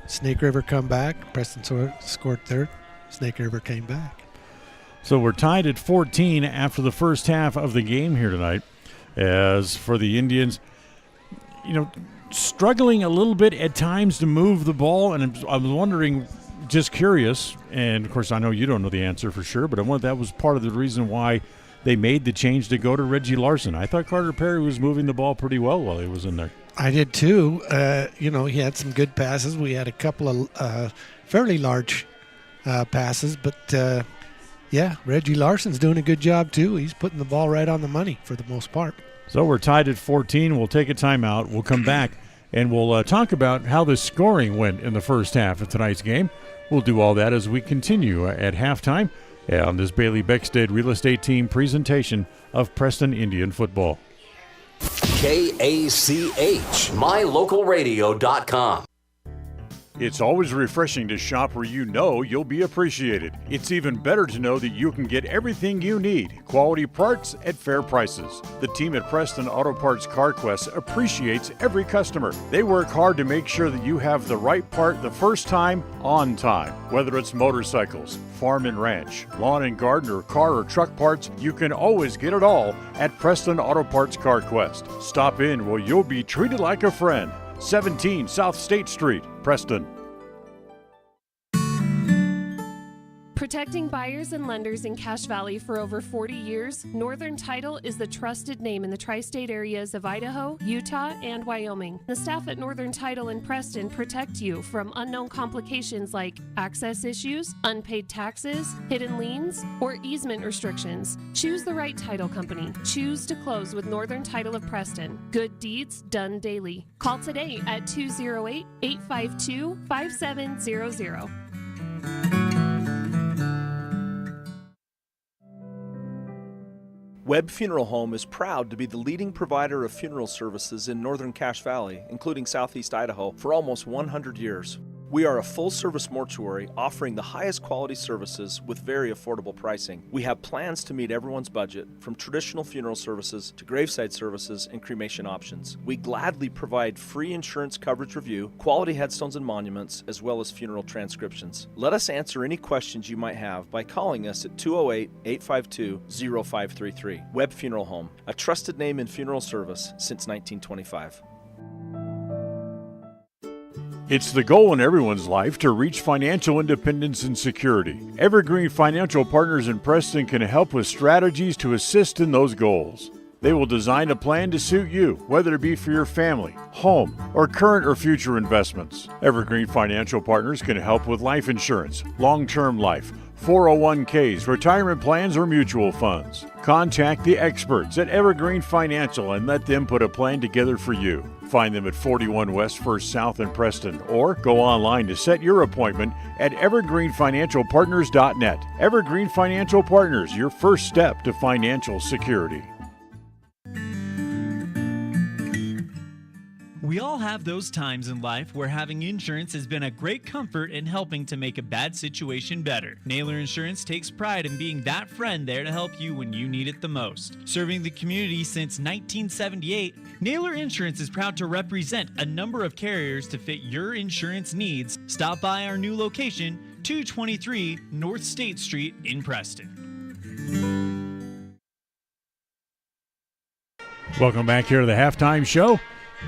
Snake River come back. Preston scored third. Snake River came back. So we're tied at 14 after the first half of the game here tonight. As for the Indians, struggling a little bit at times to move the ball, and I was wondering, just curious, and of course I know you don't know the answer for sure, but that was part of the reason why they made the change to go to Reggie Larson. I thought Carter Perry was moving the ball pretty well while he was in there. I did too. He had some good passes. We had a couple of fairly large passes, but Reggie Larson's doing a good job too. He's putting the ball right on the money for the most part. So we're tied at 14. We'll take a timeout. We'll come back and we'll talk about how the scoring went in the first half of tonight's game. We'll do all that as we continue at halftime on this Bailey Beckstead Real Estate Team presentation of Preston Indian football. KACH, mylocalradio.com. It's always refreshing to shop where you know you'll be appreciated. It's even better to know that you can get everything you need, quality parts at fair prices. The team at Preston Auto Parts CarQuest appreciates every customer. They work hard to make sure that you have the right part the first time, on time. Whether it's motorcycles, farm and ranch, lawn and garden, or car or truck parts, you can always get it all at Preston Auto Parts CarQuest. Stop in where you'll be treated like a friend. 17 South State Street, Preston. Protecting buyers and lenders in Cache Valley for over 40 years, Northern Title is the trusted name in the tri-state areas of Idaho, Utah, and Wyoming. The staff at Northern Title in Preston protect you from unknown complications like access issues, unpaid taxes, hidden liens, or easement restrictions. Choose the right title company. Choose to close with Northern Title of Preston. Good deeds done daily. Call today at 208-852-5700. Webb Funeral Home is proud to be the leading provider of funeral services in northern Cache Valley, including southeast Idaho, for almost 100 years. We are a full-service mortuary offering the highest quality services with very affordable pricing. We have plans to meet everyone's budget, from traditional funeral services to graveside services and cremation options. We gladly provide free insurance coverage review, quality headstones and monuments, as well as funeral transcriptions. Let us answer any questions you might have by calling us at 208-852-0533. Webb Funeral Home, a trusted name in funeral service since 1925. It's the goal in everyone's life to reach financial independence and security. Evergreen Financial Partners in Preston can help with strategies to assist in those goals. They will design a plan to suit you, whether it be for your family, home, or current or future investments. Evergreen Financial Partners can help with life insurance, long-term life, 401ks, retirement plans, or mutual funds. Contact the experts at Evergreen Financial and let them put a plan together for you. Find them at 41 West 1st South in Preston, or go online to set your appointment at evergreenfinancialpartners.net. Evergreen Financial Partners, your first step to financial security. We all have those times in life where having insurance has been a great comfort in helping to make a bad situation better. Naylor Insurance takes pride in being that friend there to help you when you need it the most. Serving the community since 1978, Naylor Insurance is proud to represent a number of carriers to fit your insurance needs. Stop by our new location, 223 North State Street in Preston. Welcome back here to the halftime show.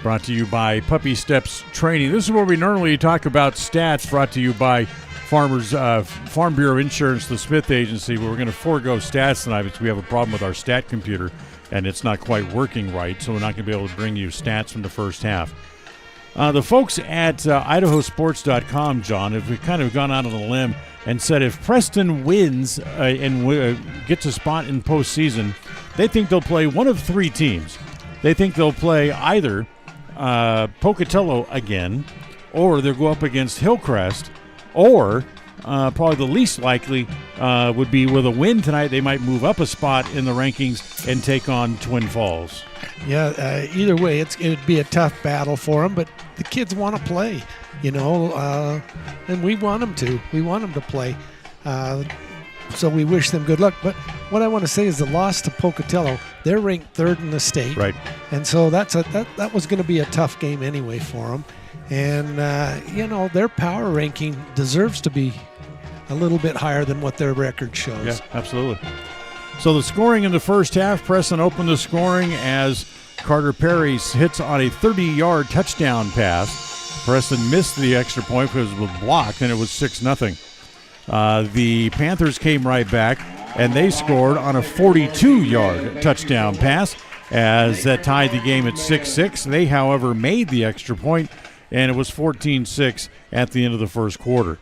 Brought to you by Puppy Steps Training. This is where we normally talk about stats, brought to you by Farm Bureau Insurance, the Smith Agency. We're going to forego stats tonight because we have a problem with our stat computer, and it's not quite working right, so we're not going to be able to bring you stats from the first half. The folks at idahosports.com, John, have kind of gone out on a limb and said if Preston wins and gets a spot in postseason, they think they'll play one of three teams. They think they'll play either Pocatello again, or they'll go up against Hillcrest, or probably the least likely would be with a win tonight, they might move up a spot in the rankings and take on Twin Falls. Yeah, either way, it'd be a tough battle for them, but the kids want to play, and we want them to. We want them to play. So we wish them good luck. But what I want to say is the loss to Pocatello, they're ranked third in the state. Right. And so that was going to be a tough game anyway for them. And, their power ranking deserves to be a little bit higher than what their record shows. Yeah, absolutely. So the scoring in the first half, Preston opened the scoring as Carter Perry hits on a 30-yard touchdown pass. Preston missed the extra point because it was blocked, and it was 6-0. The Panthers came right back, and they scored on a 42-yard touchdown pass. as that tied the game at 6-6. They, however, made the extra point, and it was 14-6 at the end of the first quarter.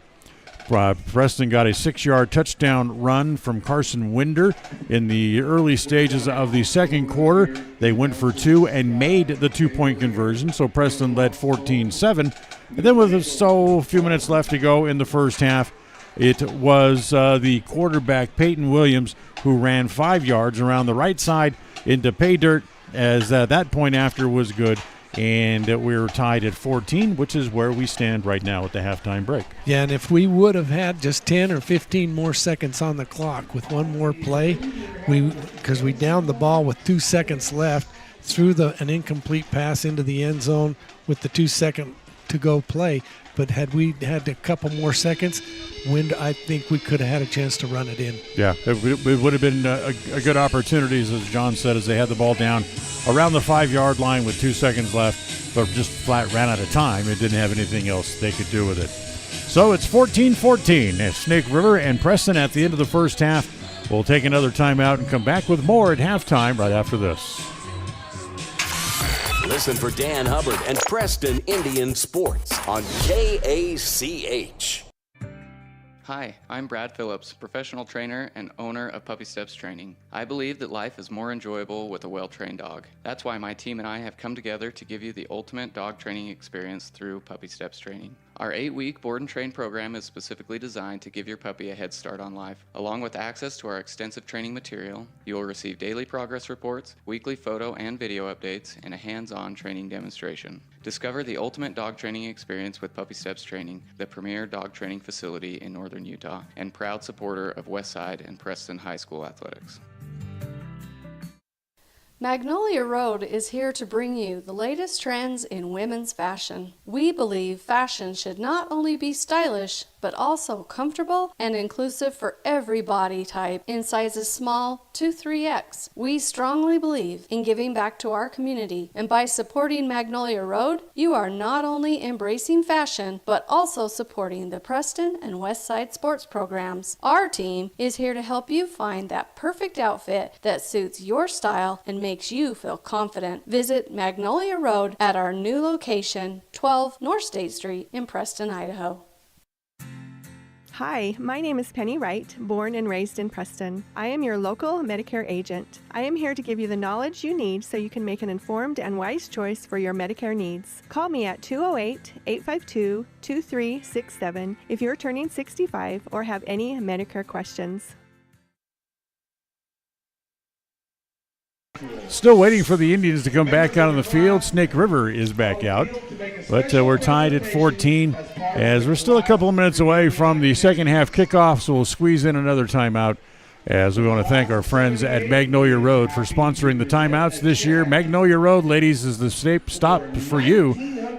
Preston got a 6-yard touchdown run from Carson Winder in the early stages of the second quarter. They went for 2 and made the 2-point conversion, so Preston led 14-7. And then with a few minutes left to go in the first half, it was the quarterback, Peyton Williams, who ran 5 yards around the right side into pay dirt, as that point after was good. And we were tied at 14, which is where we stand right now at the halftime break. Yeah, and if we would have had just 10 or 15 more seconds on the clock with one more play, because we downed the ball with 2 seconds left, threw an incomplete pass into the end zone with the 2-second to go play. But had we had a couple more seconds, I think we could have had a chance to run it in. Yeah, it would have been a good opportunity, as John said, as they had the ball down around the 5-yard line with 2 seconds left, but just flat ran out of time. It didn't have anything else they could do with it. So it's 14-14. Snake River and Preston at the end of the first half. We'll take another timeout and come back with more at halftime right after this. Listen for Dan Hubbard and Preston Indian Sports on KACH. Hi, I'm Brad Phillips, professional trainer and owner of Puppy Steps Training. I believe that life is more enjoyable with a well-trained dog. That's why my team and I have come together to give you the ultimate dog training experience through Puppy Steps Training. Our 8-week board and train program is specifically designed to give your puppy a head start on life. Along with access to our extensive training material, you will receive daily progress reports, weekly photo and video updates, and a hands-on training demonstration. Discover the ultimate dog training experience with Puppy Steps Training, the premier dog training facility in northern Utah, and proud supporter of Westside and Preston High School athletics. Magnolia Road is here to bring you the latest trends in women's fashion. We believe fashion should not only be stylish, but also comfortable and inclusive for every body type in sizes small to 3X. We strongly believe in giving back to our community, and by supporting Magnolia Road, you are not only embracing fashion, but also supporting the Preston and Westside sports programs. Our team is here to help you find that perfect outfit that suits your style and makes you feel confident. Visit Magnolia Road at our new location, 12 North State Street in Preston, Idaho. Hi, my name is Penny Wright, born and raised in Preston. I am your local Medicare agent. I am here to give you the knowledge you need so you can make an informed and wise choice for your Medicare needs. Call me at 208-852-2367 if you're turning 65 or have any Medicare questions. Still waiting for the Indians to come back out on the field. Snake River is back out, but we're tied at 14 as we're still a couple of minutes away from the second half kickoff, so we'll squeeze in another timeout as we want to thank our friends at Magnolia Road for sponsoring the timeouts this year. Magnolia Road, ladies, is the stop for you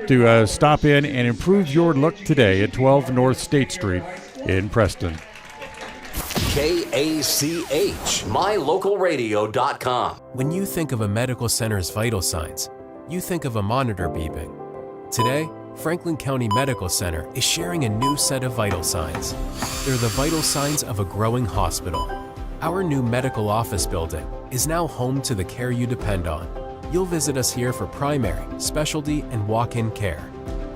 to stop in and improve your look today at 12 North State Street in Preston. KACH, mylocalradio.com. When you think of a medical center's vital signs, you think of a monitor beeping. Today, Franklin County Medical Center is sharing a new set of vital signs. They're the vital signs of a growing hospital. Our new medical office building is now home to the care you depend on. You'll visit us here for primary, specialty, and walk-in care.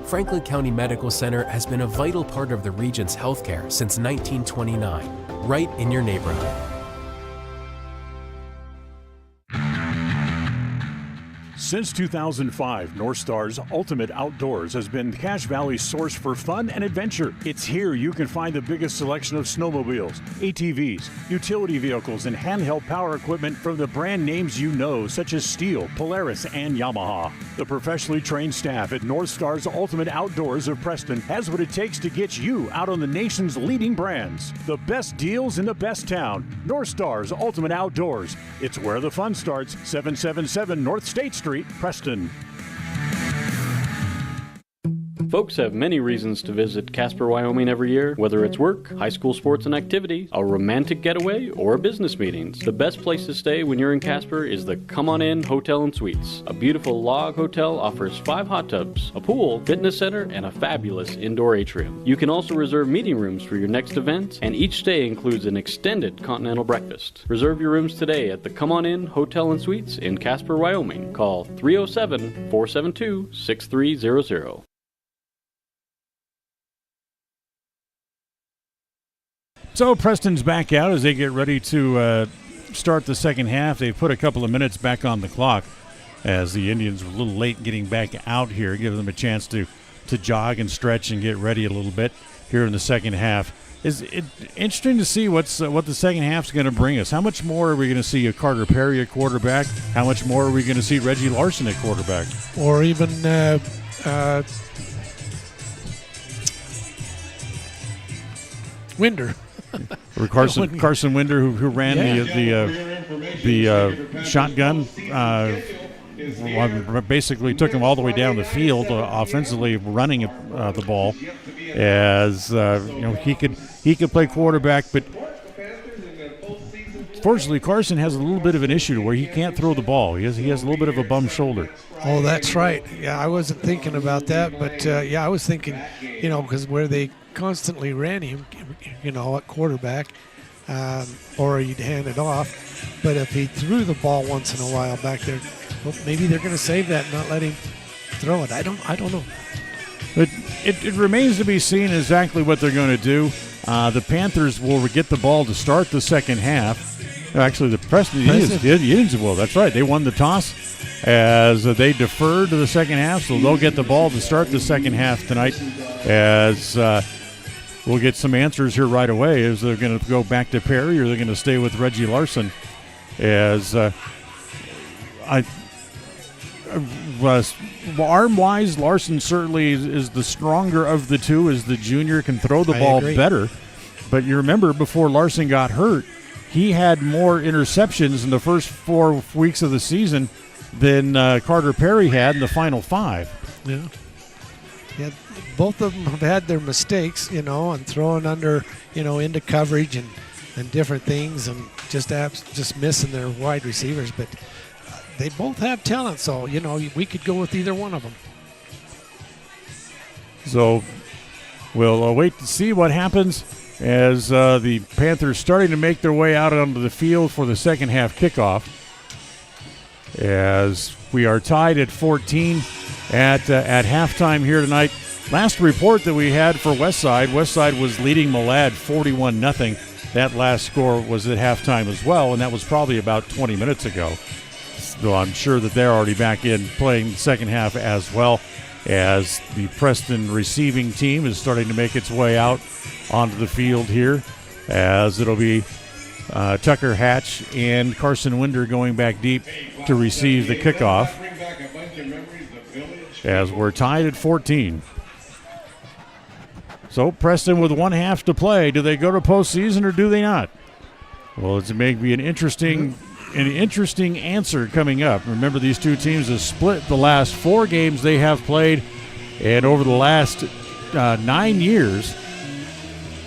Franklin County Medical Center has been a vital part of the region's healthcare since 1929, right in your neighborhood. Since 2005, North Star's Ultimate Outdoors has been Cache Valley's source for fun and adventure. It's here you can find the biggest selection of snowmobiles, ATVs, utility vehicles, and handheld power equipment from the brand names you know, such as Steel, Polaris, and Yamaha. The professionally trained staff at North Star's Ultimate Outdoors of Preston has what it takes to get you out on the nation's leading brands. The best deals in the best town. North Star's Ultimate Outdoors. It's where the fun starts. 777 North State Street, Preston. Folks have many reasons to visit Casper, Wyoming every year, whether it's work, high school sports and activities, a romantic getaway, or business meetings. The best place to stay when you're in Casper is the Come On In Hotel and Suites. A beautiful log hotel offers 5 hot tubs, a pool, fitness center, and a fabulous indoor atrium. You can also reserve meeting rooms for your next event, and each stay includes an extended continental breakfast. Reserve your rooms today at the Come On In Hotel and Suites in Casper, Wyoming. Call 307-472-6300. So Preston's back out as they get ready to start the second half. They've put a couple of minutes back on the clock as the Indians were a little late getting back out here, give them a chance to jog and stretch and get ready a little bit here in the second half. Is it interesting to see what the second half's going to bring us? How much more are we going to see of Carter Perry at quarterback? How much more are we going to see Reggie Larson at quarterback? Or even Winder. Or Carson Winder, who ran the shotgun, basically took him all the way down the field offensively, running the ball. As he could play quarterback, but fortunately Carson has a little bit of an issue where he can't throw the ball. He has a little bit of a bum shoulder. Oh, that's right. Yeah, I wasn't thinking about that, but I was thinking, because where they constantly ran him, at quarterback, or he'd hand it off. But if he threw the ball once in a while back there, well, maybe they're going to save that and not let him throw it. I don't know. But it remains to be seen exactly what they're going to do. The Panthers will get the ball to start the second half. Actually, the Preston Indians will. That's right. They won the toss as they deferred to the second half, so they'll get the ball to start the second half tonight. As we'll get some answers here right away. Is they're going to go back to Perry or they're going to stay with Reggie Larson? As arm-wise, Larson certainly is the stronger of the two, as the junior can throw the ball better. But you remember, before Larson got hurt, he had more interceptions in the first 4 weeks of the season than Carter Perry had in the final 5. Yeah. Yeah, both of them have had their mistakes, and throwing under, into coverage and different things, and just missing their wide receivers. But they both have talent, so, we could go with either one of them. So we'll wait to see what happens as the Panthers starting to make their way out onto the field for the second half kickoff. As we are tied at 14 at halftime here tonight. Last report that we had for Westside was leading Malad 41-0. That last score was at halftime as well, and that was probably about 20 minutes ago. So I'm sure that they're already back in playing the second half as well, as the Preston receiving team is starting to make its way out onto the field here, as it'll be Tucker Hatch and Carson Winder going back deep to receive the kickoff, as we're tied at 14. So Preston with 1 half to play. Do they go to postseason or do they not? Well, it's may be an interesting answer coming up. Remember, these two teams have split the last 4 games they have played, and over the last 9 years,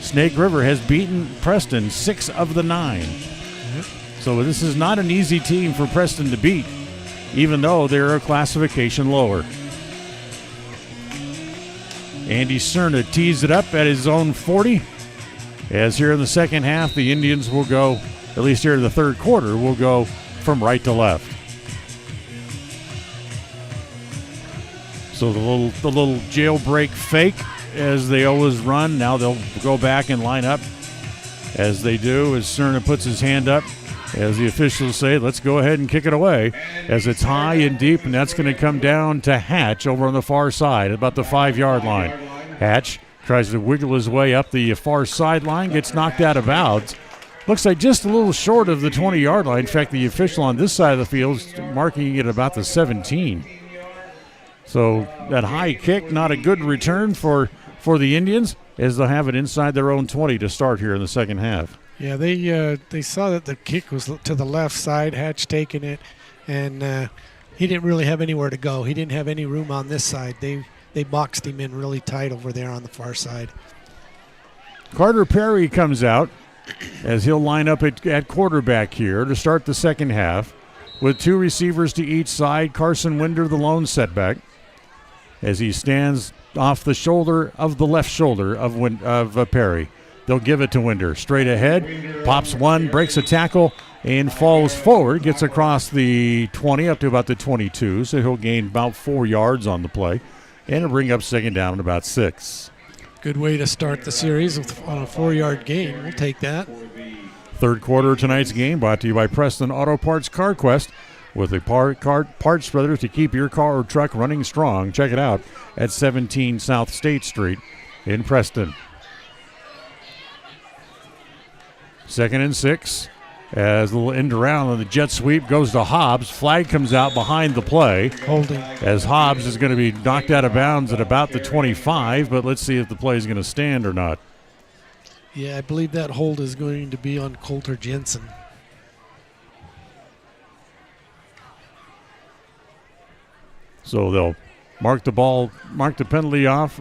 Snake River has beaten Preston 6 of the 9. So this is not an easy team for Preston to beat, even though they're a classification lower. Andy Cerna tees it up at his own 40. As here in the second half, the Indians will go, at least here in the third quarter, will go from right to left. So the little jailbreak fake, as they always run. Now they'll go back and line up, as they do, as Cerna puts his hand up, as the officials say, let's go ahead and kick it away, as it's high and deep, and that's going to come down to Hatch over on the far side, about the 5-yard line. Hatch tries to wiggle his way up the far sideline, gets knocked out of bounds. Looks like just a little short of the 20-yard line. In fact, the official on this side of the field is marking it about the 17. So that high kick, not a good return for the Indians, as they'll have it inside their own 20 to start here in the second half. Yeah, they saw that the kick was to the left side, Hatch taking it, and he didn't really have anywhere to go. He didn't have any room on this side. They they boxed him in really tight over there on the far side. Carter Perry comes out as he'll line up at quarterback here to start the second half with 2 receivers to each side. Carson Winder, the lone setback, as he stands off the shoulder of the left shoulder of Perry. They'll give it to Winder. Straight ahead, pops one, breaks a tackle, and falls forward, gets across the 20 up to about the 22, so he'll gain about 4 yards on the play, and it'll bring up second down at about 6. Good way to start the series on a 4-yard gain. We'll take that. Third quarter of tonight's game brought to you by Preston Auto Parts CarQuest. With the parts spreader to keep your car or truck running strong. Check it out at 17 South State Street in Preston. 2nd and 6. As a little end around and the jet sweep goes to Hobbs. Flag comes out behind the play. Holding. As Hobbs is going to be knocked out of bounds at about the 25, but let's see if the play is going to stand or not. Yeah, I believe that hold is going to be on Coulter Jensen. So they'll mark the penalty off.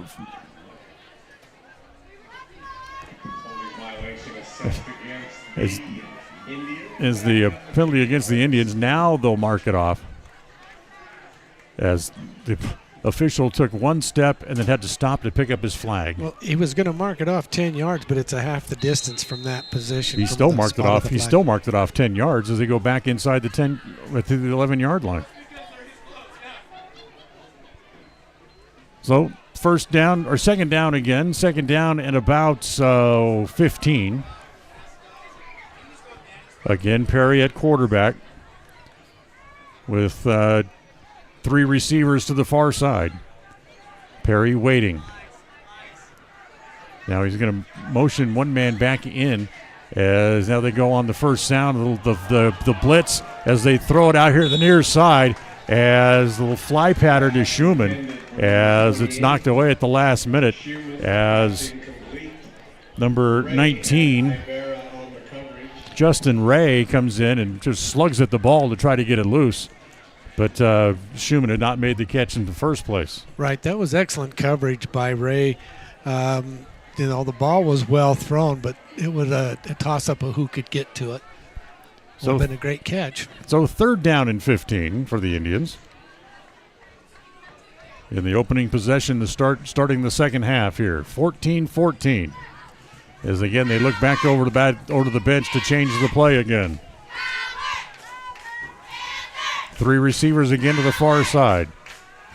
As the penalty against the Indians. Now they'll mark it off. As the official took one step and then had to stop to pick up his flag. Well, he was going to mark it off 10 yards, but it's a half the distance from that position. He still marked it off. He still marked it off 10 yards as they go back inside the 10 to the 11-yard line. So second down again. Second down and about 15. Again, Perry at quarterback with 3 receivers to the far side. Perry waiting. Now he's going to motion one man back in as now they go on the first sound, the blitz as they throw it out here to the near side as the little fly pattern to Schumann as it's knocked away at the last minute as number 19, Justin Ray, comes in and just slugs at the ball to try to get it loose. But Schumann had not made the catch in the first place. Right, that was excellent coverage by Ray. The ball was well thrown, but it was a toss-up of who could get to it. Would have been a great catch. So 3rd down and 15 for the Indians. In the opening possession starting the second half here, 14-14. As again they look back over to the bench to change the play again. 3 receivers again to the far side.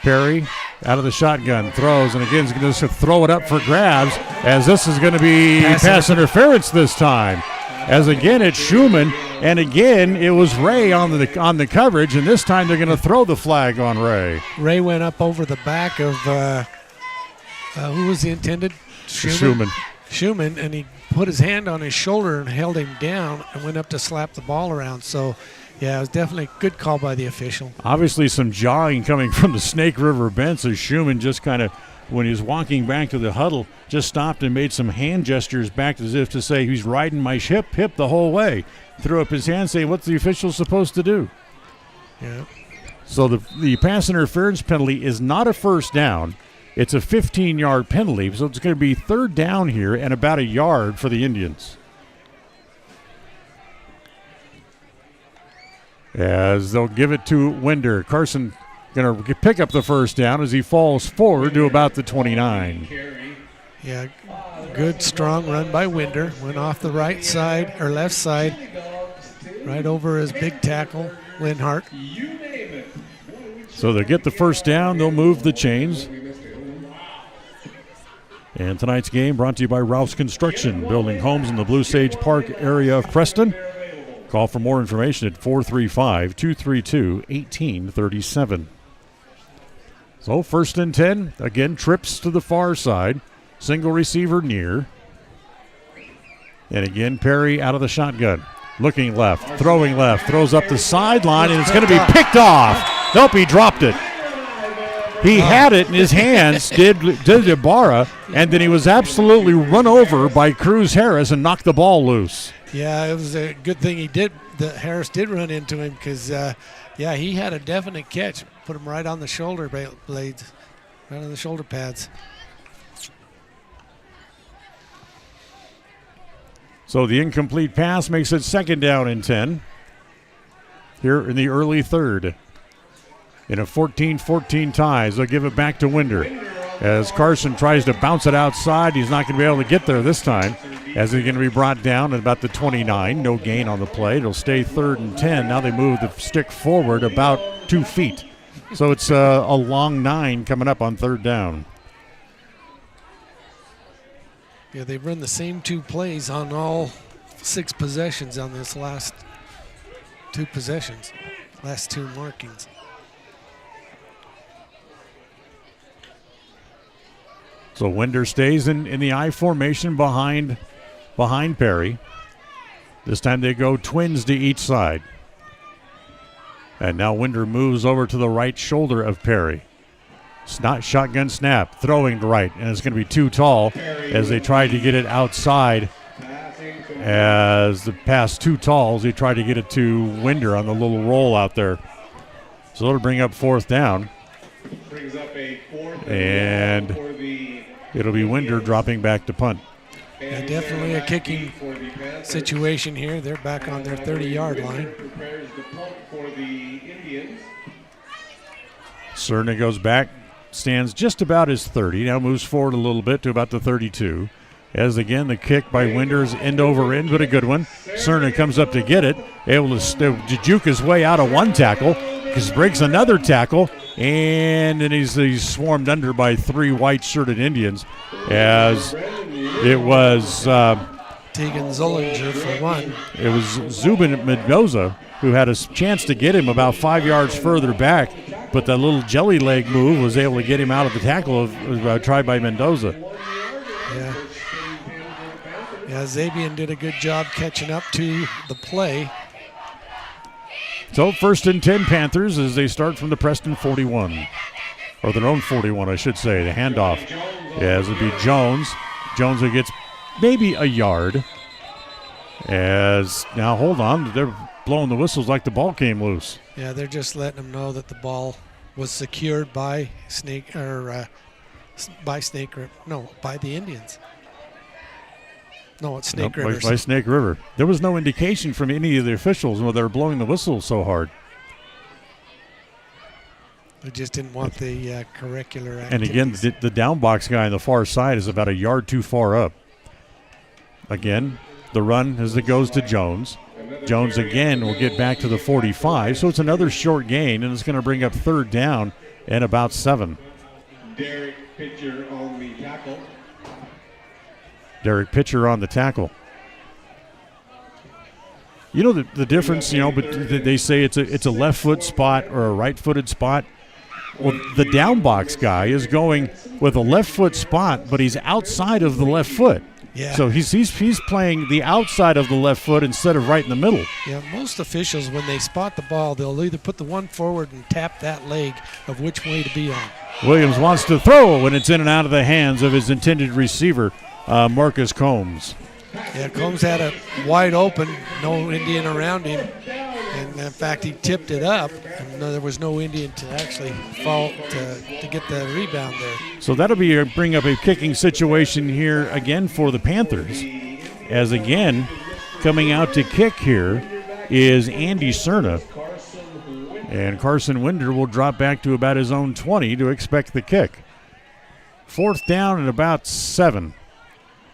Perry out of the shotgun, throws, and again is going to throw it up for grabs as this is going to be pass interference this time. As again it's Schumann, and again it was Ray on the coverage, and this time they're going to throw the flag on Ray. Ray went up over the back of who was the intended? Schumann, and he put his hand on his shoulder and held him down and went up to slap the ball around. So, yeah, it was definitely a good call by the official. Obviously some jawing coming from the Snake River bench as Schumann just kind of, when he was walking back to the huddle, just stopped and made some hand gestures back as if to say he's riding my hip the whole way. Threw up his hand saying, what's the official supposed to do? Yeah. So the pass interference penalty is not a first down. It's a 15-yard penalty, so it's going to be 3rd down here and about a yard for the Indians. As they'll give it to Winder. Carson going to pick up the first down as he falls forward to about the 29. Yeah, good strong run by Winder. Went off the right side or left side, right over his big tackle, Linhart. So they'll get the first down. They'll move the chains. And tonight's game brought to you by Ralph's Construction, building homes in the Blue Sage Park area of Preston. Call for more information at 435-232-1837. So 1st and 10, again trips to the far side, single receiver near. And again Perry out of the shotgun, looking left, throwing left, throws up the sideline, and it's going to be picked off. Nope, he dropped it. He had it in his hands, did Ibarra, and then he was absolutely run over by Cruz Harris and knocked the ball loose. Yeah, it was a good thing that Harris did run into him because, he had a definite catch. Put him right on the shoulder blades, Out of the shoulder pads. So the incomplete pass makes it 2nd down and 10 here in the early 3rd. In a 14-14 ties, they'll give it back to Winder. As Carson tries to bounce it outside, he's not going to be able to get there this time, as he's going to be brought down at about the 29. No gain on the play. It'll stay 3rd and 10. Now they move the stick forward about 2 feet. So it's a long 9 coming up on 3rd down. Yeah, they've run the same 2 plays on all 6 possessions on this last 2 possessions, last 2 markings. So Winder stays in the I formation behind Perry. This time they go twins to each side. And now Winder moves over to the right shoulder of Perry. Shotgun snap, throwing to right, and it's going to be too tall as they try to get it outside. As the pass too tall, as they try to get it to Winder on the little roll out there. So it'll bring up 4th down. And it'll be Winder dropping back to punt. Yeah, definitely a kicking situation here. They're back on their 30-yard line. Cerna goes back, stands just about his 30, now moves forward a little bit to about the 32. As again, the kick by Winders, end over end, but a good one. Cerna comes up to get it, able to juke his way out of 1 tackle, because breaks another tackle, and then he's swarmed under by 3 white-shirted Indians, as it was Tegan Zollinger for 1. It was Zubin Mendoza who had a chance to get him about 5 yards further back, but the little jelly leg move was able to get him out of the tackle tried by Mendoza. Yeah, Zabian did a good job catching up to the play. So 1st and 10 Panthers as they start from the Preston 41. Or their own 41, I should say. The handoff. As it'll be Jones. Jones who gets maybe a yard. As now, hold on. They're blowing the whistles like the ball came loose. Yeah, they're just letting them know that the ball was secured by by the Indians. No, it's Snake River. By Snake River. There was no indication from any of the officials when they were blowing the whistle so hard. They just didn't want the curricular activities. And again, the down box guy on the far side is about a yard too far up. Again, the run as it goes to Jones. Jones again will get back to the 45, so it's another short gain, and it's going to bring up 3rd down and about 7. Derek Pitcher on the tackle. Derek Pitcher on the tackle. You know the difference, but they say it's a left foot spot or a right footed spot. Well, the down box guy is going with a left foot spot, but he's outside of the left foot. Yeah. So he's playing the outside of the left foot instead of right in the middle. Yeah, most officials, when they spot the ball, they'll either put the one forward and tap that leg of which way to be on. Williams wants to throw when it's in and out of the hands of his intended receiver, Marcus Combs. Yeah, Combs had it wide open, no Indian around him. And in fact, he tipped it up, and there was no Indian to actually fall to get the rebound there. So that'll bring up a kicking situation here again for the Panthers. As again, coming out to kick here is Andy Cerna. And Carson Winder will drop back to about his own 20 to expect the kick. 4th down and about 7.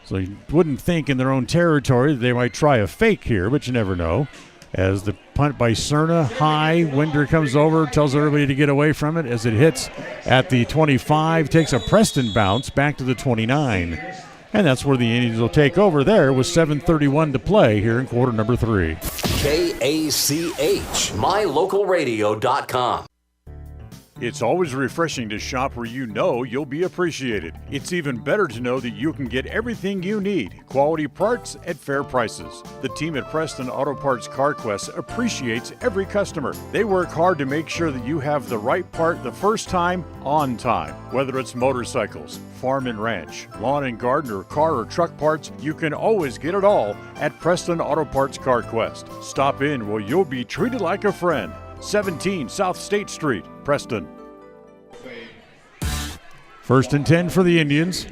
So you wouldn't think in their own territory that they might try a fake here, but you never know. As the punt by Cerna, high, Winder comes over, tells everybody to get away from it as it hits at the 25, takes a Preston bounce back to the 29. And that's where the Indians will take over there with 7:31 to play here in quarter number 3. KACH, mylocalradio.com. It's always refreshing to shop where you know you'll be appreciated. It's even better to know that you can get everything you need, quality parts at fair prices. The team at Preston Auto Parts CarQuest appreciates every customer. They work hard to make sure that you have the right part the first time, on time. Whether it's motorcycles, farm and ranch, lawn and garden, or car or truck parts, you can always get it all at Preston Auto Parts CarQuest. Stop in where you'll be treated like a friend. 17 South State Street, Preston. First and 10 for the Indians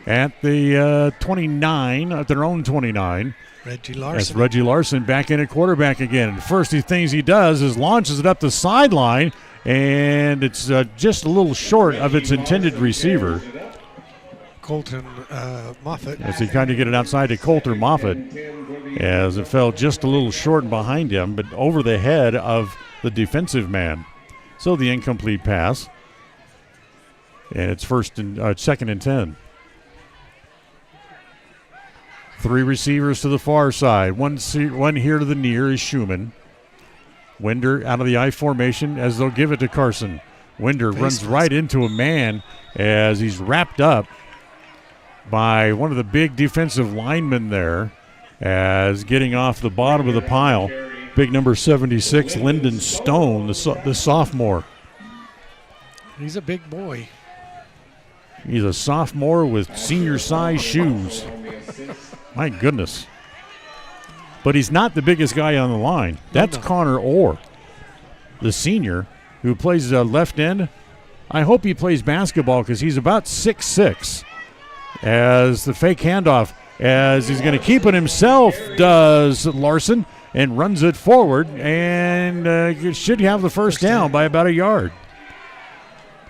at the 29, at their own 29. Reggie Larson. That's Reggie Larson back in at quarterback again. And first things he does is launches it up the sideline, and it's just a little short of its intended receiver. Colton Moffitt. As he kind of get it outside to Colter Moffitt, as it fell just a little short behind him, but over the head of the defensive man. So the incomplete pass. And it's second and 10. 3 receivers to the far side. One here to the near is Schumann. Winder out of the I formation as they'll give it to Carson. Winder runs right into a man as he's wrapped up by one of the big defensive linemen there, as getting off the bottom of the pile. Big number 76, Lyndon Stone, the sophomore. He's a big boy. He's a sophomore with senior-size shoes. My goodness. But he's not the biggest guy on the line. That's Connor Orr, the senior, who plays left end. I hope he plays basketball because he's about 6'6". As the fake handoff, as he's going to keep it himself, does Larson, and runs it forward, and should have the first down by about a yard.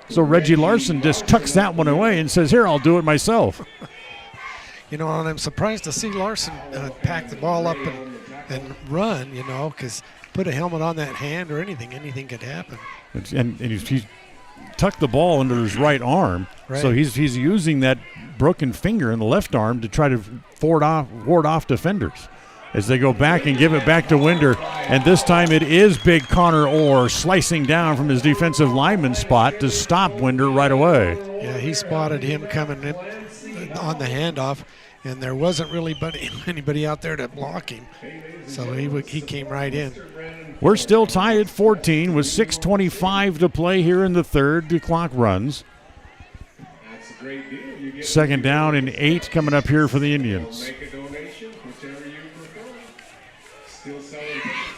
So Reggie Larson just tucks that one away and says, here, I'll do it myself. And I'm surprised to see Larson pack the ball up and run, because put a helmet on that hand or anything could happen. And he's tucked the ball under his right arm, so he's using that broken finger in the left arm to try to ward off defenders. As they go back and give it back to Winder, and this time it is big Connor Orr slicing down from his defensive lineman spot to stop Winder right away. Yeah, he spotted him coming in on the handoff, and there wasn't really anybody out there to block him, so he came right in. We're still tied at 14 with 6:25 to play here in the third. The clock runs. Second down and 8 coming up here for the Indians.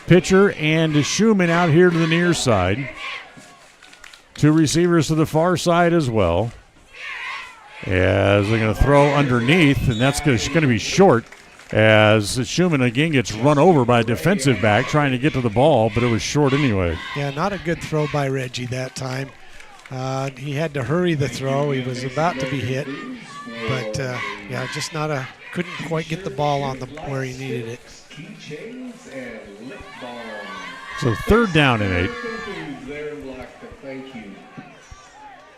Pitcher and Schumann out here to the near side. 2 receivers to the far side as well. As they're going to throw underneath, and that's going to be short, as Schumann again gets run over by a defensive back trying to get to the ball, but it was short anyway. Yeah, not a good throw by Reggie that time. He had to hurry the throw. He was about to be hit, but just couldn't quite get the ball on where he needed it. So third down and 8.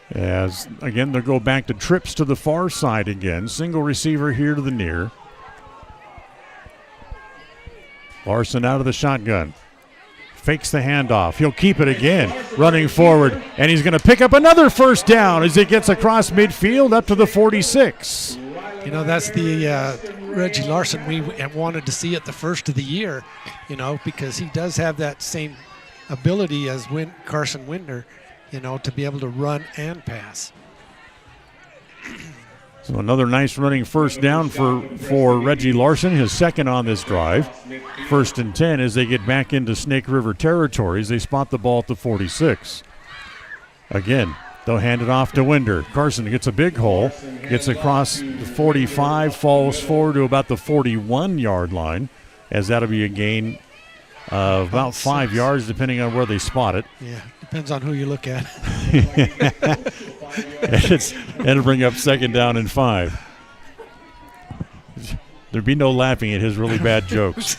As, again, they'll go back to trips to the far side again. Single receiver here to the near. Larson out of the shotgun. Fakes the handoff. He'll keep it again, running forward. And he's going to pick up another first down as he gets across midfield up to the 46. That's the Reggie Larson we wanted to see at the first of the year, because he does have that same ability as Carson Winder, to be able to run and pass. So another nice running first down for Reggie Larson, his second on this drive. First and 10 as they get back into Snake River territories. They spot the ball at the 46. Again, they'll hand it off to Winder. Carson gets a big hole, gets across the 45, falls forward to about the 41-yard line, as that'll be a gain of about 5 yards depending on where they spot it. Yeah, depends on who you look at. It'll bring up second down and 5. There'd be no laughing at his really bad jokes.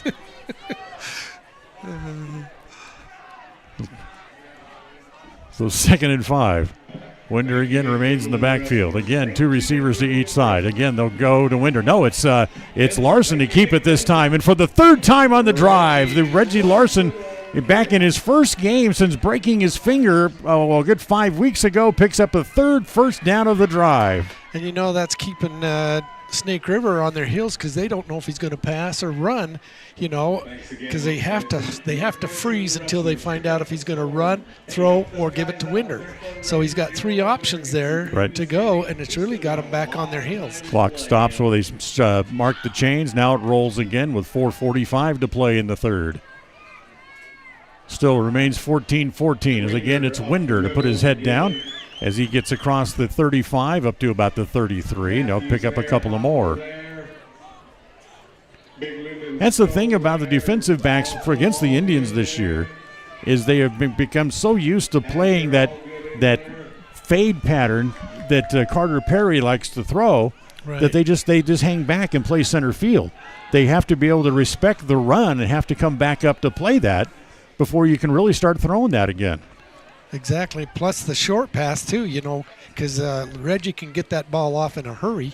So second and 5. Winder again remains in the backfield. Again, 2 receivers to each side. Again, they'll go to Winder. No, it's Larson to keep it this time. And for the third time on the drive, the Reggie Larson, back in his first game since breaking his finger a good 5 weeks ago, picks up a third first down of the drive. And that's keeping Snake River on their heels because they don't know if he's going to pass or run, because they have to freeze until they find out if he's going to run, throw, or give it to Winder. So he's got 3 options there to go, and it's really got them back on their heels. Clock stops while they mark the chains. Now it rolls again with 4:45 to play in the third. Still remains 14-14 as again it's Winder to put his head down. as he gets across the 35 up to about the 33. And they'll pick up a couple of more. That's the thing about the defensive backs for against the Indians this year, is they have become so used to playing that fade pattern that Carter Perry likes to throw, right, that they just hang back and play center field. They have to be able to respect the run and have to come back up to play that before you can really start throwing that again. Exactly. Plus the short pass too, because Reggie can get that ball off in a hurry,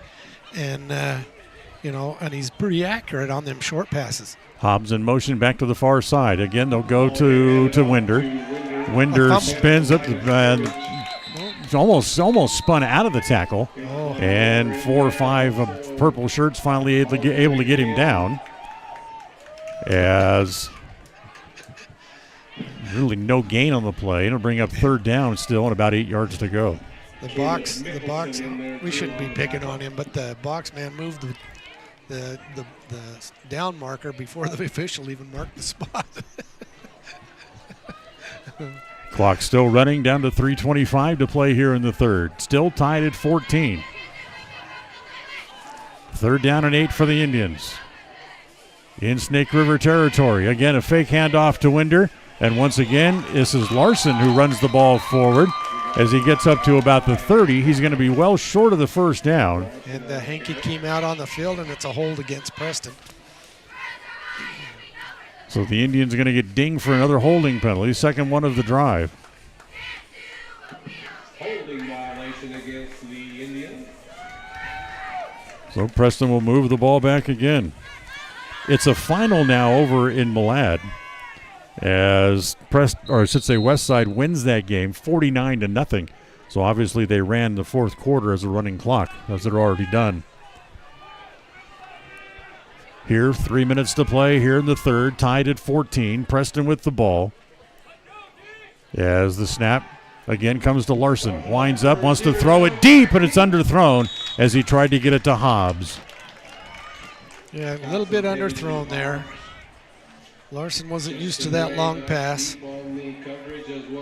and and he's pretty accurate on them short passes. Hobbs in motion back to the far side. Again, they'll go to Winder. Winder spins up and almost spun out of the tackle. Oh. And 4 or 5 purple shirts finally able to get him down. As really no gain on the play. It'll bring up third down still and about 8 yards to go. The box, we shouldn't be picking on him, but the box man moved the down marker before the official even marked the spot. Clock still running, down to 3:25 to play here in the third. Still tied at 14. Third down and 8 for the Indians. In Snake River territory. Again, a fake handoff to Winder. And once again, this is Larson who runs the ball forward. As he gets up to about the 30, he's going to be well short of the first down. And Hankey came out on the field, and it's a hold against Preston. So the Indians are going to get dinged for another holding penalty, second one of the drive. Holding violation against the Indians. So Preston will move the ball back again. It's a final now over in Malad, as Westside wins that game 49-0. So obviously they ran the fourth quarter as a running clock, as they're already done. Here, 3 minutes to play here in the third, tied at 14. Preston with the ball. As the snap again comes to Larson. Winds up, wants to throw it deep, and it's underthrown as he tried to get it to Hobbs. Yeah, a little bit underthrown there. Larson wasn't used to that long pass.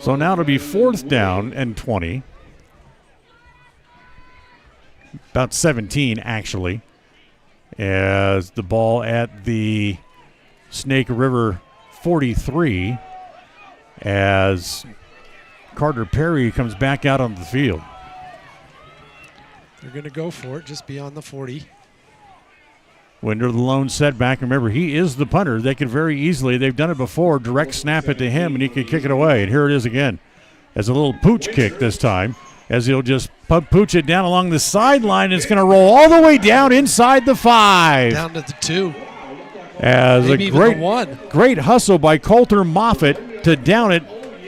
So now it'll be fourth down and 20. About 17, actually. As the ball at the Snake River 43, as Carter Perry comes back out on the field. They're going to go for it just beyond the 40. Winder the lone setback. Remember, he is the punter. They could very easily, they've done it before, direct snap it to him, and he could kick it away. And here it is again, as a little pooch kick this time, as he'll just pooch it down along the sideline. It's going to roll all the way down inside the 5. Down to the 2. As maybe a great hustle by Coulter Moffitt to down it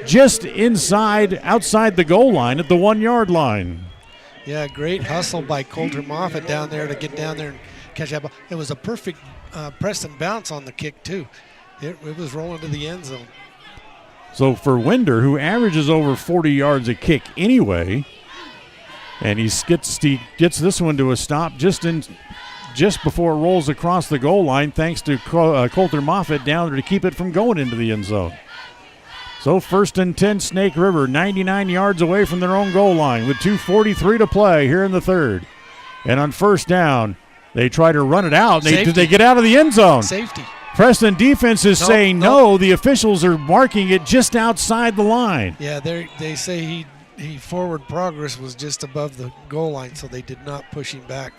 just outside the goal line at the 1 yard line. Yeah, great hustle by Coulter Moffitt down there to get down there and catch that ball. It was a perfect Preston bounce on the kick, too. It was rolling to the end zone. So for Winder, who averages over 40 yards a kick anyway, and he gets this one to a stop just before it rolls across the goal line, thanks to Coulter Moffitt down there to keep it from going into the end zone. So first and 10, Snake River, 99 yards away from their own goal line with 2:43 to play here in the third. And on first down, they try to run it out. Did they get out of the end zone? Safety. Preston defense is saying no. The officials are marking it just outside the line. Yeah, they say he forward progress was just above the goal line, so they did not push him back,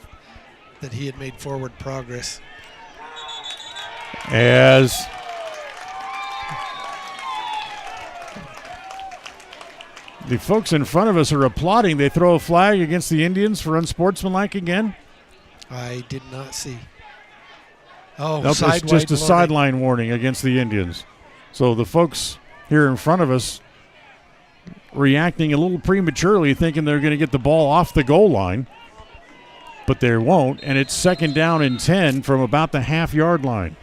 that he had made forward progress. As the folks in front of us are applauding, they throw a flag against the Indians for unsportsmanlike again. I did not see. Oh, nope, it's just a sideline warning against the Indians. So the folks here in front of us reacting a little prematurely, thinking they're going to get the ball off the goal line, but they won't, and it's second down and 10 from about the half-yard line.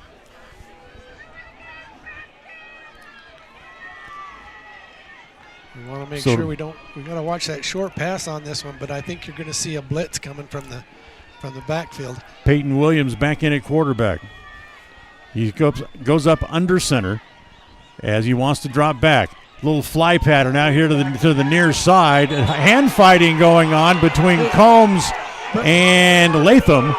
We want to make sure we got to watch that short pass on this one, but I think you're going to see a blitz coming from the backfield. Peyton Williams back in at quarterback. He goes up under center as he wants to drop back. Little fly pattern out here to the near side. Hand fighting going on between Combs and Latham,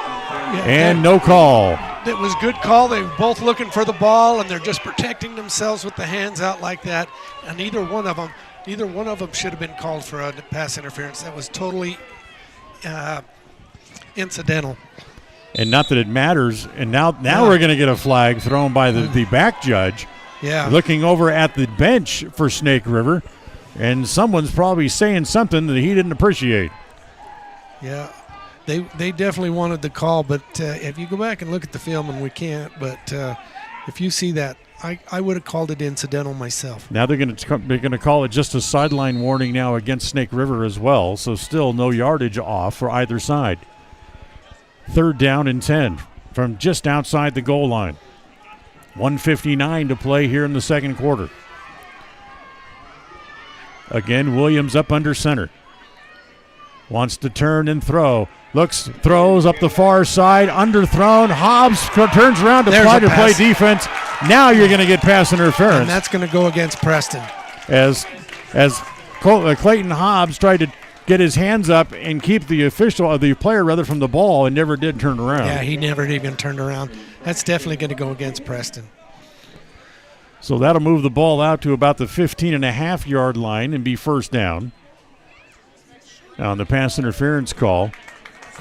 and no call. It was a good call. They were both looking for the ball, and they're just protecting themselves with the hands out like that. And neither one of them should have been called for a pass interference. That was totally incidental. And not that it matters. And now we're going to get a flag thrown by the back judge. Yeah. Looking over at the bench for Snake River, and someone's probably saying something that he didn't appreciate. Yeah, they definitely wanted the call, but if you go back and look at the film, and we can't, but if you see that, I would have called it incidental myself. Now they're going to call it just a sideline warning now against Snake River as well, so still no yardage off for either side. 3rd down and 10 from just outside the goal line. 1:59 to play here in the second quarter. Again, Williams up under center. Wants to turn and throw. Throws up the far side, underthrown. Hobbs turns around to play defense. Now you're going to get pass interference. And that's going to go against Preston. As Clayton Hobbs tried to get his hands up and keep the player from the ball, and never did turn around. Yeah, he never even turned around. That's definitely going to go against Preston. So that'll move the ball out to about the 15.5-yard line and be first down. Now on the pass interference called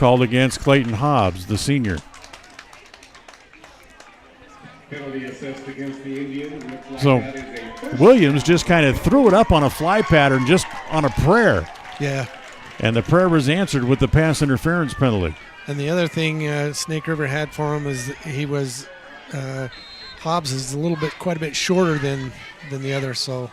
against Clayton Hobbs, the senior. Penalty assessed against the Indians. So Williams just kind of threw it up on a fly pattern, just on a prayer. Yeah. And the prayer was answered with the pass interference penalty. And the other thing Snake River had for him is Hobbs is quite a bit shorter than the other. So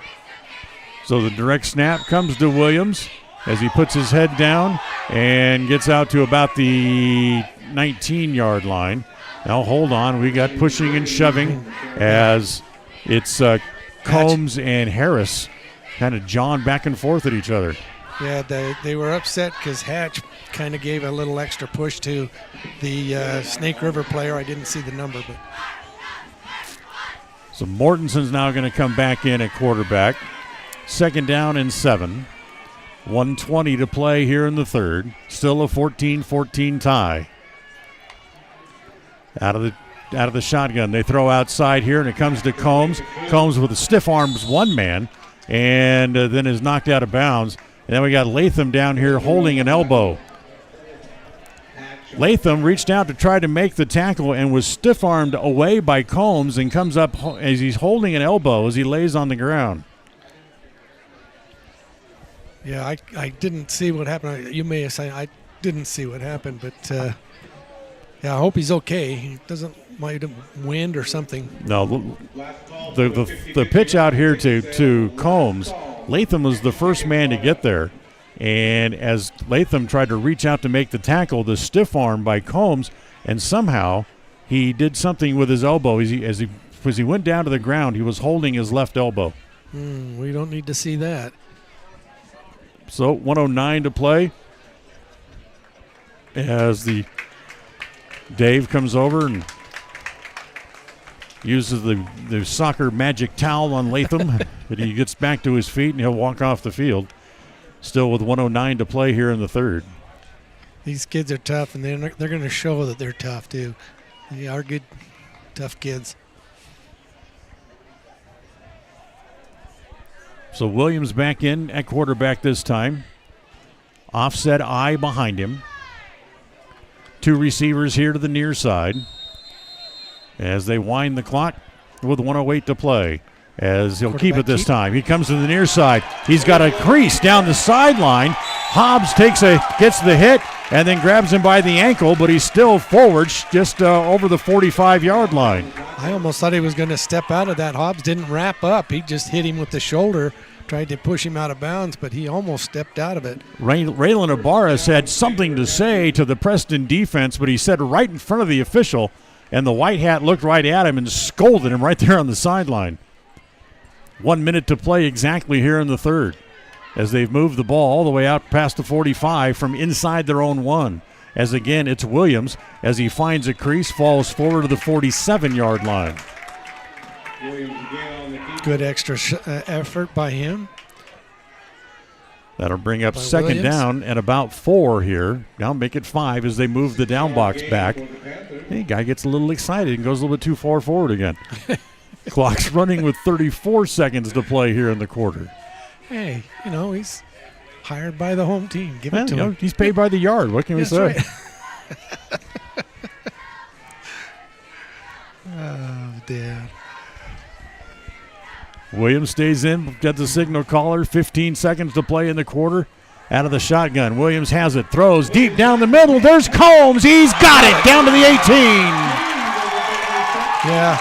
the direct snap comes to Williams as he puts his head down and gets out to about the 19-yard line. Now hold on, we got pushing and shoving as it's Combs and Harris kind of jawing back and forth at each other. Yeah, they were upset because Hatch kind of gave a little extra push to the Snake River player. I didn't see the number, but. So Mortenson's now going to come back in at quarterback. 2nd down and 7. 1:20 to play here in the third. Still a 14-14 tie. Out of the shotgun, they throw outside here, and it comes to Combs. Combs with a stiff arms one man, and then is knocked out of bounds. And then we got Latham down here holding an elbow. Latham reached out to try to make the tackle and was stiff-armed away by Combs and comes up as he's holding an elbow as he lays on the ground. Yeah, I didn't see what happened. You may have said I didn't see what happened, but yeah, I hope he's okay. He might have wind or something. No, the pitch out here to Combs, Latham was the first man to get there. And as Latham tried to reach out to make the tackle, the stiff arm by Combs, and somehow he did something with his elbow. As he went down to the ground, he was holding his left elbow. We don't need to see that. So 1:09 to play. As Dave comes over and uses the soccer magic towel on Latham, but he gets back to his feet and he'll walk off the field. Still with 1:09 to play here in the third. These kids are tough, and they're going to show that they're tough too. They are good, tough kids. So Williams back in at quarterback this time. Offset I behind him. 2 receivers here to the near side as they wind the clock with 1:08 to play. As he'll keep it this time. He comes to the near side. He's got a crease down the sideline. Hobbs gets the hit and then grabs him by the ankle, but he's still forward just over the 45-yard line. I almost thought he was going to step out of that. Hobbs didn't wrap up. He just hit him with the shoulder, tried to push him out of bounds, but he almost stepped out of it. Raylan Ibarra had something to say to the Preston defense, but he said right in front of the official, and the white hat looked right at him and scolded him right there on the sideline. 1 minute to play exactly here in the third as they've moved the ball all the way out past the 45 from inside their own 1. As again, it's Williams as he finds a crease, falls forward to the 47-yard line. Williams again on the Good extra effort by him. That'll bring up By second Williams. down and about 4 here. Now make it 5 as they move the down box back. Hey, guy gets a little excited and goes a little bit too far forward again. Clock's running with 34 seconds to play here in the quarter. Hey, he's hired by the home team. Give it to him. He's paid by the yard. What can we say? Right. Oh, Dad. Williams stays in, got the signal caller, 15 seconds to play in the quarter. Out of the shotgun, Williams has it, throws deep down the middle. There's Combs, he's got it, down to the 18. Yeah.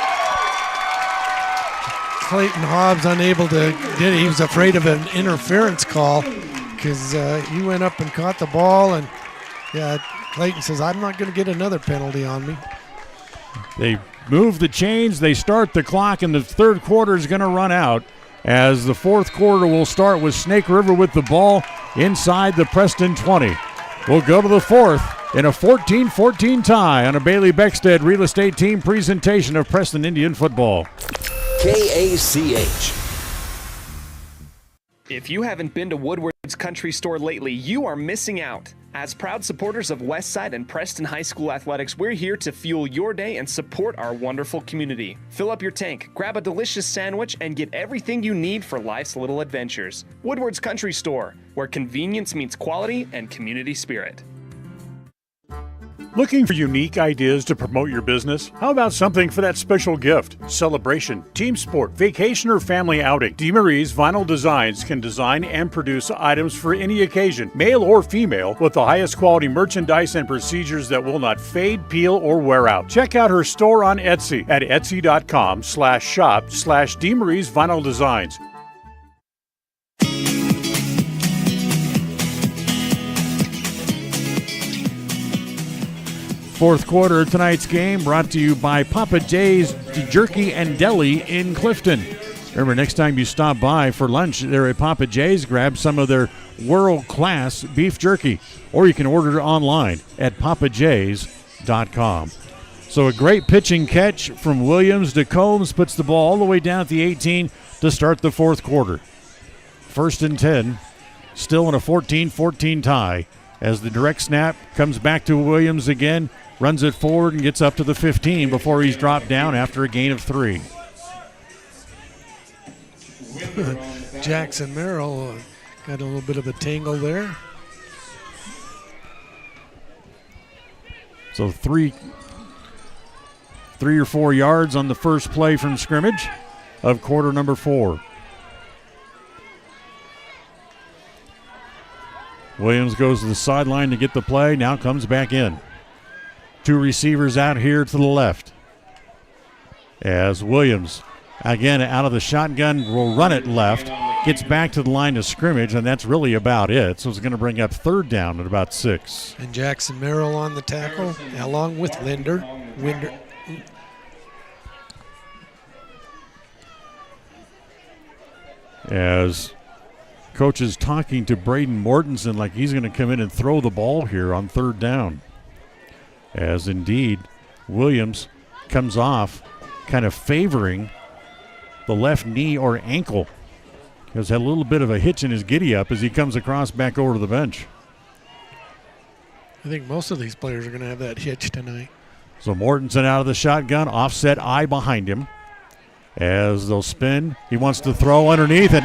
Clayton Hobbs unable to get it. He was afraid of an interference call because he went up and caught the ball, and Clayton says, I'm not going to get another penalty on me. They move the chains, they start the clock, and the third quarter is going to run out as the fourth quarter will start with Snake River with the ball inside the Preston 20. We'll go to the fourth in a 14-14 tie on a Bailey Beckstead Real Estate Team presentation of Preston Indian football. KACH. If you haven't been to Woodward's Country Store lately, you are missing out. As proud supporters of Westside and Preston High School athletics, we're here to fuel your day and support our wonderful community. Fill up your tank, grab a delicious sandwich, and get everything you need for life's little adventures. Woodward's Country Store, where convenience meets quality and community spirit. Looking for unique ideas to promote your business? How about something for that special gift, celebration, team sport, vacation, or family outing? DeMarie's Vinyl Designs can design and produce items for any occasion, male or female, with the highest quality merchandise and procedures that will not fade, peel, or wear out. Check out her store on Etsy at etsy.com/shop/DeMarie's Vinyl Designs. Fourth quarter of tonight's game brought to you by Papa J's Jerky and Deli in Clifton. Remember, next time you stop by for lunch there at Papa J's, grab some of their world-class beef jerky. Or you can order it online at papajs.com. So a great pitching catch from Williams to Combs puts the ball all the way down at the 18 to start the fourth quarter. First and 10, still in a 14-14 tie as the direct snap comes back to Williams again. Runs it forward and gets up to the 15 before he's dropped down after a gain of 3. Jackson Merrill got a little bit of a tangle there. So three or 4 yards on the first play from scrimmage of quarter number 4. Williams goes to the sideline to get the play, now comes back in. 2 receivers out here to the left. As Williams, again out of the shotgun, will run it left, gets back to the line of scrimmage, and that's really about it. So it's going to bring up third down at about 6. And Jackson Merrill on the tackle, along with Winder. As coach is talking to Braden Mortensen like he's going to come in and throw the ball here on third down. As indeed, Williams comes off kind of favoring the left knee or ankle. Has had a little bit of a hitch in his giddy-up as he comes across back over to the bench. I think most of these players are going to have that hitch tonight. So Mortensen out of the shotgun, offset eye behind him. As they'll spin, he wants to throw underneath, and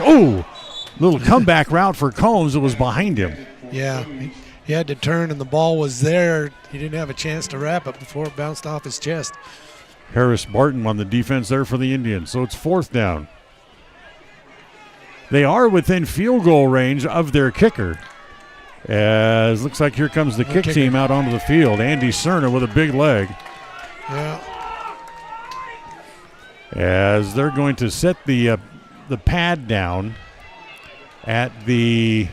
little comeback route for Combs that was behind him. Yeah, he had to turn, and the ball was there. He didn't have a chance to wrap it before it bounced off his chest. Harris Barton on the defense there for the Indians, so it's fourth down. They are within field goal range of their kicker. As looks like here comes the kick team out onto the field. Andy Cerna with a big leg. Yeah. As they're going to set the pad down at the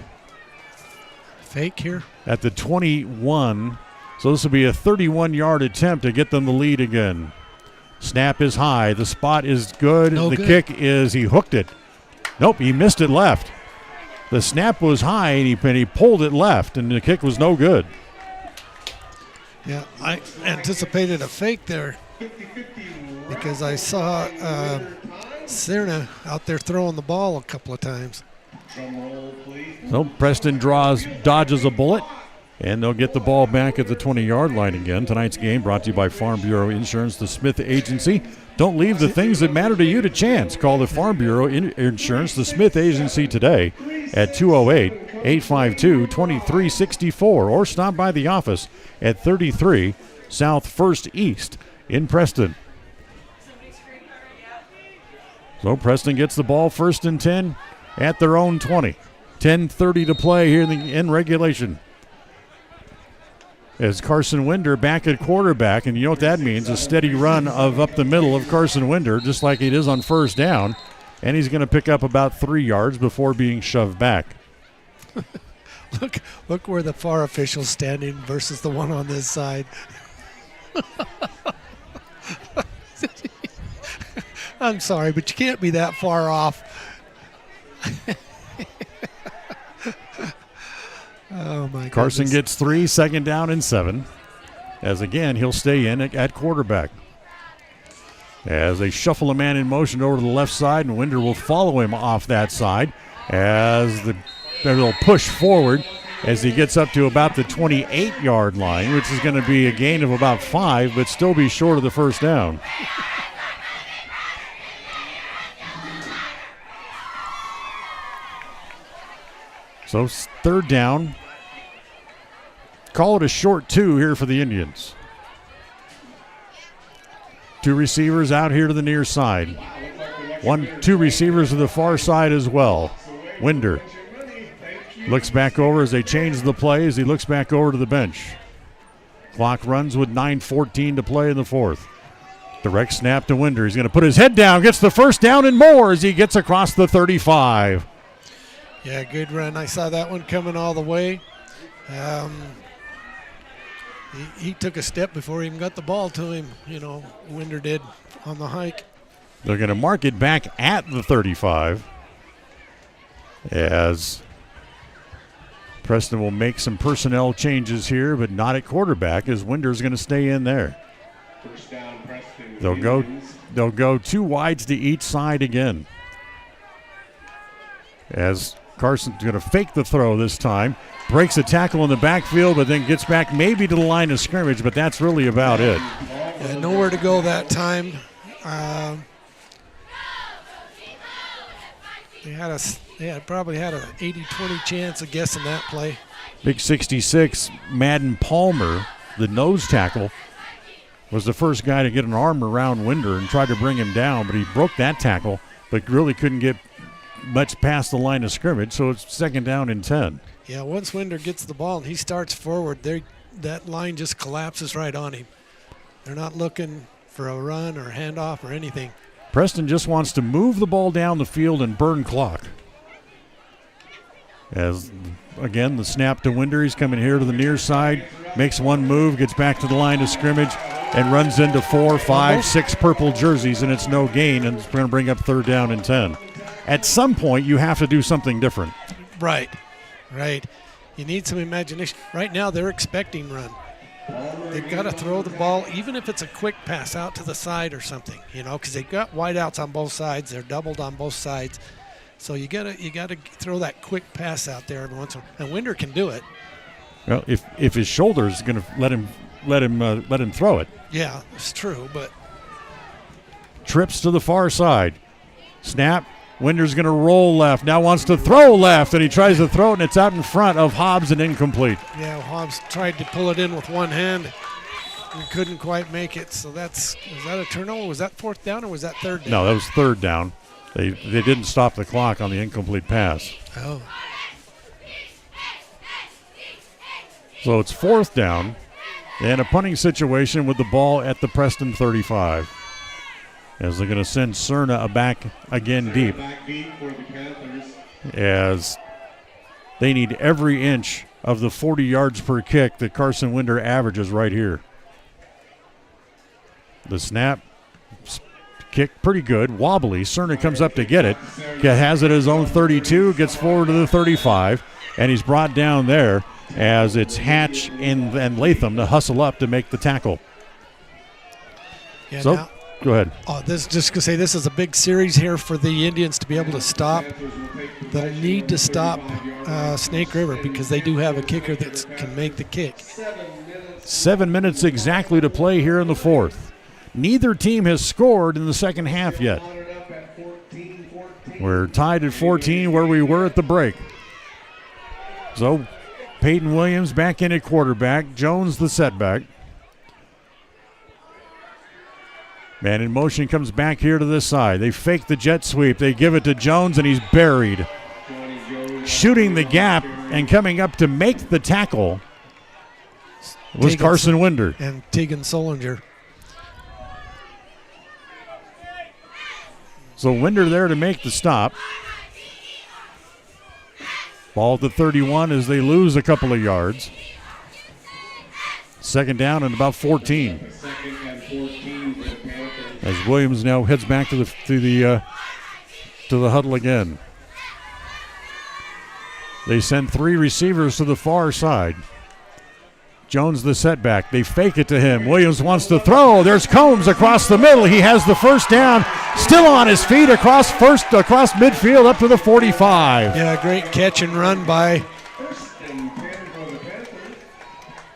fake here at the 21. So this will be a 31-yard attempt to get them the lead again. Snap is high. The spot is good. The kick is, he hooked it. Nope, he missed it left. The snap was high, and he pulled it left, and the kick was no good. Yeah, I anticipated a fake there because I saw Cerna out there throwing the ball a couple of times. So Preston dodges a bullet, and they'll get the ball back at the 20-yard line again. Tonight's game brought to you by Farm Bureau Insurance, the Smith Agency. Don't leave the things that matter to you to chance. Call the Farm Bureau Insurance, the Smith Agency today at 208-852-2364, or stop by the office at 33 South 1st East in Preston. So Preston gets the ball 1st and 10 at their own 20. 10:30 to play here in regulation. As Carson Winder back at quarterback, and you know what that means, a steady run of up the middle of Carson Winder, just like it is on 1st down, and he's going to pick up about 3 yards before being shoved back. Look where the far official's standing versus the one on this side. I'm sorry, but you can't be that far off. Oh, my God. Carson gets 3, 2nd down and 7. As again, he'll stay in at quarterback. As they shuffle a man in motion over to the left side, and Winder will follow him off that side as they'll push forward as he gets up to about the 28-yard line, which is going to be a gain of about 5, but still be short of the 1st down. So 3rd down. Call it a short 2 here for the Indians. 2 receivers out here to the near side. 2 receivers to the far side as well. Winder looks back over as they change the plays. He looks back over to the bench. Clock runs with 9:14 to play in the 4th. Direct snap to Winder. He's going to put his head down, gets the 1st down and more as he gets across the 35. Yeah, good run. I saw that one coming all the way. He took a step before he even got the ball to him, Winder did on the hike. They're going to mark it back at the 35 as Preston will make some personnel changes here, but not at quarterback as Winder's going to stay in there. First down, Preston. They'll go 2 wides to each side again. As Carson's going to fake the throw this time. Breaks a tackle in the backfield, but then gets back maybe to the line of scrimmage, but that's really about it. Yeah, nowhere to go that time. They probably had an 80-20 chance of guessing that play. Big 66, Madden Palmer, the nose tackle, was the first guy to get an arm around Winder and tried to bring him down, but he broke that tackle, but really couldn't get much past the line of scrimmage, so it's 2nd down and 10. Yeah, once Winder gets the ball and he starts forward, that line just collapses right on him. They're not looking for a run or handoff or anything. Preston just wants to move the ball down the field and burn clock. As, again, the snap to Winder. He's coming here to the near side, makes one move, gets back to the line of scrimmage, and runs into 4, 5, 6 purple jerseys, and it's no gain, and it's going to bring up 3rd down and 10. At some point, you have to do something different. Right. You need some imagination. Right now, they're expecting run. They've got to throw the ball, even if it's a quick pass out to the side or something, because they've got wideouts on both sides. They're doubled on both sides. So you got to throw that quick pass out there every once in a while. And Winder can do it. Well, if his shoulder is going to let him throw it. Yeah, it's true, but trips to the far side. Snap. Winder's going to roll left. Now wants to throw left, and he tries to throw it, and it's out in front of Hobbs and incomplete. Yeah, Hobbs tried to pull it in with one hand and couldn't quite make it. So was that a turnover? Was that 4th down or was that 3rd down? No, that was 3rd down. They didn't stop the clock on the incomplete pass. Oh. So it's 4th down and a punting situation with the ball at the Preston 35. As they're going to send Cerna back again deep. As they need every inch of the 40 yards per kick that Carson Winder averages right here. The snap, kick pretty good, wobbly. Cerna comes up to get it. Has it at his own 32, gets forward to the 35, and he's brought down there as it's Hatch and Latham to hustle up to make the tackle. Yeah, so Go ahead. This just to say this is a big series here for the Indians to be able to stop. They'll need to stop Snake River because they do have a kicker that can make the kick. 7 minutes exactly to play here in the fourth. Neither team has scored in the second half yet. We're tied at 14 where we were at the break. So Peyton Williams back in at quarterback. Jones the setback. Man in motion comes back here to this side. They fake the jet sweep. They give it to Jones, and he's buried. Shooting the gap and coming up to make the tackle was Carson Winder. And Tegan Solinger. So Winder there to make the stop. Ball at the 31 as they lose a couple of yards. Second down and about 14. As Williams now heads back to the huddle again. They send three receivers to the far side. Jones the setback. They fake it to him. Williams wants to throw. There's Combs across the middle. He has the first down. Still on his feet across midfield up to the 45. Yeah, great catch and run by.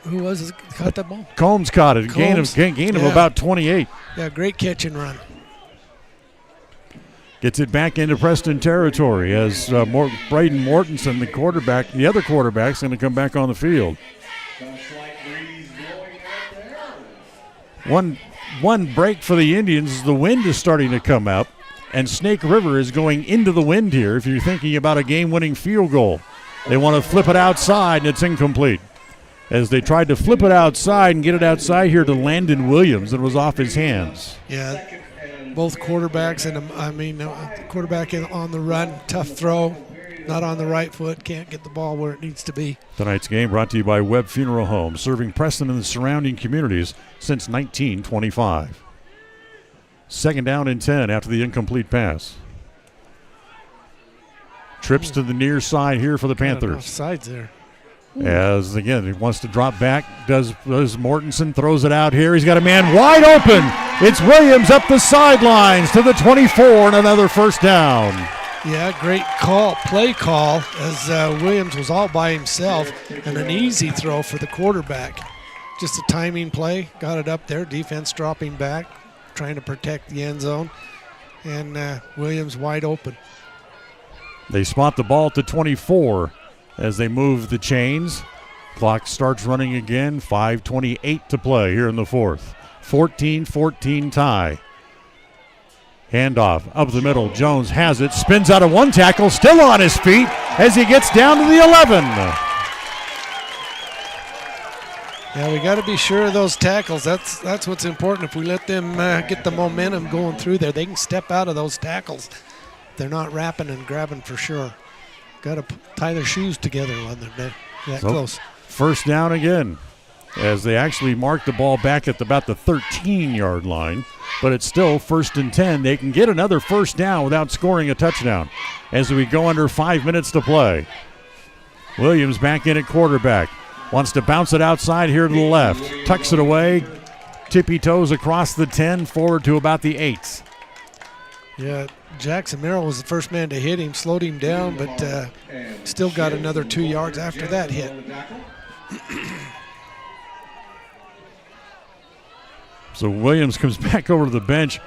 Who was it? Caught that ball? Combs caught it. Gain of about 28. Yeah, great catch and run. Gets it back into Preston territory as Braden Mortensen, the quarterback, the other quarterback's going to come back on the field. One break for the Indians. The wind is starting to come up, and Snake River is going into the wind here if you're thinking about a game-winning field goal. They want to flip it outside, and it's incomplete. As they tried to flip it outside and get it outside here to Landon Williams, it was off his hands. Yeah, both quarterbacks, quarterback on the run, tough throw, not on the right foot, can't get the ball where it needs to be. Tonight's game brought to you by Webb Funeral Home, serving Preston and the surrounding communities since 1925. Second down and 10 after the incomplete pass. Trips to the near side here for the Panthers. Sides there. As, again, he wants to drop back. Does Mortensen, throws it out here. He's got a man wide open. It's Williams up the sidelines to the 24 and another first down. Yeah, great play call, as Williams was all by himself, and an easy throw for the quarterback. Just a timing play, got it up there, defense dropping back, trying to protect the end zone, and Williams wide open. They spot the ball at the 24 as they move the chains. Clock starts running again, 5:28 to play here in the fourth. 14-14 tie. Handoff up the middle. Jones has it. Spins out of one tackle. Still on his feet as he gets down to the 11. Yeah, we got to be sure of those tackles. That's what's important. If we let them get the momentum going through there, they can step out of those tackles. They're not wrapping and grabbing for sure. Got to tie their shoes together when they're that close. First down again, as they actually mark the ball back at about the 13-yard line. But it's still 1st and 10. They can get another first down without scoring a touchdown as we go under 5 minutes to play. Williams back in at quarterback. Wants to bounce it outside here to the left. Tucks it away. Tippy toes across the 10, forward to about the 8. Yeah, Jackson Merrill was the first man to hit him, slowed him down, but still got another 2 yards after that hit. So Williams comes back over to the bench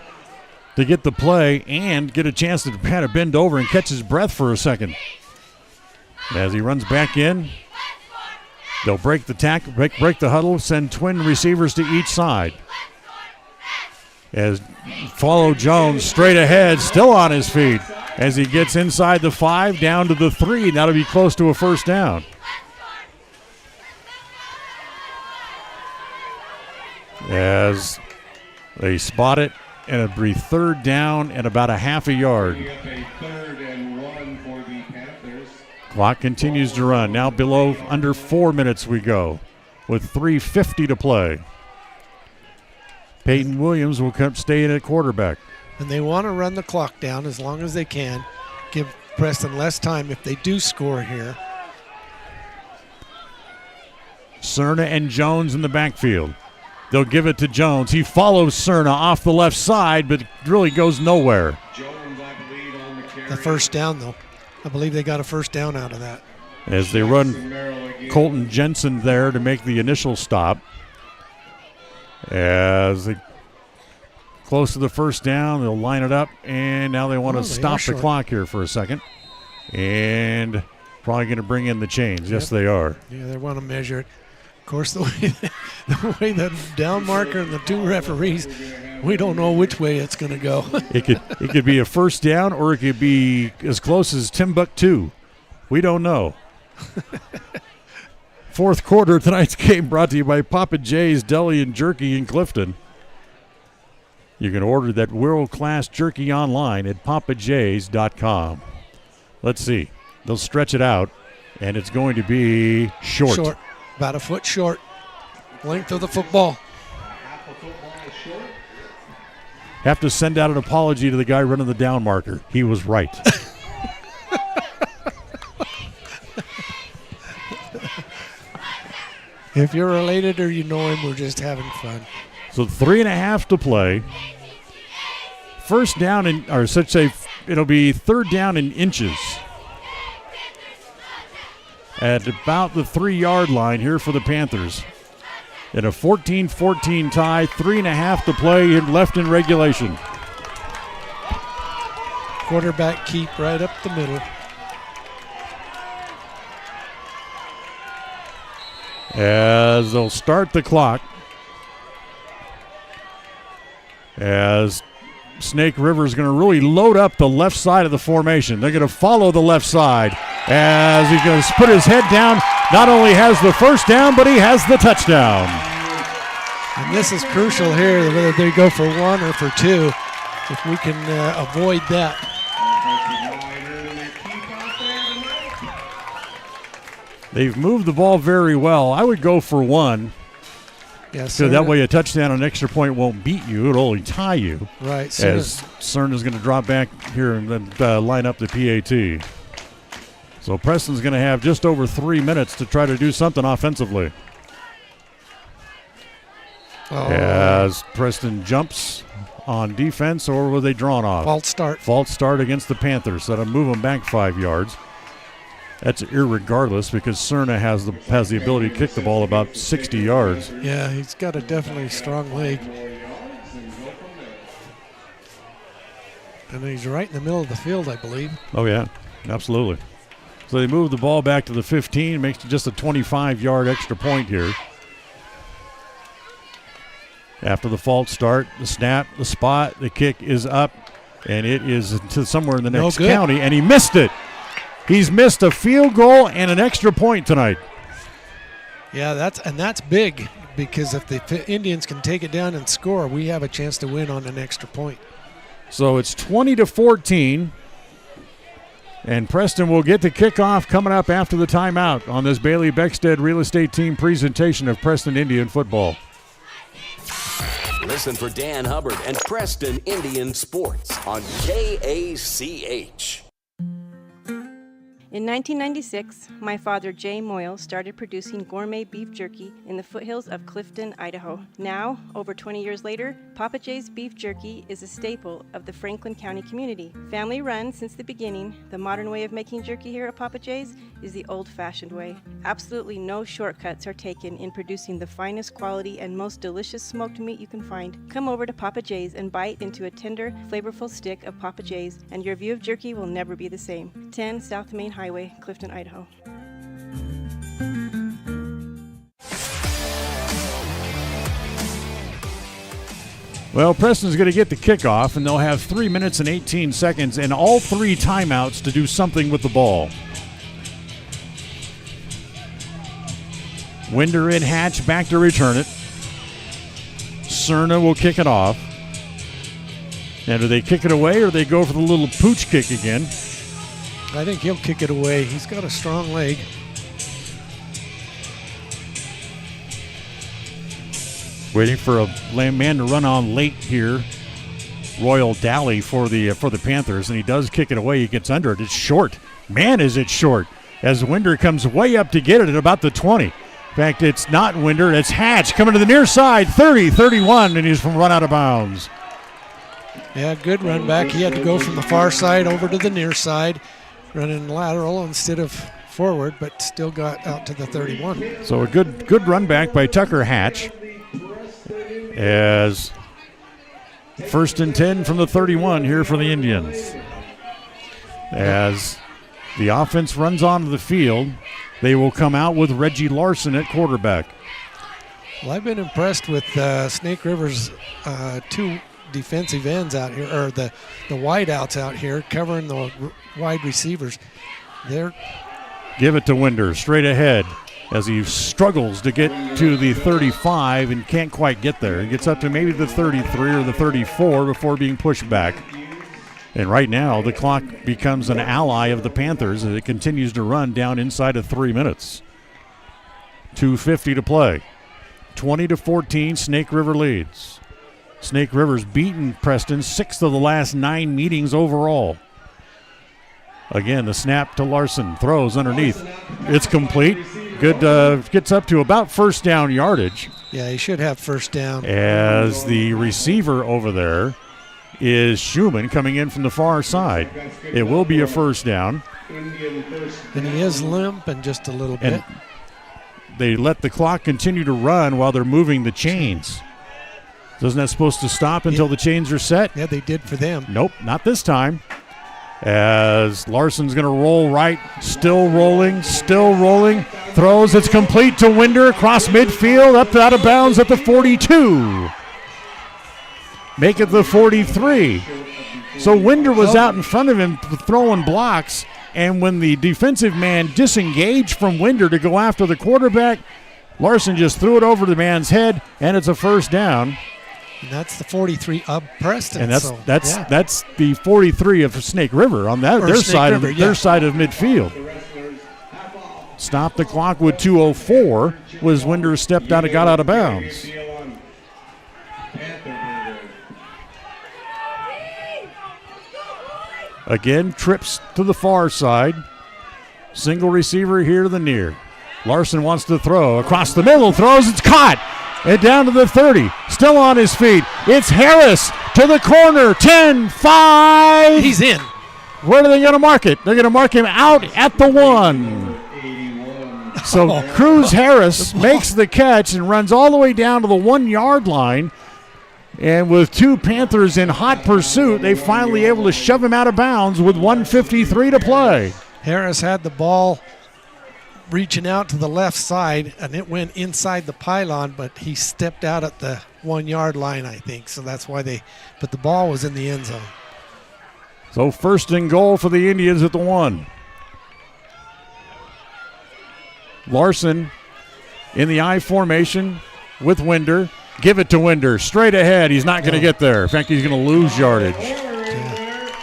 to get the play and get a chance to kind of bend over and catch his breath for a second. As he runs back in, they'll break the tackle, break the huddle, send twin receivers to each side. As follow Jones straight ahead, still on his feet as he gets inside the 5, down to the 3. That'll be close to a first down. As they spot it, and it'll be third down and about a half a yard. Clock continues to run. Now below under 4 minutes we go with 3:50 to play. Peyton Williams will stay in at quarterback. And they want to run the clock down as long as they can. Give Preston less time if they do score here. Cerna and Jones in the backfield. They'll give it to Jones. He follows Cerna off the left side, but really goes nowhere. The first down, though. I believe they got a first down out of that. As they run Colton Jensen there to make the initial stop. As they close to the first down, they'll line it up, and now they want to stop the clock here for a second. And probably going to bring in the chains. Yes, they are. Yeah, they want to measure it. Of course, the way the down marker and the two referees, we don't know which way it's going to go. It could be a first down, or it could be as close as Timbuktu. We don't know. Fourth quarter of tonight's game brought to you by Papa J's Deli and Jerky in Clifton. You can order that world-class jerky online at papajs.com. Let's see. They'll stretch it out, and it's going to be short. About a foot short. Length of the football. Have to send out an apology to the guy running the down marker. He was right. If you're related or you know him, we're just having fun. So 3.5 to play. First down, it'll be third down in inches. At about the 3-yard line here for the Panthers. In a 14-14 tie, 3.5 to play left in regulation. Quarterback keep right up the middle. As they'll start the clock. As Snake River is going to really load up the left side of the formation. They're going to follow the left side as he's going to put his head down. Not only has the first down, but he has the touchdown. And this is crucial here, whether they go for one or for two, if we can avoid that. They've moved the ball very well. I would go for one. Yes, so that way a touchdown and an extra point won't beat you. It'll only tie you. Right. As Cern is going to drop back here and then line up the PAT. So Preston's going to have just over 3 minutes to try to do something offensively. As Preston jumps on defense, or were they drawn off? False start. False start against the Panthers. So that'll move them back 5 yards. That's irregardless because Cerna has the ability to kick the ball about 60 yards. Yeah, he's got a definitely strong leg. And he's right in the middle of the field, I believe. Oh, yeah, absolutely. So they move the ball back to the 15, makes it just a 25-yard extra point here. After the false start, the snap, the spot, the kick is up, and it is to somewhere in the next county, and he missed it. He's missed a field goal and an extra point tonight. Yeah, that's big because if the Indians can take it down and score, we have a chance to win on an extra point. So it's 20-14, and Preston will get the kickoff coming up after the timeout on this Bailey Beckstead Real Estate Team presentation of Preston Indian football. Listen for Dan Hubbard and Preston Indian Sports on KACH. In 1996, my father, Jay Moyle, started producing gourmet beef jerky in the foothills of Clifton, Idaho. Now, over 20 years later, Papa J's beef jerky is a staple of the Franklin County community. Family run since the beginning, the modern way of making jerky here at Papa J's is the old-fashioned way. Absolutely no shortcuts are taken in producing the finest quality and most delicious smoked meat you can find. Come over to Papa J's and bite into a tender, flavorful stick of Papa J's, and your view of jerky will never be the same. 10 South Main Highway, Clifton, Idaho. Well, Preston's going to get the kickoff, and they'll have 3 minutes and 18 seconds and all 3 timeouts to do something with the ball. Winder and Hatch back to return it. Cerna will kick it off. Now, do they kick it away or do they go for the little pooch kick again? I think he'll kick it away. He's got a strong leg. Waiting for a man to run on late here. Royal Dally for the Panthers, and he does kick it away. He gets under it. It's short. Man, is it short. As Winder comes way up to get it at about the 20. fact, it's not Winder, it's Hatch coming to the near side, 30-31, and he's from run out of bounds. Yeah, good run back. He had to go from the far side over to the near side, running lateral instead of forward, but still got out to the 31. So a good run back by Tucker Hatch. As 1st and 10 from the 31 here for the Indians. As the offense runs onto the field, they will come out with Reggie Larson at quarterback. Well, I've been impressed with Snake River's 2 defensive ends out here, or the wide outs out here, covering the wide receivers. Give it to Winder, straight ahead, as he struggles to get to the 35 and can't quite get there. He gets up to maybe the 33 or the 34 before being pushed back. And right now, the clock becomes an ally of the Panthers as it continues to run down inside of 3 minutes. 2:50 to play. 20-14, Snake River leads. Snake River's beaten Preston 6 of the last 9 meetings overall. Again, the snap to Larson, throws underneath. It's complete. Good, gets up to about first down yardage. Yeah, he should have first down. As the receiver over there is Schumann coming in from the far side. It will be a first down. And he is limping just a little bit. They let the clock continue to run while they're moving the chains. Isn't that supposed to stop until the chains are set? Yeah, they did for them. Nope, not this time. As Larson's going to roll right, still rolling, throws, it's complete to Winder, across midfield, up out of bounds at the 42. Make it the 43. So Winder was out in front of him throwing blocks, and when the defensive man disengaged from Winder to go after the quarterback, Larson just threw it over the man's head, and it's a first down. And that's the 43 of Preston. And that's the 43 of Snake River on that their side of midfield. Stop the clock with 2:04 was Winder stepped out and got out of bounds. Again, trips to the far side. Single receiver here to the near. Larson wants to throw across the middle, throws, it's caught. And down to the 30, still on his feet. It's Harris to the corner, 10-5. He's in. Where are they going to mark it? They're going to mark him out at the 1. So Cruz Harris makes the catch and runs all the way down to the 1-yard line. And with 2 Panthers in hot pursuit, they finally able to shove him out of bounds with 1:53 to play. Harris had the ball reaching out to the left side, and it went inside the pylon, but he stepped out at the 1-yard line, I think. So that's why but the ball was in the end zone. So 1st and goal for the Indians at the 1. Larson in the I formation with Winder. Give it to Winder, straight ahead. He's not going to get there. In fact, he's going to lose yardage.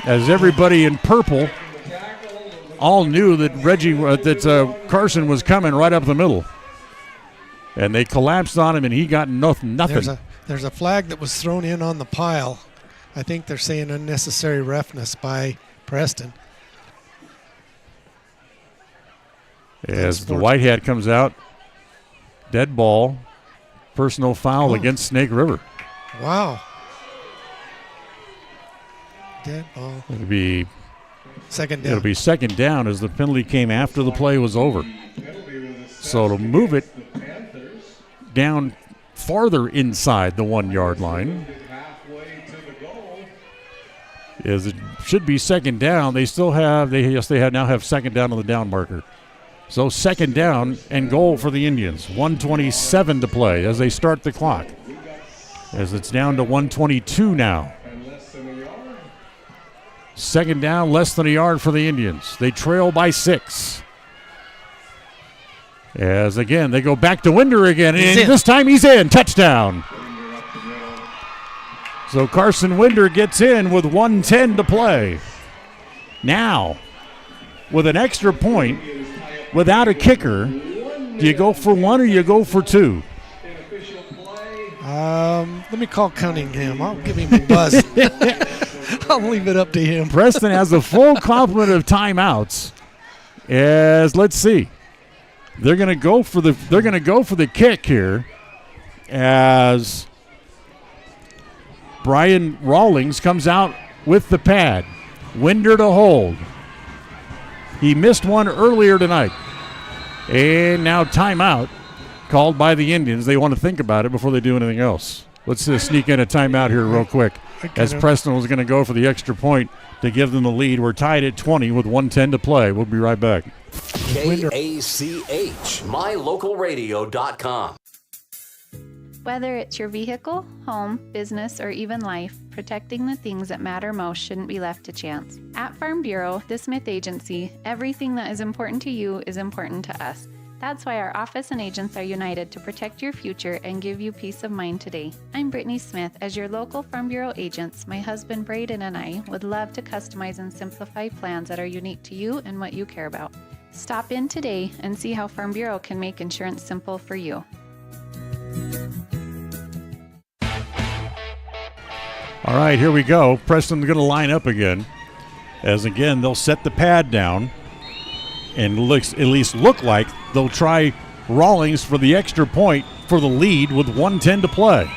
As everybody in purple all knew that Carson was coming right up the middle. And they collapsed on him, and he got nothing. There's a flag that was thrown in on the pile. I think they're saying unnecessary roughness by Preston. As the white hat comes out, dead ball, personal foul against Snake River. Wow. Dead ball. It'll be second down. It'll be second down as the penalty came after the play was over. So to move it down farther inside the 1-yard line, as it should be second down. They still have now have second down on the down marker. So second down and goal for the Indians. 1:27 to play as they start the clock. As it's down to 1:22 now. Second down, less than a yard for the Indians. They trail by 6. As again, they go back to Winder again. And this time he's in. Touchdown. So Carson Winder gets in with 1:10 to play. Now, with an extra point, without a kicker, do you go for 1 or you go for 2? Let me call Cunningham. I'll give him a buzz. I'll leave it up to him. Preston has a full complement of timeouts. As let's see. They're going to go for the kick here as Brian Rawlings comes out with the pad. Winder to hold. He missed one earlier tonight. And now timeout called by the Indians. They want to think about it before they do anything else. Let's sneak in a timeout here real quick as Preston was going to go for the extra point to give them the lead. We're tied at 20 with 1:10 to play. We'll be right back. KACH, mylocalradio.com. Whether it's your vehicle, home, business, or even life, protecting the things that matter most shouldn't be left to chance. At Farm Bureau, the Smith Agency, everything that is important to you is important to us. That's why our office and agents are united to protect your future and give you peace of mind today. I'm Brittany Smith. As your local Farm Bureau agents, my husband Braden and I would love to customize and simplify plans that are unique to you and what you care about. Stop in today and see how Farm Bureau can make insurance simple for you. All right, here we go. Preston's going to line up again. As again, they'll set the pad down and at least look like they'll try Rawlings for the extra point for the lead with 1:10 to play.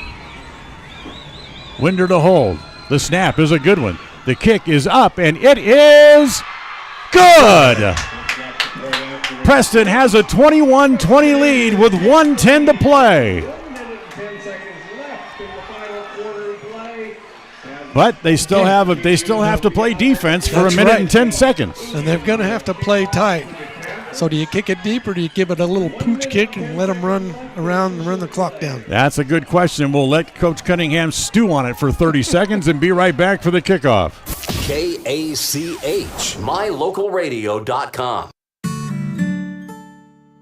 Winder to hold. The snap is a good one. The kick is up, and it is good. Preston has a 21-20 lead with 1:10 to play. But they still have to play defense for a minute and 10 seconds. And they're going to have to play tight. So do you kick it deep or do you give it a little pooch kick and let them run around and run the clock down? That's a good question. We'll let Coach Cunningham stew on it for 30 seconds and be right back for the kickoff. KACH, mylocalradio.com.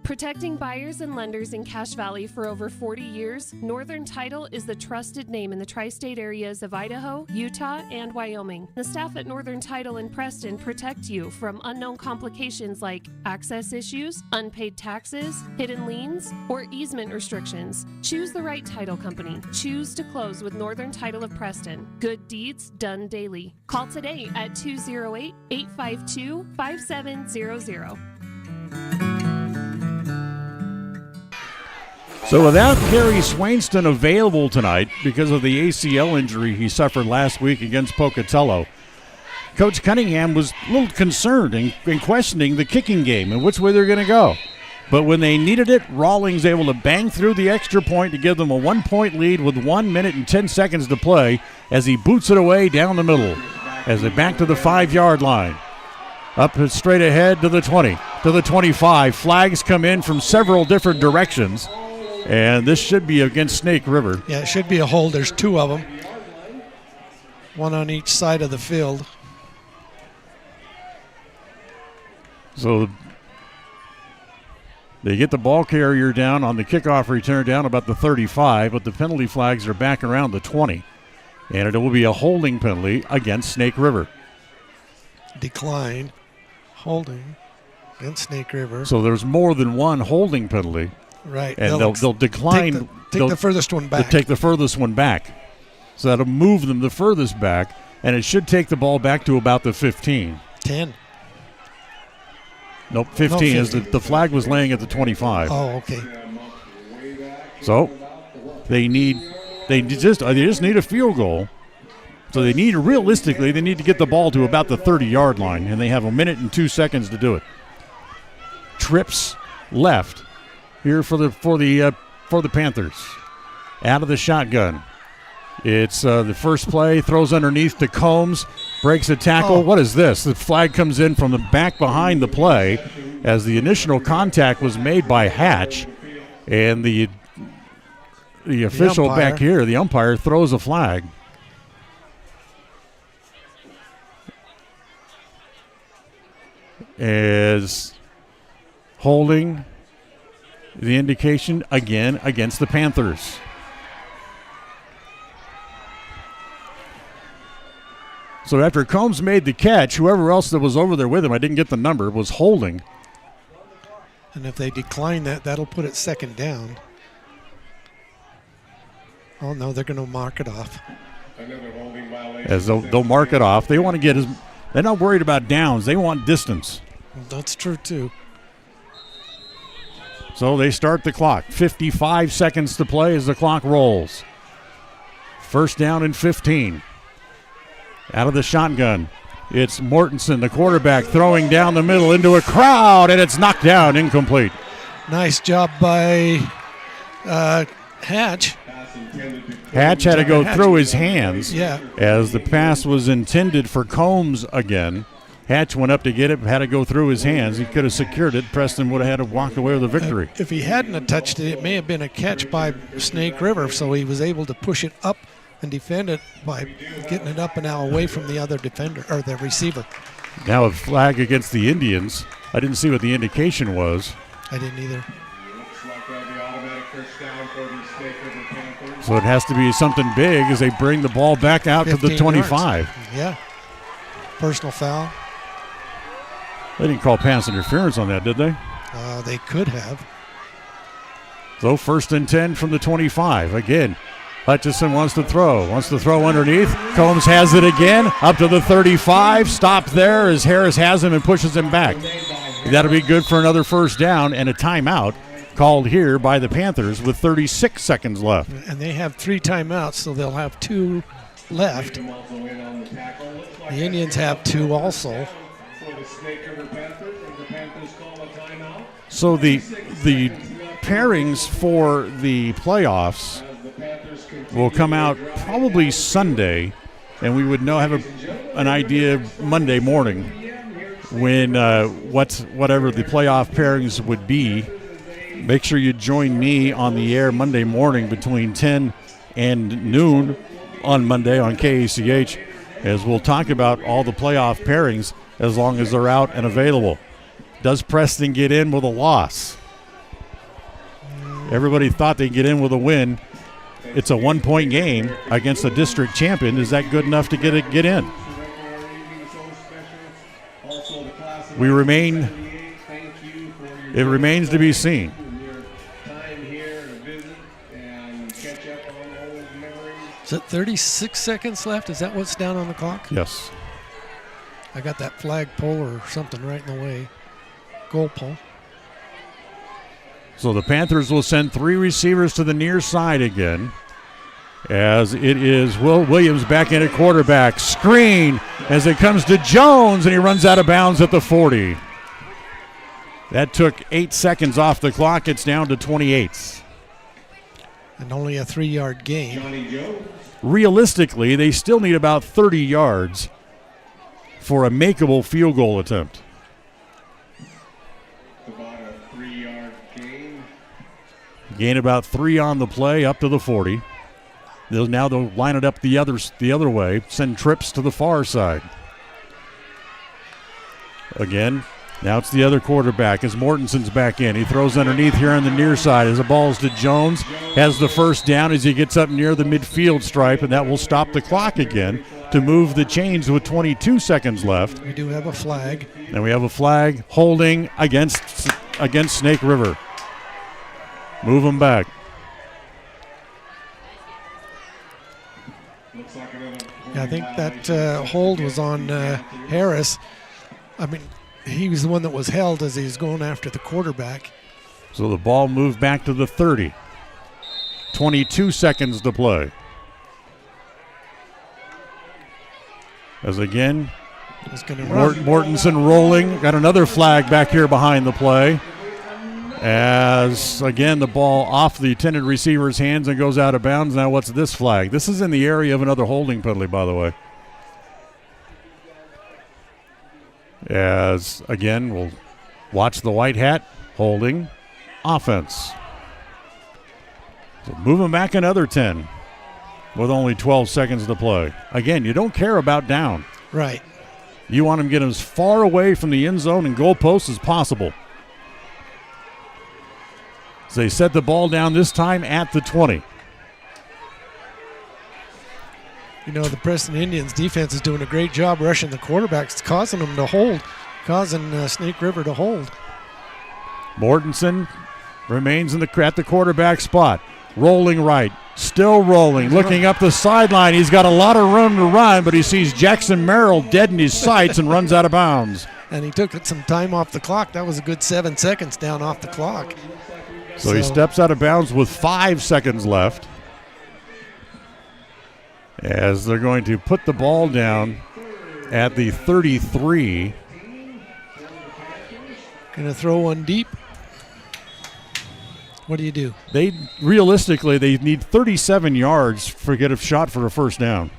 Protecting buyers and lenders in Cache Valley for over 40 years, Northern Title is the trusted name in the tri-state areas of Idaho, Utah, and Wyoming. The staff at Northern Title in Preston protect you from unknown complications like access issues, unpaid taxes, hidden liens, or easement restrictions. Choose the right title company. Choose to close with Northern Title of Preston. Good deeds done daily. Call today at 208-852-5700. So without Kerry Swainston available tonight because of the ACL injury he suffered last week against Pocatello, Coach Cunningham was a little concerned and questioning the kicking game and which way they're going to go. But when they needed it, Rawlings able to bang through the extra point to give them a 1-point lead with 1 minute and 10 seconds to play as he boots it away down the middle as they back to the 5-yard line. Up straight ahead to the 20, to the 25. Flags come in from several different directions. And this should be against Snake River. Yeah, it should be a hold. There's two of them. One on each side of the field. So they get the ball carrier down on the kickoff return down about the 35, but the penalty flags are back around the 20. And it will be a holding penalty against Snake River. Decline. Holding against Snake River. So there's more than one holding penalty. Right. And they'll decline. Take the furthest one back. Take the furthest one back. So that'll move them the furthest back, and it should take the ball back to about the 15. 10. Nope, 15 is the flag was laying at the 25. Oh, okay. So they just need a field goal. So they need to get the ball to about the 30-yard line, and they have a minute and 2 seconds to do it. Trips left. Here for the Panthers, out of the shotgun. It's the first play, throws underneath to Combs, breaks a tackle. What is this? The flag comes in from the back behind the play as the initial contact was made by Hatch, and the official back here, the umpire, throws a flag. Is holding the indication again against the Panthers. So after Combs made the catch, whoever else that was over there with him, I didn't get the number, was holding. And if they decline that, that'll put it second down. Oh, no, they're going to mark it off. As they'll mark it off. They want to get they're not worried about downs. They want distance. That's true, too. So they start the clock. 55 seconds to play as the clock rolls. First down and 15. Out of the shotgun, it's Mortensen, the quarterback, throwing down the middle into a crowd, and it's knocked down, incomplete. Nice job by Hatch. Hatch had to go through his hands Yeah. as the pass was intended for Combs again. Hatch went up to get it, had to go through his hands. He could have secured it. Preston would have had to walk away with a victory. If he hadn't have touched it, it may have been a catch by Snake River, so he was able to push it up and defend it by getting it up and out away from the other defender, or the receiver. Now a flag against the Indians. I didn't see what the indication was. I didn't either. So it has to be something big as they bring the ball back out to the 25. Yards. Yeah. Personal foul. They didn't call pass interference on that, did they? They could have. So first and 10 from the 25. Again, Hutchison wants to throw underneath. Combs has it again, up to the 35. Stop there as Harris has him and pushes him back. That'll be good for another first down and a timeout called here by the Panthers with 36 seconds left. And they have 3 timeouts, so they'll have 2 left. The Indians have 2 also. So the pairings for the playoffs will come out probably Sunday, and we would have an idea Monday morning when whatever the playoff pairings would be. Make sure you join me on the air Monday morning between 10 and noon on Monday on KACH, as we'll talk about all the playoff pairings as long as they're out and available. Does Preston get in with a loss? Everybody thought they'd get in with a win. It's a 1-point game against the district champion. Is that good enough to get in? It remains to be seen. Is it 36 seconds left? Is that what's down on the clock? Yes. I got that flag pole or something right in the way. Goal pole. So the Panthers will send 3 receivers to the near side again, as it is Will Williams back in at quarterback. Screen as it comes to Jones, and he runs out of bounds at the 40. That took 8 seconds off the clock. It's down to 28. And only a 3-yard gain. Realistically, they still need about 30 yards for a makeable field goal attempt. Gain about 3 on the play, up to the 40. They'll line it up the other way, send trips to the far side. Again, now it's the other quarterback as Mortensen's back in. He throws underneath here on the near side as the ball's to Jones. Has the first down as he gets up near the midfield stripe, and that will stop the clock again to move the chains with 22 seconds left. We do have a flag. And we have a flag holding against Snake River. Move them back. Yeah, I think that hold was on Harris. I mean, he was the one that was held as he was going after the quarterback. So the ball moved back to the 30. 22 seconds to play. As again, Mortensen rolling. Got another flag back here behind the play. As, again, the ball off the intended receiver's hands and goes out of bounds. Now what's this flag? This is in the area of another holding penalty, by the way. As, again, we'll watch the white hat holding offense. So moving back another 10 with only 12 seconds to play. Again, you don't care about down. Right. You want them to get as far away from the end zone and goalposts as possible. So they set the ball down this time at the 20. You know, the Preston Indians defense is doing a great job rushing the quarterbacks. It's causing them to hold, causing Snake River to hold. Mortensen remains at the quarterback spot. Rolling right, still rolling, looking up the sideline. He's got a lot of room to run, but he sees Jackson Merrill dead in his sights and runs out of bounds. And he took some time off the clock. That was a good 7 seconds down off the clock. So he steps out of bounds with 5 seconds left, as they're going to put the ball down at the 33. Going to throw one deep. What do you do? Realistically, they need 37 yards to get a shot for a first down.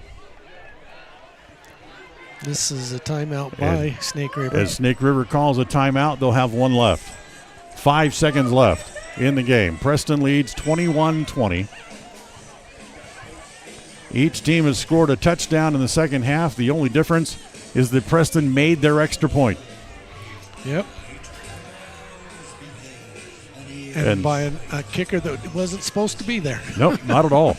This is a timeout by Snake River. As Snake River calls a timeout, they'll have one left. 5 seconds left in the game. Preston leads 21-20. Each team has scored a touchdown in the second half. The only difference is that Preston made their extra point. Yep. And by a kicker that wasn't supposed to be there. Nope, not at all.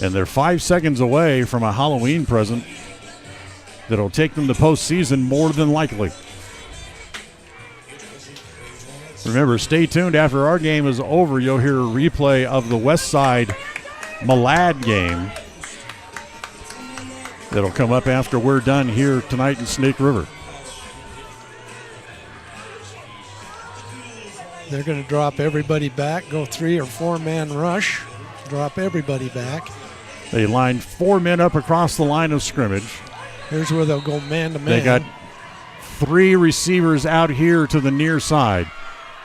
And they're 5 seconds away from a Halloween present that'll take them to postseason more than likely. Remember, stay tuned. After our game is over, you'll hear a replay of the West Side Malad game that'll come up after we're done here tonight in Snake River. They're going to drop everybody back, go 3 or 4 man rush, drop everybody back. They lined 4 men up across the line of scrimmage. Here's where they'll go man to man. They got 3 receivers out here to the near side.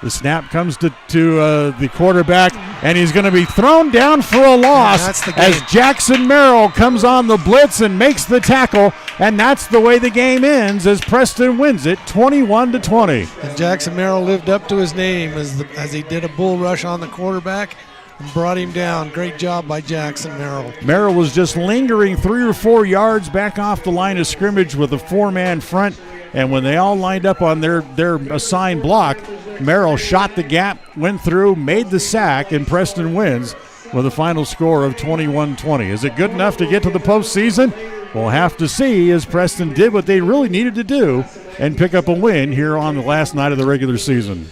The snap comes to the quarterback, and he's going to be thrown down for a loss that's the game. As Jackson Merrill comes on the blitz and makes the tackle, and that's the way the game ends as Preston wins it 21-20. And Jackson Merrill lived up to his name as he did a bull rush on the quarterback and brought him down. Great job by Jackson Merrill. Merrill was just lingering 3 or 4 yards back off the line of scrimmage with a 4-man front, and when they all lined up on their assigned block, Merrill shot the gap, went through, made the sack, and Preston wins with a final score of 21-20. Is it good enough to get to the postseason? We'll have to see, as Preston did what they really needed to do and pick up a win here on the last night of the regular season.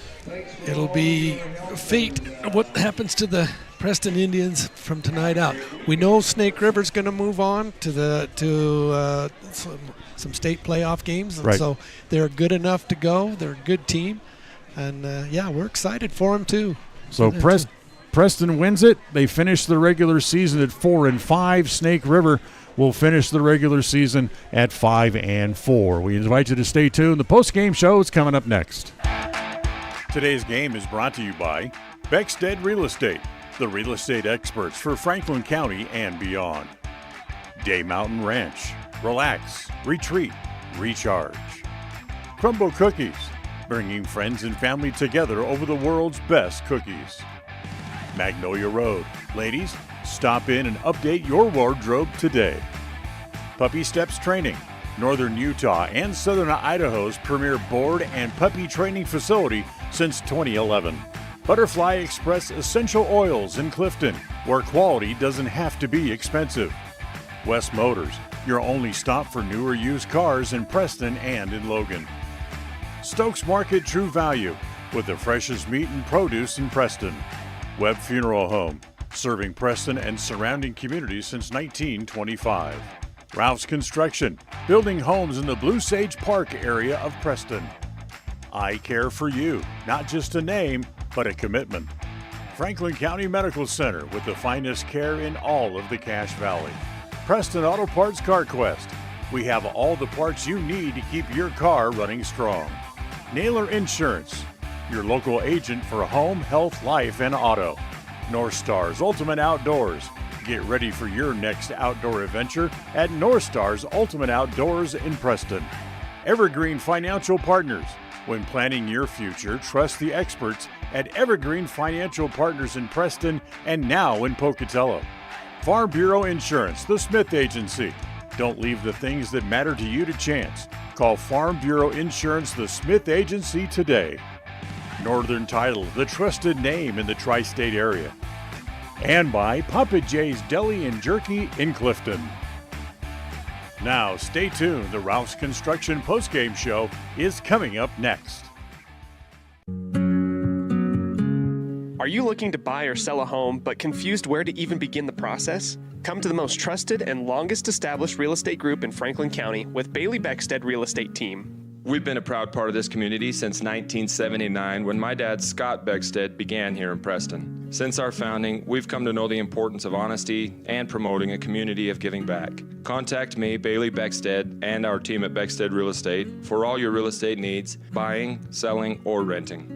It'll be fate what happens to the Preston Indians from tonight out. We know Snake River's going to move on to some state playoff games, and right. So they're good enough to go. They're a good team, and we're excited for them too. So Preston wins it. They finish the regular season at 4-5. Snake River will finish the regular season at 5-4. We invite you to stay tuned. The post-game show is coming up next. Today's game is brought to you by Beckstead Real Estate, the real estate experts for Franklin County and beyond. Day Mountain Ranch. Relax, retreat, recharge. Crumble Cookies, bringing friends and family together over the world's best cookies. Magnolia Road. Ladies, stop in and update your wardrobe today. Puppy Steps Training. Northern Utah and Southern Idaho's premier board and puppy training facility since 2011. Butterfly Express Essential Oils in Clifton, where quality doesn't have to be expensive. West Motors, your only stop for new or used cars in Preston and in Logan. Stokes Market True Value, with the freshest meat and produce in Preston. Webb Funeral Home, serving Preston and surrounding communities since 1925. Ralph's Construction, building homes in the Blue Sage Park area of Preston. I Care for You, not just a name, but a commitment. Franklin County Medical Center, with the finest care in all of the Cache Valley. Preston Auto Parts Car Quest, we have all the parts you need to keep your car running strong. Naylor Insurance, your local agent for home, health, life, and auto. North Stars Ultimate Outdoors, get ready for your next outdoor adventure at North Stars Ultimate Outdoors in Preston. Evergreen Financial Partners, when planning your future, trust the experts at Evergreen Financial Partners in Preston and now in Pocatello. Farm Bureau Insurance, the Smith Agency. Don't leave the things that matter to you to chance. Call Farm Bureau Insurance, the Smith Agency today. Northern Title, the trusted name in the tri-state area. And by Papa J's Deli and Jerky in Clifton. Now, stay tuned. The Ralph's Construction postgame show is coming up next. Are you looking to buy or sell a home but confused where to even begin the process? Come to the most trusted and longest established real estate group in Franklin County with Bailey Beckstead Real Estate Team. We've been a proud part of this community since 1979 when my dad, Scott Beckstead, began here in Preston. Since our founding, we've come to know the importance of honesty and promoting a community of giving back. Contact me, Bailey Beckstead, and our team at Beckstead Real Estate for all your real estate needs, buying, selling, or renting.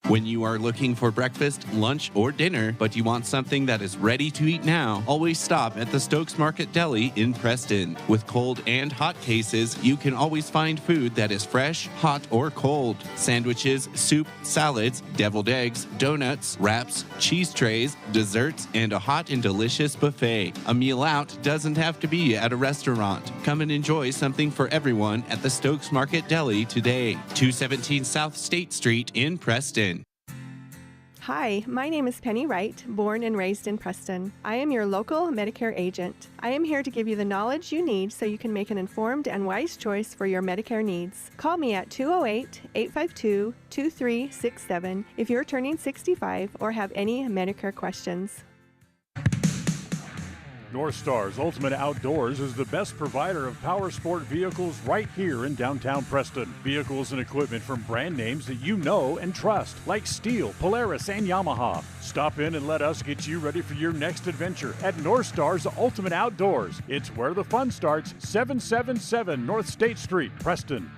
When you are looking for breakfast, lunch, or dinner, but you want something that is ready to eat now, always stop at the Stokes Market Deli in Preston. With cold and hot cases, you can always find food that is fresh, hot, or cold. Sandwiches, soup, salads, deviled eggs, donuts, wraps, cheese trays, desserts, and a hot and delicious buffet. A meal out doesn't have to be at a restaurant. Come and enjoy something for everyone at the Stokes Market Deli today. 217 South State Street in Preston. Hi, my name is Penny Wright, born and raised in Preston. I am your local Medicare agent. I am here to give you the knowledge you need so you can make an informed and wise choice for your Medicare needs. Call me at 208-852-2367 if you're turning 65 or have any Medicare questions. North Star's Ultimate Outdoors is the best provider of power sport vehicles right here in downtown Preston. Vehicles and equipment from brand names that you know and trust, like Steel, Polaris, and Yamaha. Stop in and let us get you ready for your next adventure at North Star's Ultimate Outdoors. It's where the fun starts, 777 North State Street, Preston.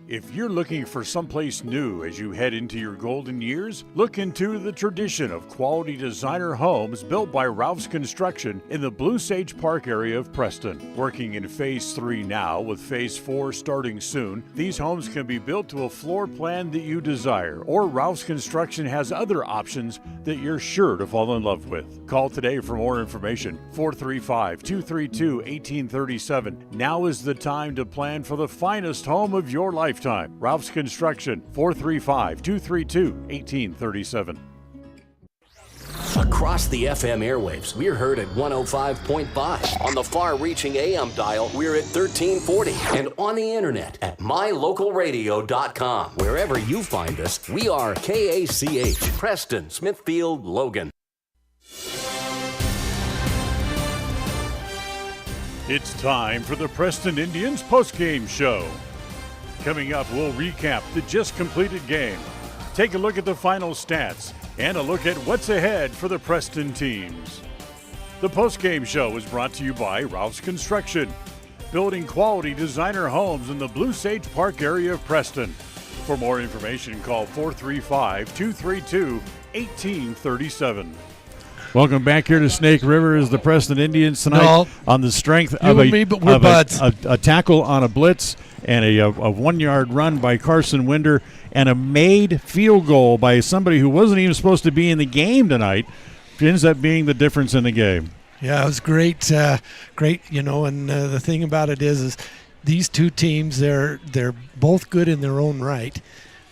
If you're looking for someplace new as you head into your golden years, look into the tradition of quality designer homes built by Ralph's Construction in the Blue Sage Park area of Preston. Working in Phase 3 now, with Phase 4 starting soon, these homes can be built to a floor plan that you desire, or Ralph's Construction has other options that you're sure to fall in love with. Call today for more information, 435-232-1837. Now is the time to plan for the finest home of your lifetime. Ralph's Construction, 435-232-1837. Across the FM airwaves, we're heard at 105.5. On the far-reaching AM dial, we're at 1340. And on the internet at mylocalradio.com. Wherever you find us, we are KACH, Preston, Smithfield, Logan. It's time for the Preston Indians postgame show. Coming up, we'll recap the just completed game, take a look at the final stats, and a look at what's ahead for the Preston teams. The postgame show is brought to you by Ralph's Construction, building quality designer homes in the Blue Sage Park area of Preston. For more information, call 435-232-1837. Welcome back here to Snake River as the Preston Indians tonight on the strength of a tackle on a blitz and a 1-yard run by Carson Winder and a made field goal by somebody who wasn't even supposed to be in the game tonight. It ends up being the difference in the game. Yeah, it was great, great. And the thing about it is these two teams, they're both good in their own right,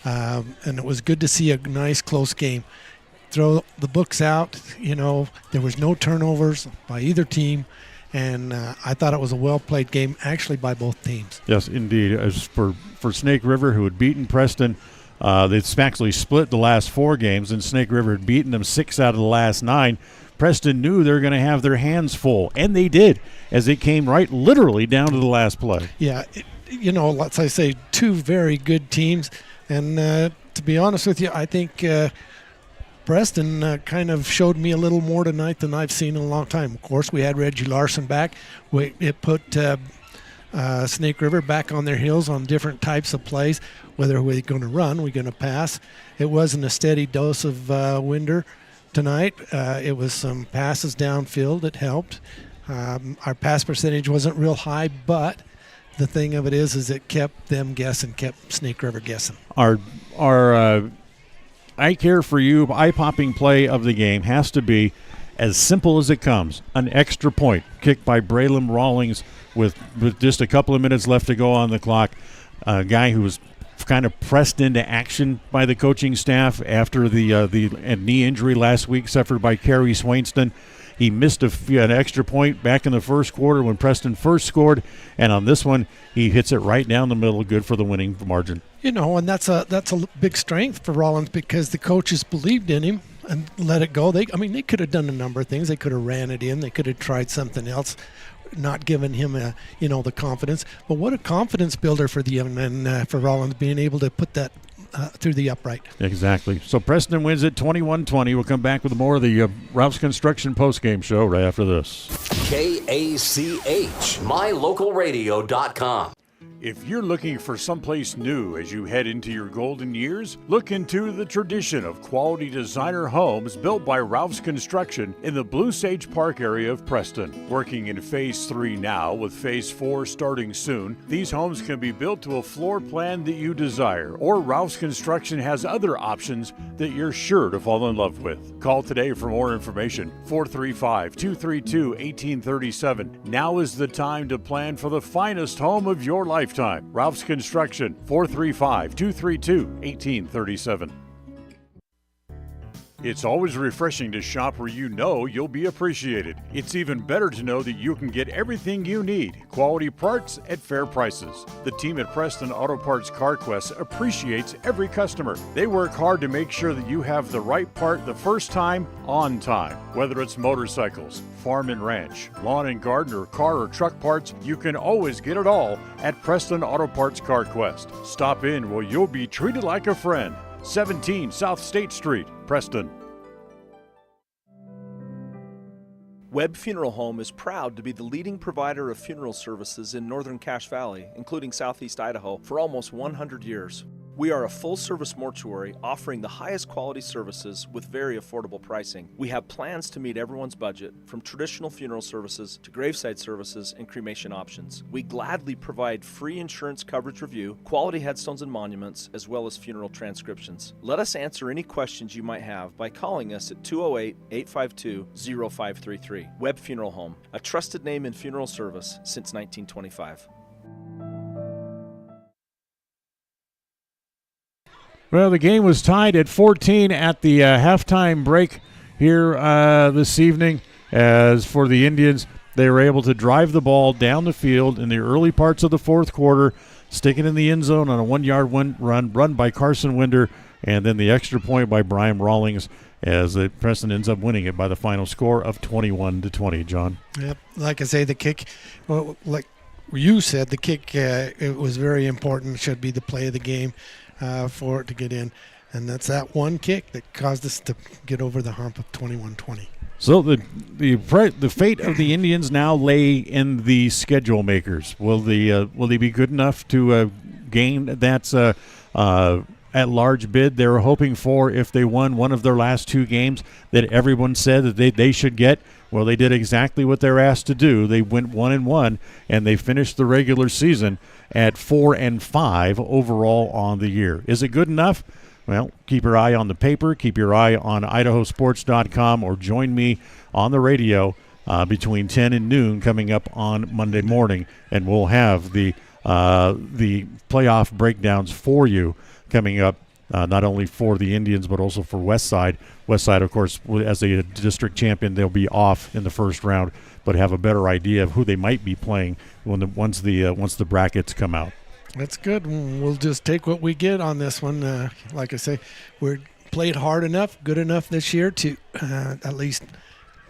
and it was good to see a nice close game. Throw the books out, there was no turnovers by either team, and I thought it was a well-played game, actually, by both teams. Yes, indeed. As for Snake River, who had beaten Preston, they've actually split the last 4 games, and Snake River had beaten them 6 out of the last 9. Preston knew they were going to have their hands full, and they did, as it came right literally down to the last play. Yeah, let's say 2 very good teams, and to be honest with you, I think Preston kind of showed me a little more tonight than I've seen in a long time. Of course, we had Reggie Larson back. It put Snake River back on their heels on different types of plays, whether we're going to run, we're going to pass. It wasn't a steady dose of Winder tonight. It was some passes downfield that helped. Our pass percentage wasn't real high, but the thing of it is it kept them guessing, kept Snake River guessing. Our I Care For You eye-popping play of the game has to be as simple as it comes. An extra point kicked by Braylon Rawlings with just a couple of minutes left to go on the clock. A guy who was kind of pressed into action by the coaching staff after the knee injury last week suffered by Kerry Swainston. He missed an extra point back in the first quarter when Preston first scored, and on this one, he hits it right down the middle, good for the winning margin. And that's a big strength for Rollins because the coaches believed in him and let it go. They could have done a number of things. They could have ran it in. They could have tried something else. not giving him the confidence. But what a confidence builder for the young men, for Rollins, being able to put that through the upright. Exactly. So Preston wins it 21-20. We'll come back with more of the Ralph's Construction postgame show right after this. KACH, mylocalradio.com. If you're looking for someplace new as you head into your golden years, look into the tradition of quality designer homes built by Ralph's Construction in the Blue Sage Park area of Preston. Working in Phase 3 now, with Phase 4 starting soon, these homes can be built to a floor plan that you desire, or Ralph's Construction has other options that you're sure to fall in love with. Call today for more information, 435-232-1837. Now is the time to plan for the finest home of your lifetime. Ralph's Construction, 435-232-1837. It's always refreshing to shop where you know you'll be appreciated. It's even better to know that you can get everything you need, quality parts at fair prices. The team at Preston Auto Parts CarQuest appreciates every customer. They work hard to make sure that you have the right part the first time, on time. Whether it's motorcycles, farm and ranch, lawn and garden, or car or truck parts, you can always get it all at Preston Auto Parts CarQuest. Stop in where you'll be treated like a friend. 17 South State Street, Preston. Webb Funeral Home is proud to be the leading provider of funeral services in northern Cache Valley, including southeast Idaho, for almost 100 years. We are a full-service mortuary offering the highest quality services with very affordable pricing. We have plans to meet everyone's budget, from traditional funeral services to graveside services and cremation options. We gladly provide free insurance coverage review, quality headstones and monuments, as well as funeral transcriptions. Let us answer any questions you might have by calling us at 208-852-0533. Webb Funeral Home, a trusted name in funeral service since 1925. Well, the game was tied at 14 at the halftime break here this evening. As for the Indians, they were able to drive the ball down the field in the early parts of the fourth quarter, stick it in the end zone on a 1-yard run by Carson Winder, and then the extra point by Brian Rawlings, as Preston ends up winning it by the final score of 21-20, John. Yep, like I say, the kick, well, like you said, the kick, it was very important, should be the play of the game. For it to get in, and that's that one kick that caused us to get over the hump of 21-20. So the fate of the Indians now lay in the schedule makers. Will they be good enough to gain that at-large bid they were hoping for if they won one of their last two games that everyone said that they should get? Well, they did exactly what they're asked to do. They went 1-1, and they finished the regular season at 4-5 overall on the year. Is it good enough? Well, keep your eye on the paper, keep your eye on idahosports.com, or join me on the radio between 10 and noon coming up on Monday morning, and we'll have the playoff breakdowns for you coming up, not only for the Indians but also for Westside. Westside, of course, as a district champion, they'll be off in the first round, but have a better idea of who they might be playing once the brackets come out. That's good. We'll just take what we get on this one. Like I say, we're played hard enough, good enough this year to at least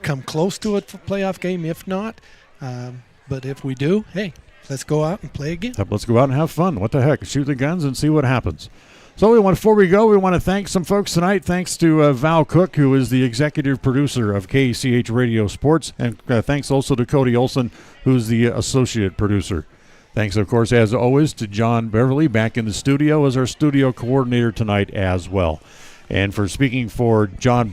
come close to a playoff game, if not. But if we do, hey, let's go out and play again. Let's go out and have fun. What the heck? Shoot the guns and see what happens. So before we go, we want to thank some folks tonight. Thanks to Val Cook, who is the executive producer of KCH Radio Sports, and thanks also to Cody Olson, who's the associate producer. Thanks, of course, as always, to John Beverly back in the studio as our studio coordinator tonight as well. And for speaking for John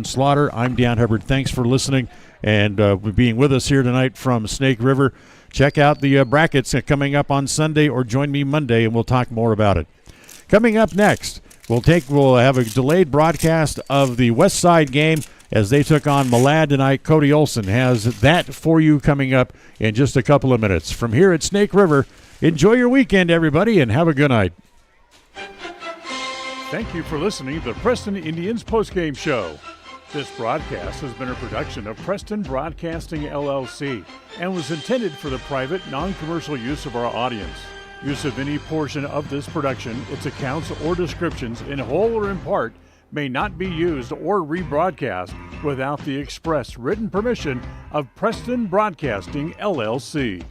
Slaughter, I'm Dan Hubbard. Thanks for listening and being with us here tonight from Snake River. Check out the brackets coming up on Sunday, or join me Monday, and we'll talk more about it. Coming up next, we'll have a delayed broadcast of the West Side game as they took on Malad tonight. Cody Olson has that for you coming up in just a couple of minutes. From here at Snake River, enjoy your weekend, everybody, and have a good night. Thank you for listening to the Preston Indians postgame show. This broadcast has been a production of Preston Broadcasting, LLC, and was intended for the private, non-commercial use of our audience. Use of any portion of this production, its accounts or descriptions, in whole or in part, may not be used or rebroadcast without the express written permission of Preston Broadcasting, LLC.